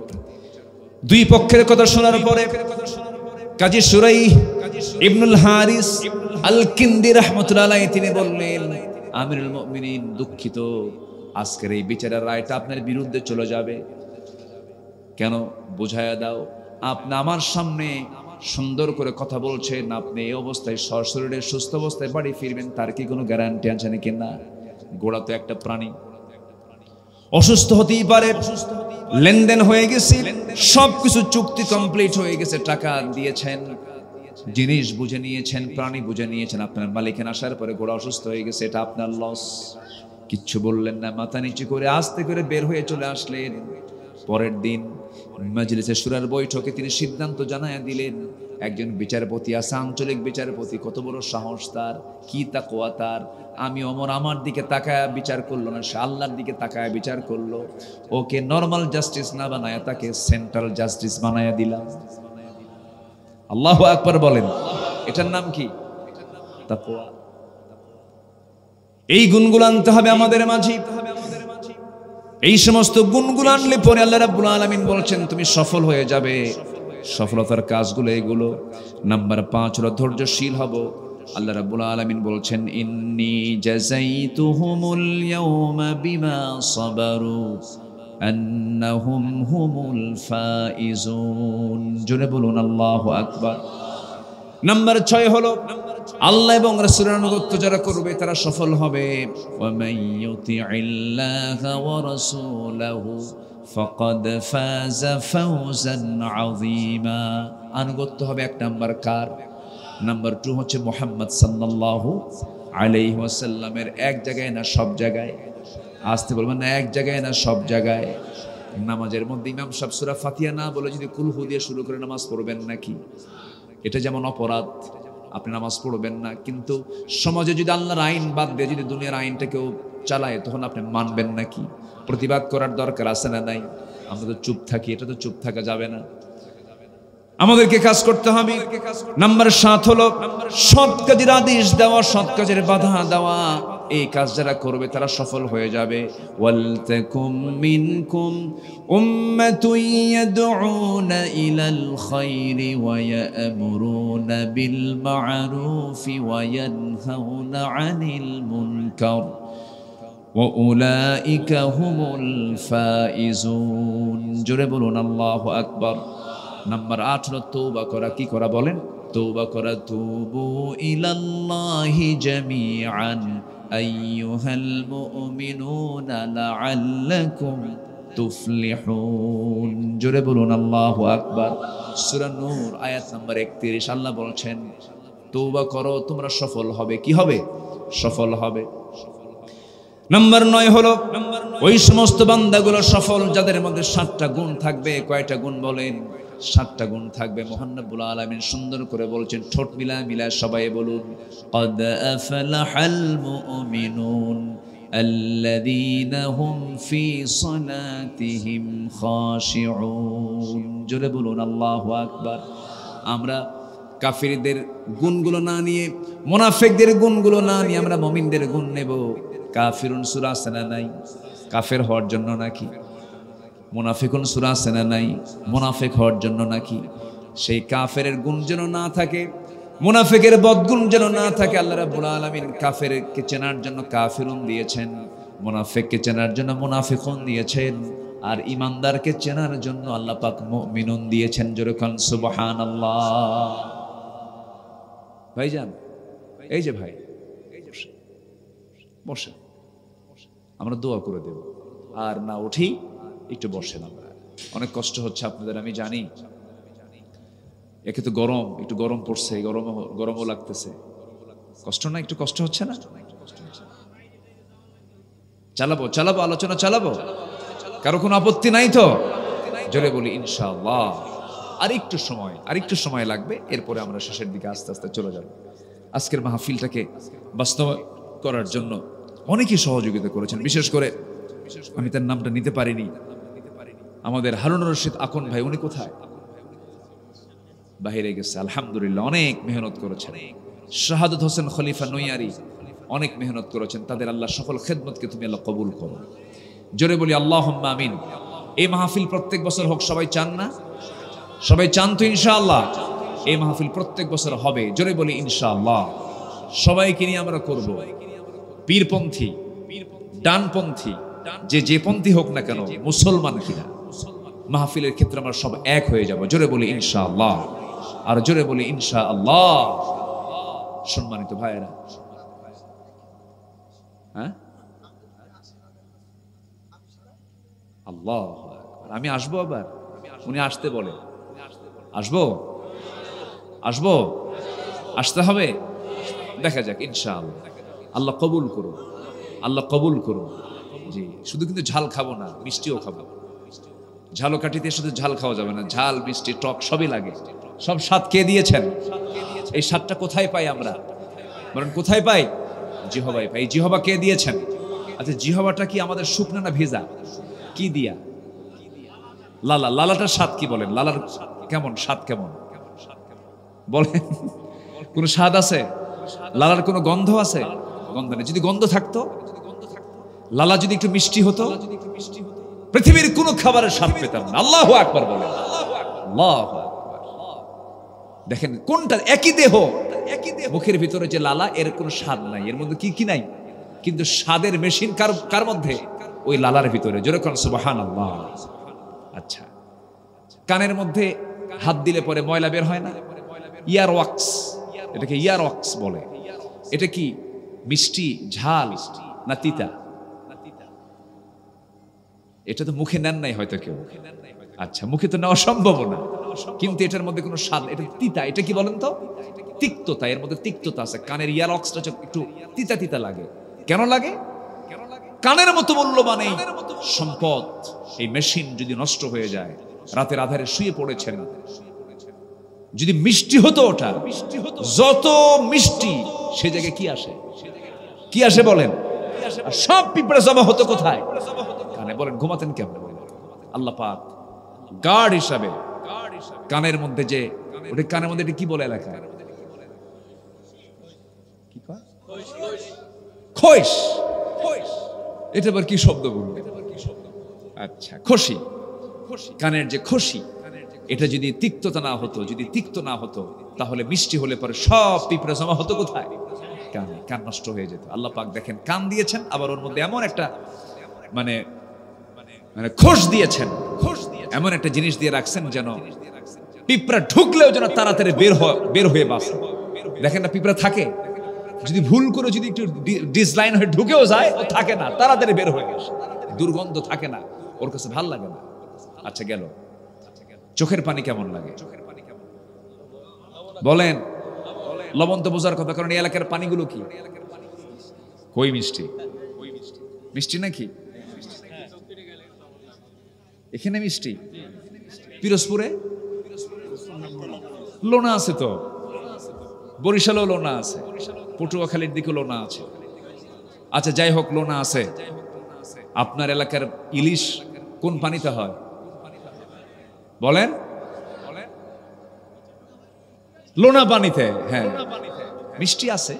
দুই পক্ষের কথা শোনার পরে কাজী সুরাই ইবনুল হারিস আল কিন্দি রাহমাতুল্লাহ আলাইহি তিনি বললেন, আমিরুল মুমিনিন দুঃখিত, আজকের এই বিচারের রায়টা আপনার বিরুদ্ধে চলে যাবে। কেন? বুঝায়া দাও, আপনি আমার সামনে সুন্দর করে কথা বলছেন, আপনি এই অবস্থায় সশরীরে সুস্থ অবস্থায় বাড়ি ফিরবেন, তার কি কোনো গ্যারান্টি আছে নাকি? না, ঘোড়া তো একটা প্রাণী, অসুস্থ হতেই পারে। লেনদেন হয়ে গেছে, সবকিছু চুক্তি কমপ্লিট হয়ে গেছে, টাকা দিয়েছেন, জিনিস বুঝে নিয়েছেন, প্রাণী বুঝে নিয়েছেন, আপনার মালিকানা আসার পরে ঘোড়া অসুস্থ হয়ে গেছে, এটা আপনার লস। কিচ্ছু বললেন না, মাথা নিচু করে আস্তে করে বের হয়ে চলে আসলেন। পরের দিন মাজলিসে শুরার বৈঠকে তিনি সিদ্ধান্ত জানায়া দিলেন, একজন বিচারপতি আছে, আঞ্চলিক বিচারপতি, কত বড় সাহস তার, কি তাকওয়া তার। আমি ওমর আমার দিকে তাকায়া বিচার করলো না, সে আল্লাহর দিকে তাকায়া বিচার করলো। ওকে নরমাল জাস্টিস না বানায়া তাকে সেন্ট্রাল জাস্টিস বানায়া দিলাম। আল্লাহু আকবার বলেন। এটার নাম কি? তাকওয়া। এই গুণগুলো আনতে হবে আমাদের মাঝে। এই সমস্ত গুণগুলো আনলে পরে আল্লাহ রাব্বুল আলামিন বলছেন তুমি সফল হয়ে যাবে। সফলতার কাজগুলো এগুলো। নাম্বার 5 হলো ধৈর্যশীল হব। আল্লাহ রাব্বুল আলামিন বলছেন ইন্নী জাযাইতুহুমুল ইয়াওমা বিমা সাবারু আন্নাহুম হুমুল ফাইজুন। জোরে বলুন আল্লাহু আকবার। নাম্বার 6 হলো আল্লাহ এবং রাসূলের আনুগত্য যারা করবে তারা সফল হবে। ওয়া মাইয়ুতিইল্লাহা ওয়া রাসূলাহু ফাকাদ ফাযা ফাওজান আযীমা। আনুগত্য হবে 1 নাম্বার কার? নাম্বার 2 হচ্ছে মুহাম্মদ সাল্লাল্লাহু আলাইহি ওয়াসাল্লামের। এক জায়গায় না সব জায়গায়, আসতে বলবেন না, এক জায়গায় না সব জায়গায়। নামাজের মধ্যে ইমাম সাহেব সূরা ফাতিহা না বলে যদি কুল হু দিয়ে শুরু করে নামাজ পড়বেন নাকি? এটা যেমন অপরাধ, আপনি নামাজ পড়বেন না। কিন্তু সমাজে যদি আল্লাহর আইন বাদ দিয়ে যদি দুনিয়ার আইনটা কেউ চালায়, তখন আপনি মানবেন নাকি? প্রতিবাদ করার দরকার আছে না নাই? আমরা তো চুপ থাকি, এটা তো চুপ থাকা যাবে না, আমাদেরকে কাজ করতে হবে। নাম্বার 7 হলো সৎ কাজের আদেশ দেওয়া, সৎ কাজের বাধা দেওয়া। এই কাজ যারা করবে তারা সফল হয়ে যাবে। ওয়ালতাকুম মিনকুম উম্মাতুন ইয়াদউনা ইলাল খায়রি ওয়া ইয়া'মুরুনা বিল মা'রুফি ওয়া ইয়ানহাউনা আনিল মুনকার ওয়া উলাইকা হুমুল ফাইজুন। জোরে বলুন আল্লাহু আকবার। নাম্বার 8 হলো তওবা করা। কি করা বলেন? তওবা করা। তুবু ইলাল্লাহি জামিআন আইয়ুহাল মুমিনুনা লাআল্লাকুম তুফলিহুন। জোরে বলুন আল্লাহু আকবার। সূরা নূর আয়াত নাম্বার 31 আল্লাহ বলছেন তওবা করো তোমরা সফল হবে। কি হবে? সফল হবে। নাম্বার 9 হলো ওই সমস্ত বান্দাগুলো সফল যাদের মধ্যে 7টা গুণ থাকবে। কয়টা গুণ বলেন? 7টা গুণ থাকবে। মহান রব্বুল আলামিন সুন্দর করে বলছেন, ঠোঁট মিলা সবাই বলুন ক্বাদ আফলাহাল মুমিনুন আল্লাযীনা হুম ফি সালাতিহিম খাশিউন। জোরে বলুন আল্লাহু আকবার। আমরা কাফিরদের গুণগুলো না নিয়ে, মুনাফিকদের গুণগুলো না নিয়ে আমরা মুমিনদের গুণ নেব। কাফিরুন সূরা আছে না নাই? কাফের হওয়ার জন্য নাকি? মুনাফিকুন সূরা আছে না নাই? মুনাফিক হওয়ার জন্য নাকি? সেই কাফেরের গুণ যেন না থাকে, মুনাফিকের বদগুণ যেন না থাকে। আল্লাহ রাব্বুল আলামিন কাফেরকে চেনার জন্য কাফিরুন দিয়েছেন, মুনাফিককে চেনার জন্য মুনাফিকুন দিয়েছেন, আর ইমানদারকে চেনার জন্য আল্লাহ পাক মুমিনুন দিয়েছেন। জোরে কোন সুবহানাল্লাহ। ভাইজান, এই যে ভাই বসে, আমরা দোয়া করে দেব। আর না উঠি, একটু বসেন। আমরা অনেক কষ্ট হচ্ছে আপনাদের, আমি জানি। একে তো গরম, একটু গরম পড়ছে, গরমও লাগতেছে। কষ্ট না? একটু কষ্ট হচ্ছে না? চালাবো আলোচনা চালাবো। কারো কোনো আপত্তি নাই তো? জোরে বলি ইনশাআল্লাহ। আর একটু সময় লাগবে, এরপরে আমরা শেষের দিকে আস্তে আস্তে চলে যাব। আজকের মাহফিলটাকে বাস্তব করার জন্য অনেকেই সহযোগিতা করেছেন। বিশেষ করে আমি তার নামটা নিতে পারিনি, আমাদের হারুনুর রশিদ আকন ভাই। উনি কোথায়? বাহিরে গেছে। আলহামদুলিল্লাহ, অনেক মেহনত করেছেন। শাহাদত হোসেন খলিফা নৈয়ারি অনেক মেহনত করেছেন। তাদের আল্লাহ সকল খেদমতকে তুমি আল্লাহ কবুল করো। জোরে বলি আল্লাহুম্মা আমিন। এই মাহফিল প্রত্যেক বছর হোক, সবাই চান না? সবাই চান তো ইনশাআল্লাহ? এই মাহফিল প্রত্যেক বছর হবে, জোরে বলি ইনশাআল্লাহ। সবাইকে নিয়ে আমরা করব। পীরপন্থী, ডানপন্থী, যে পন্থী হোক না কেন, মুসলমান কিনা, মাহফিলের ক্ষেত্রে আমরা সব এক হয়ে যাব, জোরে বলি ইনশাআল্লাহ। আর জোরে বলি ইনশাআল্লাহ। সম্মানিত ভাইয়েরা, হ্যাঁ, আল্লাহ, আমি আসবো আবার? উনি আসতে বলে, আসবো? আসবো? আসতে হবে? দেখা যাক ইনশাআল্লাহ। আল্লাহ কবুল করুন, আল্লাহ কবুল করুন। জি, শুধু কিন্তু ঝাল খাবো না, মিষ্টিও খাবো। ঝালকাঠিতে শুধু ঝাল খাওয়া যাবে না, ঝাল, মিষ্টি, টক সবই লাগে। সব স্বাদ কে দিয়েছেন? এই স্বাদটা কোথায় পাই আমরা? বলেন কোথায় পাই? জিহবাই পাই। জিহবা কে দিয়েছেন? আচ্ছা, জিহবাটা কি আমাদের শুকনা না ভেজা? কি দিয়া? লালা। লালাটার স্বাদ কি বলেন? লালার কেমন স্বাদ? কেমন বলেন? কোন স্বাদ আছে? লালার কোনো গন্ধ আছে? গন্ধ নেই। যদি গন্ধ থাকতো, লালা যদি একটু মিষ্টি হতো, পৃথিবীর কোন খাবারের স্বাদ পেতাম না। আল্লাহু আকবার বলেন। আল্লাহু আকবার। দেখেন কোনটা? একই দেহ, মুখের ভিতরে যে লালা, এর কোনো স্বাদ নাই, এর মধ্যে কি নাই, কিন্তু স্বাদের মেশিন কার মধ্যে? ওই লালার ভিতরে। জোরে কোন সুবহানাল্লাহ। আচ্ছা, কানের মধ্যে হাত দিলে পরে ময়লা বের হয় না? ইয়ার ওয়াক্স, এটাকে ইয়ার ওয়াক্স বলে। এটা কি মিষ্টি, ঝাল না তিতা? এটা তো মুখে নেন নাই হয়তো কেউ। আচ্ছা, মুখে তো নেওয়া সম্ভব না, কিন্তু এটার মধ্যে কোনো স্বাদ, এটা তিতা। এটা কি বলেন তো? তিক্ততা, এর মধ্যে তিক্ততা আছে। কানের ইয়ার অক্সটা একটু তিতা তিতা লাগে। কেন লাগে? কানের মতো মূল্যবান এই সম্পদ, এই মেশিন যদি নষ্ট হয়ে যায়, রাতের আধারে শুয়ে পড়েছেন, যদি মিষ্টি হতো, ওটা যত মিষ্টি, সে জায়গায় কি আসে? কি আসে বলেন? সব পিঁপড়ে জমা হতো কোথায়? কানে। বলেন ঘুমাতেন কেমন? আল্লাহ পাক গার্ড হিসাবে কানের মধ্যে, যে ওটা কানের মধ্যে কি বলে এলাকায়? খোশ। এটা আবার কি শব্দ বলবে? আচ্ছা, খুশি। কানের যে খুশি, এটা যদি তিক্ততা না হতো, যদি তিক্ত না হতো, তাহলে মিষ্টি হলে পরে সব পিঁপড়া জমা হতো কোথায়? কানে। কান নষ্ট হয়ে যেত। আল্লাহ পাক দেখেন কান দিয়েছেন, আবার ওর মধ্যে এমন একটা মানে খোশ দিয়েছেন, এমন একটা জিনিস দিয়ে রাখছেন যেন পিঁপড়া ঢুকলেও যেন তাড়াতাড়ি বের হয়ে বাঁচে। দেখেন না, পিঁপড়া থাকে, যদি ভুল করে যদি একটু ডিসলাইন হয়ে ঢুকেও যায়, ও থাকে না, তাড়াতাড়ি বের হয়ে আসে। দুর্গন্ধ থাকে না, ওর কাছে ভাল লাগে না। আচ্ছা, গেল। চোখের পানি কেমন লাগে বলেন? লবণ তো বোঝার কথা, কারণ এই এলাকার পানিগুলো কি? কই মিষ্টি? মিষ্টি নাকি? এখানে মিষ্টি? পিরোজপুরে লোনা আছে তো, বরিশালেও লোনা আছে, পটুয়াখালীর দিকে লোনা আছে। আচ্ছা, যাই হোক, লোনা আছে। আপনার এলাকার ইলিশ কোন পানিতে হয় বলেন? লোনা পানিতে। হ্যাঁ, মিষ্টি আছে,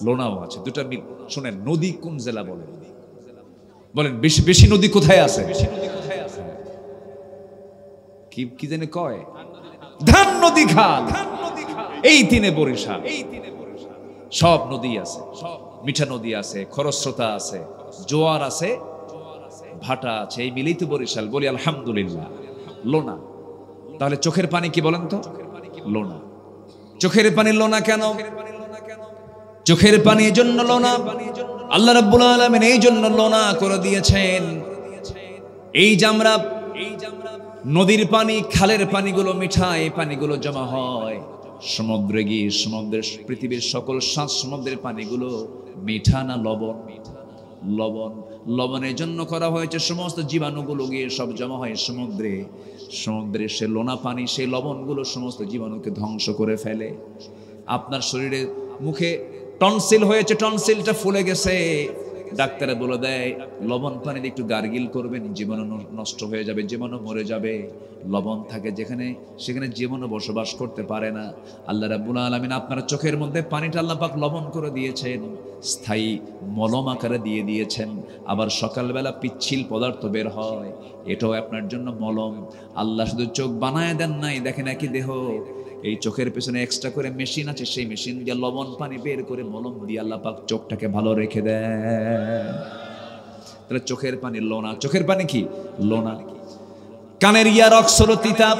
লোনাও আছে, দুটা মিল। শোনেন, নদী কোন জেলা বলেন? বলেন বেশি নদী কোথায় আছে? কি জানে কয়? ধান নদী, খাল, এই তিনে বরিশাল। সব নদী আছে, মিঠা নদী আছে, খরস্রোতা আছে, জোয়ার আছে, ভাটা আছে, এই মিলেই তো বরিশাল। বলি আলহামদুলিল্লাহ। লোনা। তাহলে চোখের পানি কি বলেন তো? লোনা। চোখের পানি লোনা কেন? চোখের পানি এই জন্য লোনা, আল্লাহ রাব্বুল আলামিন এই জন্য লোনা করে দিয়েছেন। এই যে আমরা নদীর পানি, খালের পানিগুলো মিঠা, এই পানিগুলো জমা হয় সমুদ্রে গিয়ে, সমুদ্রের পৃথিবীর সকল 7 সমুদ্রের পানিগুলো মিঠা না লবণ? লবণ। লবণের জন্য করা হয়েছে, সমস্ত জীবাণুগুলো গিয়ে সব জমা হয় সমুদ্রে। সমুদ্রের সে লোনা পানি, সেই লবণগুলো সমস্ত জীবাণুকে ধ্বংস করে ফেলে। আপনার শরীরে, মুখে টনসিল হয়েছে, টনসিলটা ফুলে গেছে, ডাক্তারে বলে দেয় লবণ পানি দিয়ে একটু গার্গিল করবেন, জীবাণু নষ্ট হয়ে যাবে, জীবাণু মরে যাবে। লবণ থাকে যেখানে, সেখানে জীবাণু বসবাস করতে পারে না। আল্লাহ রাব্বুল আলামিন আপনার চোখের মধ্যে পানিটা আল্লাহ পাক লবণ করে দিয়েছেন, স্থায়ী মলম আকারে দিয়ে দিয়েছেন। আবার সকালবেলা পিচ্ছিল পদার্থ বের হয়, এটাও আপনার জন্য মলম। আল্লাহ শুধু চোখ বানায় দেন নাই, দেখেন একই দেহ, এই চোখের পেছনে এক্সট্রা করে মেশিন আছে, সেই মেশিন দিয়ে লবণ পানি বের করে মলম দিয়ে আল্লাহ পাক চোখটাকে ভালো রেখে দেন। তাহলে চোখের পানি লোনা, চোখের পানি কি লোনা। কানের ইয়ার অক্সর তিতাব,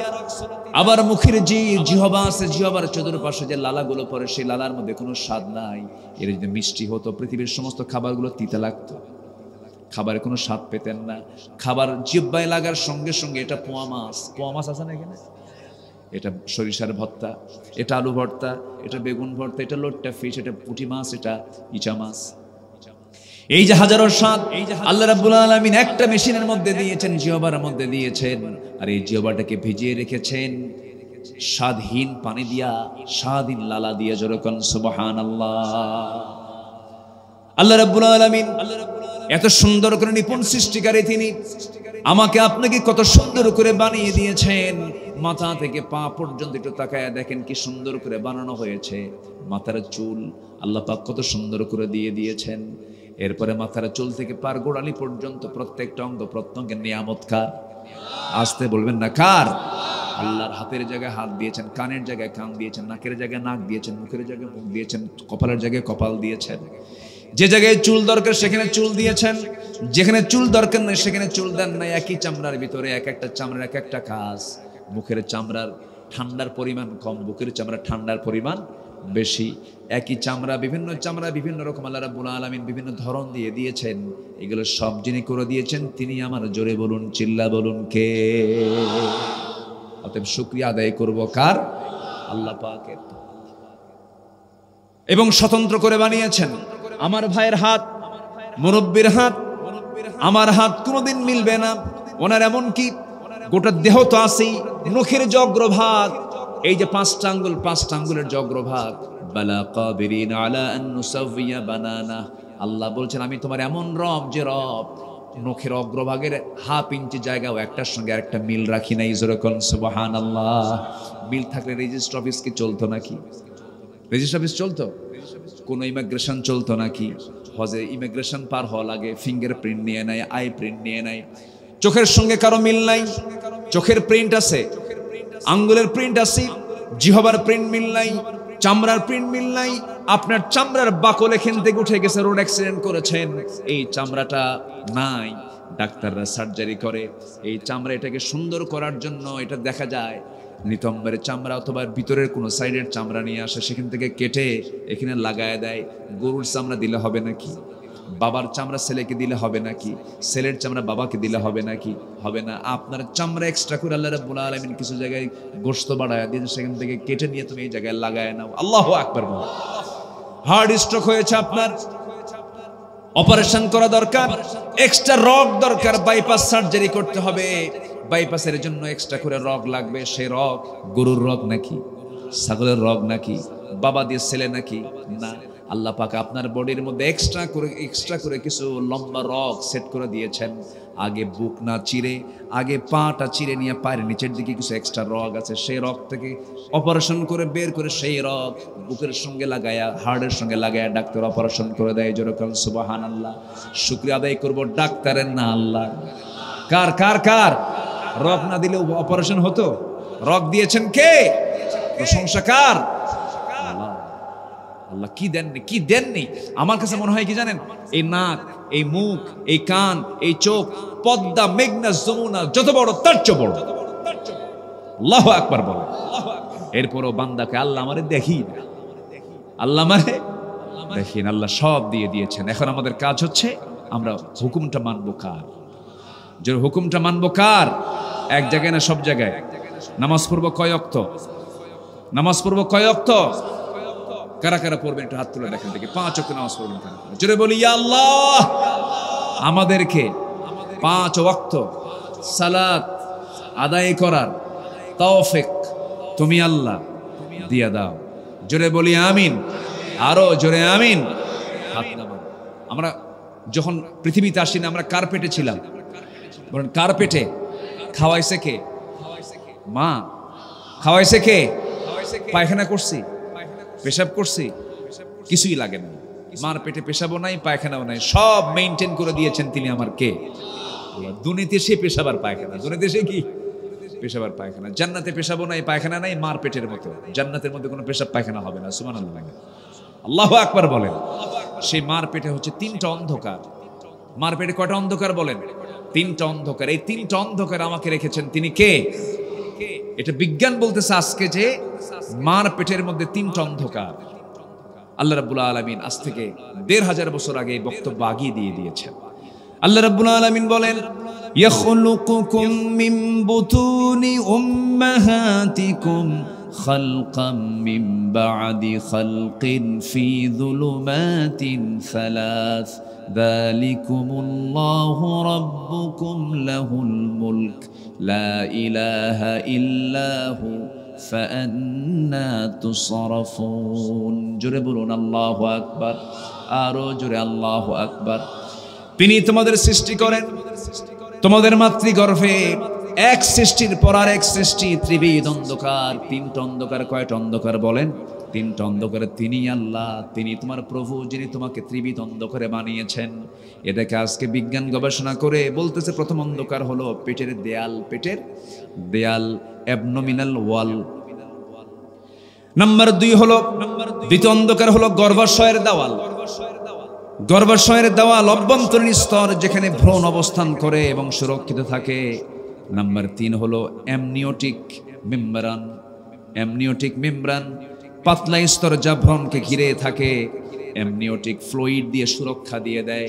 আবার মুখের যে জিহবা আছে, জিহবার চতুর্পাশে যে লালাগুলো পড়ে, সেই লালার মধ্যে কোনো স্বাদ নাই। এর যদি মিষ্টি হতো, পৃথিবীর সমস্ত খাবারগুলো তিতা লাগতো, খাবারে কোনো স্বাদ পেতেন না। খাবার জিহ্বায় লাগার সঙ্গে সঙ্গে এটা পোয়া মাছ, পোয়া মাছ আছে না এখানে, এটা সরিষার ভর্তা, এটা আলু ভর্তা, এটা বেগুন ভর্তা, এটা লোট্টা ফিশ, এটা পুঁটি মাছ, এটা ইচা মাছ। এই যে হাজারো স্বাদ আল্লাহ রাব্বুল আলামিন একটা মেশিনের মধ্যে দিয়েছেন, জিহ্বার মধ্যে দিয়েছেন। আর এই জিহ্বাটাকে ভিজিয়ে রেখেছেন স্বাদহীন পানি দিয়া, স্বাদহীন লালা দিয়ে। যেরকম সুবহানাল্লাহ। আল্লাহ রাব্বুল আলামিন এত সুন্দর করে নিপুণ সৃষ্টিকারী তিনি, আমাকে আপনাকে কত সুন্দর করে বানিয়ে দিয়েছেন। মাথা থেকে পা পর্যন্ত একটু তাকায় দেখেন কি সুন্দর করে বানানো হয়েছে। মাথার চুল আল্লাহ পাক কত সুন্দর করে দিয়ে দিয়েছেন। এরপরে মাথার চুল থেকে পার গোড়ালি পর্যন্ত প্রত্যেকটা অঙ্গ প্রত্যঙ্গের নিয়ামত কার? আসতে বলবেন না কার? আল্লাহর হাতের জায়গায় হাত দিয়েছেন, কানের জায়গায় কান দিয়েছেন, নাকের জায়গায় নাক দিয়েছেন, মুখের জায়গায় মুখ দিয়েছেন, কপালের জায়গায় কপাল দিয়েছেন। যে জায়গায় চুল দরকার সেখানে চুল দিয়েছেন, যেখানে চুল দরকার নেই সেখানে চুল দেন নাই। একই চামড়ার ভিতরে এক একটা চামড়ার এক একটা কাজ। মুখের চামড়ার ঠান্ডার পরিমাণ কম, বুকের চামড়ার ঠান্ডার পরিমাণ বেশি। একই চামড়া, বিভিন্ন চামড়া বিভিন্ন রকম আল্লাহ রাব্বুল আলামিন বিভিন্ন ধরন দিয়ে দিয়েছেন। এগুলো সব যিনি করে দিয়েছেন তিনি আমার। জোরে বলুন, চিল্লা বলুন, কে? অতএব শুকরিয়া আদায় করব কার? আল্লাহ পাকের। এবং স্বতন্ত্র করে বানিয়েছেন। আমার ভাইয়ের হাত, মুরব্বির হাত, আমার হাত কোনোদিন মিলবে না ওনার। এমন কি গোটা দেহ তো আছেই, নখের যে অগ্রভাগ, এই যে পাঁচটা আঙ্গুল, পাঁচটা আঙ্গুলের যে অগ্রভাগ, বালা কাবিরিন আলা আন নুসাউইয়া বানানা। আল্লাহ বলছেন আমি তোমার এমন রব, যে রব নখের অগ্রভাগের হাফ ইঞ্চি জায়গাও একটার সঙ্গে আরেকটা মিল রাখি নাই। যেরকম সুবহানাল্লাহ। মিল থাকলে রেজিস্ট্রি অফিস কি চলতো নাকি? রেজিস্ট্রি অফিস চলতো? কোন ইমিগ্রেশন চলতো নাকি? হজে ইমিগ্রেশন পার হওয়া লাগে, ফিঙ্গারপ্রিন্ট নিয়ে নেয়, আই প্রিন্ট নিয়ে নেয়। চোখের সঙ্গে কারো মিল নাই, চোখের প্রিন্ট আছে, আঙ্গুলের প্রিন্ট আছে, জিহ্বার প্রিন্ট মিল নাই, চামড়ার প্রিন্ট মিল নাই। আপনার চামড়ার বাকল এখান থেকে উঠে গেছে, রোড অ্যাক্সিডেন্ট করেছেন, এই চামড়াটা নাই। ডাক্তাররা সার্জারি করে এই চামড়া, এটাকে সুন্দর করার জন্য এটা দেখা যায় নিতম্বের চামড়া অথবা ভিতরের কোনো সাইডের চামড়া নিয়ে আসে, সেখান থেকে কেটে এখানে লাগায় দেয়। গরুর চামড়া দিলে হবে নাকি? বাবার চামড়া ছেলেকে দিলে হবে নাকি? ছেলের চামড়া বাবাকে দিলে হবে নাকি? হবে না। আপনার চামড়া এক্সট্রা করে আল্লাহ রাব্বুল আলামিন কিছু জায়গায় গোশত বাড়ায় দিয়ে সেখান থেকে কেটে নিয়ে তুমি এই জায়গায় লাগায় নাও। আল্লাহু আকবার। হার্ট স্ট্রোক হয়েছে আপনার, অপারেশন করা দরকার, এক্সট্রা রগ দরকার, বাইপাস সার্জারি করতে হবে। বাইপাসের জন্য এক্সট্রা করে রগ লাগবে। সেই রগ গরুর রগ নাকি? ছাগলের রগ নাকি? বাবা দিয়ে ছেলে নাকি? না। আল্লাহ পাক আপনার বডির মধ্যে এক্সট্রা করে কিছু লম্বা রগ সেট করে দিয়েছেন। আগে বুক না চিরে, আগে পাটা চিরে নিয়ে পায়ের নিচের দিকে কিছু এক্সট্রা রগ আছে, সেই রগ থেকে অপারেশন করে বের করে সেই রগ বুকের সঙ্গে লাগায়া, হার্টের সঙ্গে লাগায়া ডাক্তার অপারেশন করে দেয়। যেরকম সুবহানাল্লাহ। শুকরিয়া আদায় করব ডাক্তারের না আল্লাহ। কার কার কার? রগ না দিলে অপারেশন হতো? রগ দিয়েছেন কে? প্রশংসা কার? আল্লাহ। কি দেননি, কি দেননি। আমার কাছে মনে হয় কি জানেন, এই নাক, এই মুখ, এই কান, এই চোখ, পদ্মা, মেঘনা, যমুনা যত বড় তার চেয়ে বড়। আল্লাহু আকবার বলে। এরপরও বান্দাকে আল্লাহ আমারে দেখি না, আল্লাহ আমারে দেখেন। আল্লাহ সব দিয়ে দিয়েছেন। এখন আমাদের কাজ হচ্ছে আমরা হুকুমটা মানবো কার? যে হুকুমটা মানবো কার? এক জায়গায় না সব জায়গায়? নামাজ পড়বো কয় ওয়াক্ত? নামাজ পড়বো কয় ওয়াক্ত? কারা কারা পড়বেন একটু হাত তুলে দেখেন দেখি। 5 ওয়াক্ত নামাজ পড়বেন কারা? জোরে বলি ইয়া আল্লাহ, আমাদেরকে 5 ওয়াক্ত সালাত আদায় করার তৌফিক তুমি আল্লাহ দিয়া দাও। জোরে বলি আমিন। আরো জোরে আমিন। হাত নামান। আমরা যখন পৃথিবীতে আসি না আমরা কার পেটে ছিলাম? বলেন কার পেটে? খাওয়াইছে কে? মা। খাওয়াইছে কে? পায়খানা করছি, পেশাব করছি, কিছুই লাগে না। মার পেটে পেশাবও নাই, পায়খানাও নাই, সব মেইনটেইন করে দিয়েছেন তিনি আমার কে? দুনিয়াতে সে পেশাব আর পায়খানা, দুনিয়াতে সে কি পেশাব আর পায়খানা। জান্নাতে পেশাবও নাই, পায়খানা নাই, মার পেটের মতো। জান্নাতের মধ্যে কোনো পেশাব পায়খানা হবে না। সুবহানাল্লাহ, আল্লাহু আকবার বলেন। সেই মার পেটে হচ্ছে তিনটা অন্ধকার। মার পেটে কয়টা অন্ধকার বলেন? তিনটা অন্ধকার। এই তিনটা অন্ধকার আমাকে রেখেছেন তিনি কে? এটা বিজ্ঞান বলতেছে আজকে যে মার পেটের মধ্যে তিনটা অন্ধকার। আল্লাহ রাব্বুল আলামিন আজ থেকে ১৫০০ বছর আগে বক্তব্য আগিয়ে দিয়ে দিয়েছেন। আল্লাহ রাব্বুল আলামিন বলেন, ইয়াখলুকুকুম মিন বুতুনি উম্মাহাতিকুম খালকাম মিন বা'দি খালকিন ফি যুলুমাতিন সালাস যালিকুমুল্লাহু রাব্বুকুম লাহুল মুলক লা ইলাহা ইল্লা হু ফাআন্না তুসরাফুন। জোরে বলুন আল্লাহু আকবার, আরো জোরে আল্লাহু আকবার। তিনি তোমাদের সৃষ্টি করেন তোমাদের মাতৃগর্ভে, এক সৃষ্টির পর আর এক সৃষ্টি, ত্রিবিধ অন্ধকার। তিনটা অন্ধকার। কয়টা অন্ধকার বলেন? তিনটা অন্ধকারে তিনি আল্লাহ, তিনি তোমার প্রভু, যিনি তোমাকে ত্রিবিধ অন্ধকারে বানিয়েছেন। এটাকে আজকে বিজ্ঞান গবেষণা করে বলতেছে প্রথম অন্ধকার হলো পেটের দেয়াল, পেটের দেয়াল, অ্যাবনোমিনাল ওয়াল। নাম্বার 2 হলো, দ্বিতীয় অন্ধকার হলো গর্ভাশয়ের দেওয়াল। গর্ভাশয়ের দেওয়াল অভ্যন্তরীণ স্তর, যেখানে ভ্রূণ অবস্থান করে এবং সুরক্ষিত থাকে। নাম্বার 3 হলো অ্যামনিওটিক মেমব্রান। অ্যামনিওটিক মেমব্রান পাতলা স্তর, যা ভ্রূণকে ঘিরে থাকে, অ্যামনিওটিক ফ্লুইড দিয়ে সুরক্ষা দিয়ে দেয়।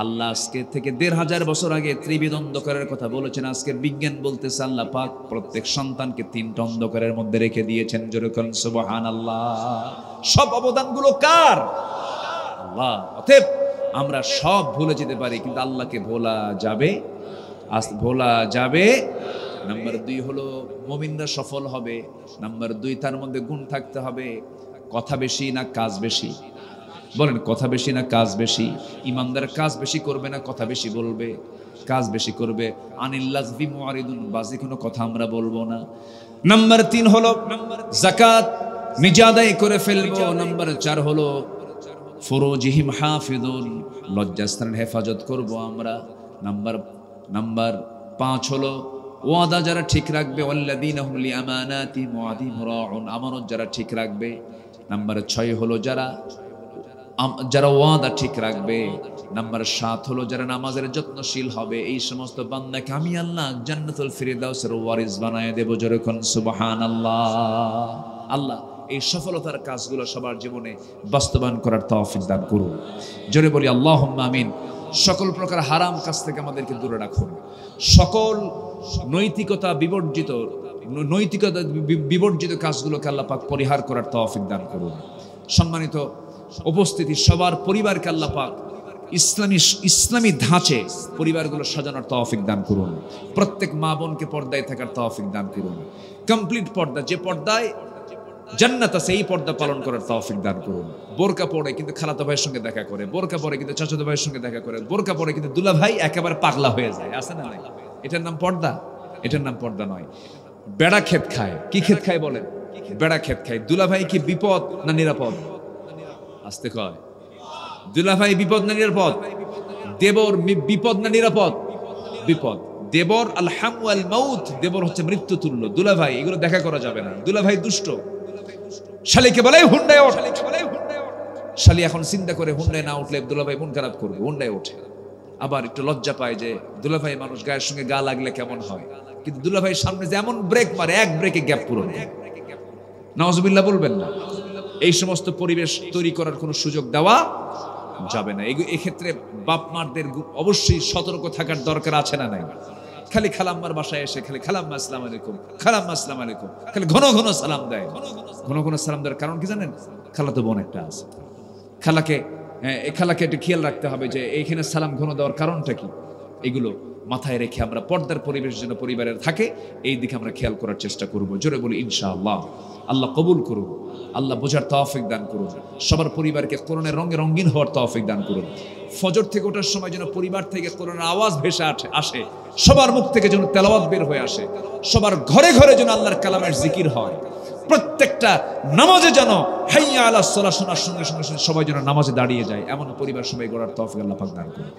আল্লাহ আজকে থেকে ১৫০০ বছর আগে ত্রিবিধ অন্ধকারের কথা বলেছেন। আজকে বিজ্ঞান বলতেছে আল্লাহ পাক প্রত্যেক সন্তানকে তিনটা অন্ধকারের মধ্যে রেখে দিয়েছেন। জোরে বলেন সুবহানাল্লাহ। সব অবদানগুলো কার? আল্লাহ। অতএব আমরা সব ভুলে যেতে পারি, কিন্তু আল্লাহকে ভোলা যাবে? আজ ভোলা যাবে? নাম্বার 2 হলো মুমিনরা সফল হবে। নাম্বার 2, তার মধ্যে গুণ থাকতে হবে। কথা বেশি না কাজ বেশি? বলেন কথা বেশি না কাজ বেশি? ইমানদার কাজ বেশি করবে না কথা বেশি বলবে? কাজ বেশি করবে। আনিল লাযবি মুআরিদুন, বাজে কোনো কথা আমরা বলবো না। নাম্বার 3 হলো যাকাত নিজে আদায় করে ফেলবো। নাম্বার 4 হলো ফুরুজিহিম হাফিজুন, লজ্জাস্থানের হেফাজত করব আমরা। নাম্বার 5 হলো ওয়াদা যারা ঠিক রাখবে, ওয়াল্লাযীনা হুম লিআমানাতিহিম ওয়া আহদিহিম রাউন, আমানত যারা ঠিক রাখবে। নাম্বার 6 হলো যারা ওয়াদা ঠিক রাখবে। নাম্বার 7 হলো যারা নামাজের যত্নশীল হবে। এই সমস্ত বান্দাকে আমি আল্লাহ জান্নাতুল ফিরদাউসের ওয়ারিস বানায় দেব। জোরে কোন সুবহানাল্লাহ। আল্লাহ এই সফলতার কাজগুলো সবার জীবনে বাস্তবায়ন করার তৌফিক দান করুন। জোরে বলি আল্লাহুম্মা আমিন। সকল প্রকার হারাম কাজ থেকে আমাদেরকে দূরে রাখুন। সকল নৈতিকতা বিবর্জিত কাজগুলোকে আল্লাহ পাক পরিহার করার তৌফিক দান করুন। সম্মানিত উপস্থিতি, সবার পরিবারকে আল্লাহ পাক ইসলামী ধাঁচে পরিবারগুলো সাজানোর তৌফিক দান করুন। প্রত্যেক মা বোনকে পর্দায় থাকার তৌফিক দান করুন। কমপ্লিট পর্দা, যে পর্দায় জান্নাত আছে, এই পর্দা পালন করার তৌফিক দান করুন। বোরকা পরে কিন্তু খালাতো ভাইয়ের সঙ্গে দেখা করে, বোরকা পরে কিন্তু চাচাতো ভাইয়ের সঙ্গে দেখা করে, বোরকা পরে কিন্তু দুলা ভাই একেবারে পাগলা হয়ে যায়, আছে না নাই? এটার নাম পর্দা? এটার নাম পর্দা নয়। বেড়া ক্ষেত খায়। কি ক্ষেত খায় বলেন? বেড়া ক্ষেত খায়। দুলা ভাই কি বিপদ না নিরাপদ? আসতে কয়। দুলা ভাই বিপদ না নিরাপদ? দেবর বিপদ না নিরাপদ? বিপদ। দেবর আল হাম ওয়াল মাউত, দেবর হচ্ছে মৃত্যু তুল্য। দুলা ভাই এগুলো দেখা করা যাবে না। দুলা ভাই দুষ্ট। শালিকে বলে হুন্ডায় ওঠ। শালি এখন চিন্তা করে হুন্ডায় না উঠলে দুলা ভাই মন খারাপ করবে, হুন্ডায় ওঠে। আবার একটু লজ্জা পায় যে দুলা ভাই মানুষ গায়ের সঙ্গে গা লাগলে কেমন হয়, কিন্তু দুলা ভাই সামনে যেমন ব্রেক মারে, এক ব্রেকে গ্যাপ পূরণ। নাউজুবিল্লাহ বলবেন না। এই সমস্ত পরিবেশ তৈরি করার কোনো সুযোগ দেওয়া যাবে না। এক্ষেত্রে বাপ মারদের অবশ্যই সতর্ক থাকার দরকার আছে না নাই? খালি খালাম্মার বাসায় এসে খালি খালাম্মা আসসালামু আলাইকুম, খালাম্মা আসসালামু আলাইকুম, খালি ঘন ঘন সালাম দেয়। ঘন ঘন সালাম দেওয়ার কারণ কি জানেন? খালাতো বোন একটা আছে, খালাকে একটু খেয়াল রাখতে হবে যে এইখানে সালাম ঘন দেওয়ার কারণটা কি। এগুলো মাথায় রেখে আমরা পর্দার পরিবেশ যেন পরিবারের থাকে, এই দিকে আমরা খেয়াল করার চেষ্টা করব। জোরে বলি ইনশাআল্লাহ। আল্লাহ কবুল করুন, আল্লাহ বোঝার তৌফিক দান করুন, সবার পরিবারকে কোরআনের রঙে রঙিন হওয়ার তৌফিক দান করুন। ফজর থেকে ওঠার সময় যেন পরিবার থেকে কোরআনের আওয়াজ ভেসে আসে, সবার মুখ থেকে যেন তেলাওয়াত বের হয়ে আসে, সবার ঘরে ঘরে যেন আল্লাহর কালামের জিকির হয়, প্রত্যেকটা নামাজে যেন হাইয়া আলাস সালাহ শোনার সঙ্গে সঙ্গে সবাই যেন নামাজে দাঁড়িয়ে যায়, এমন পরিবার সবাই গড়ার তৌফিক আল্লাহ পাক দান করুন।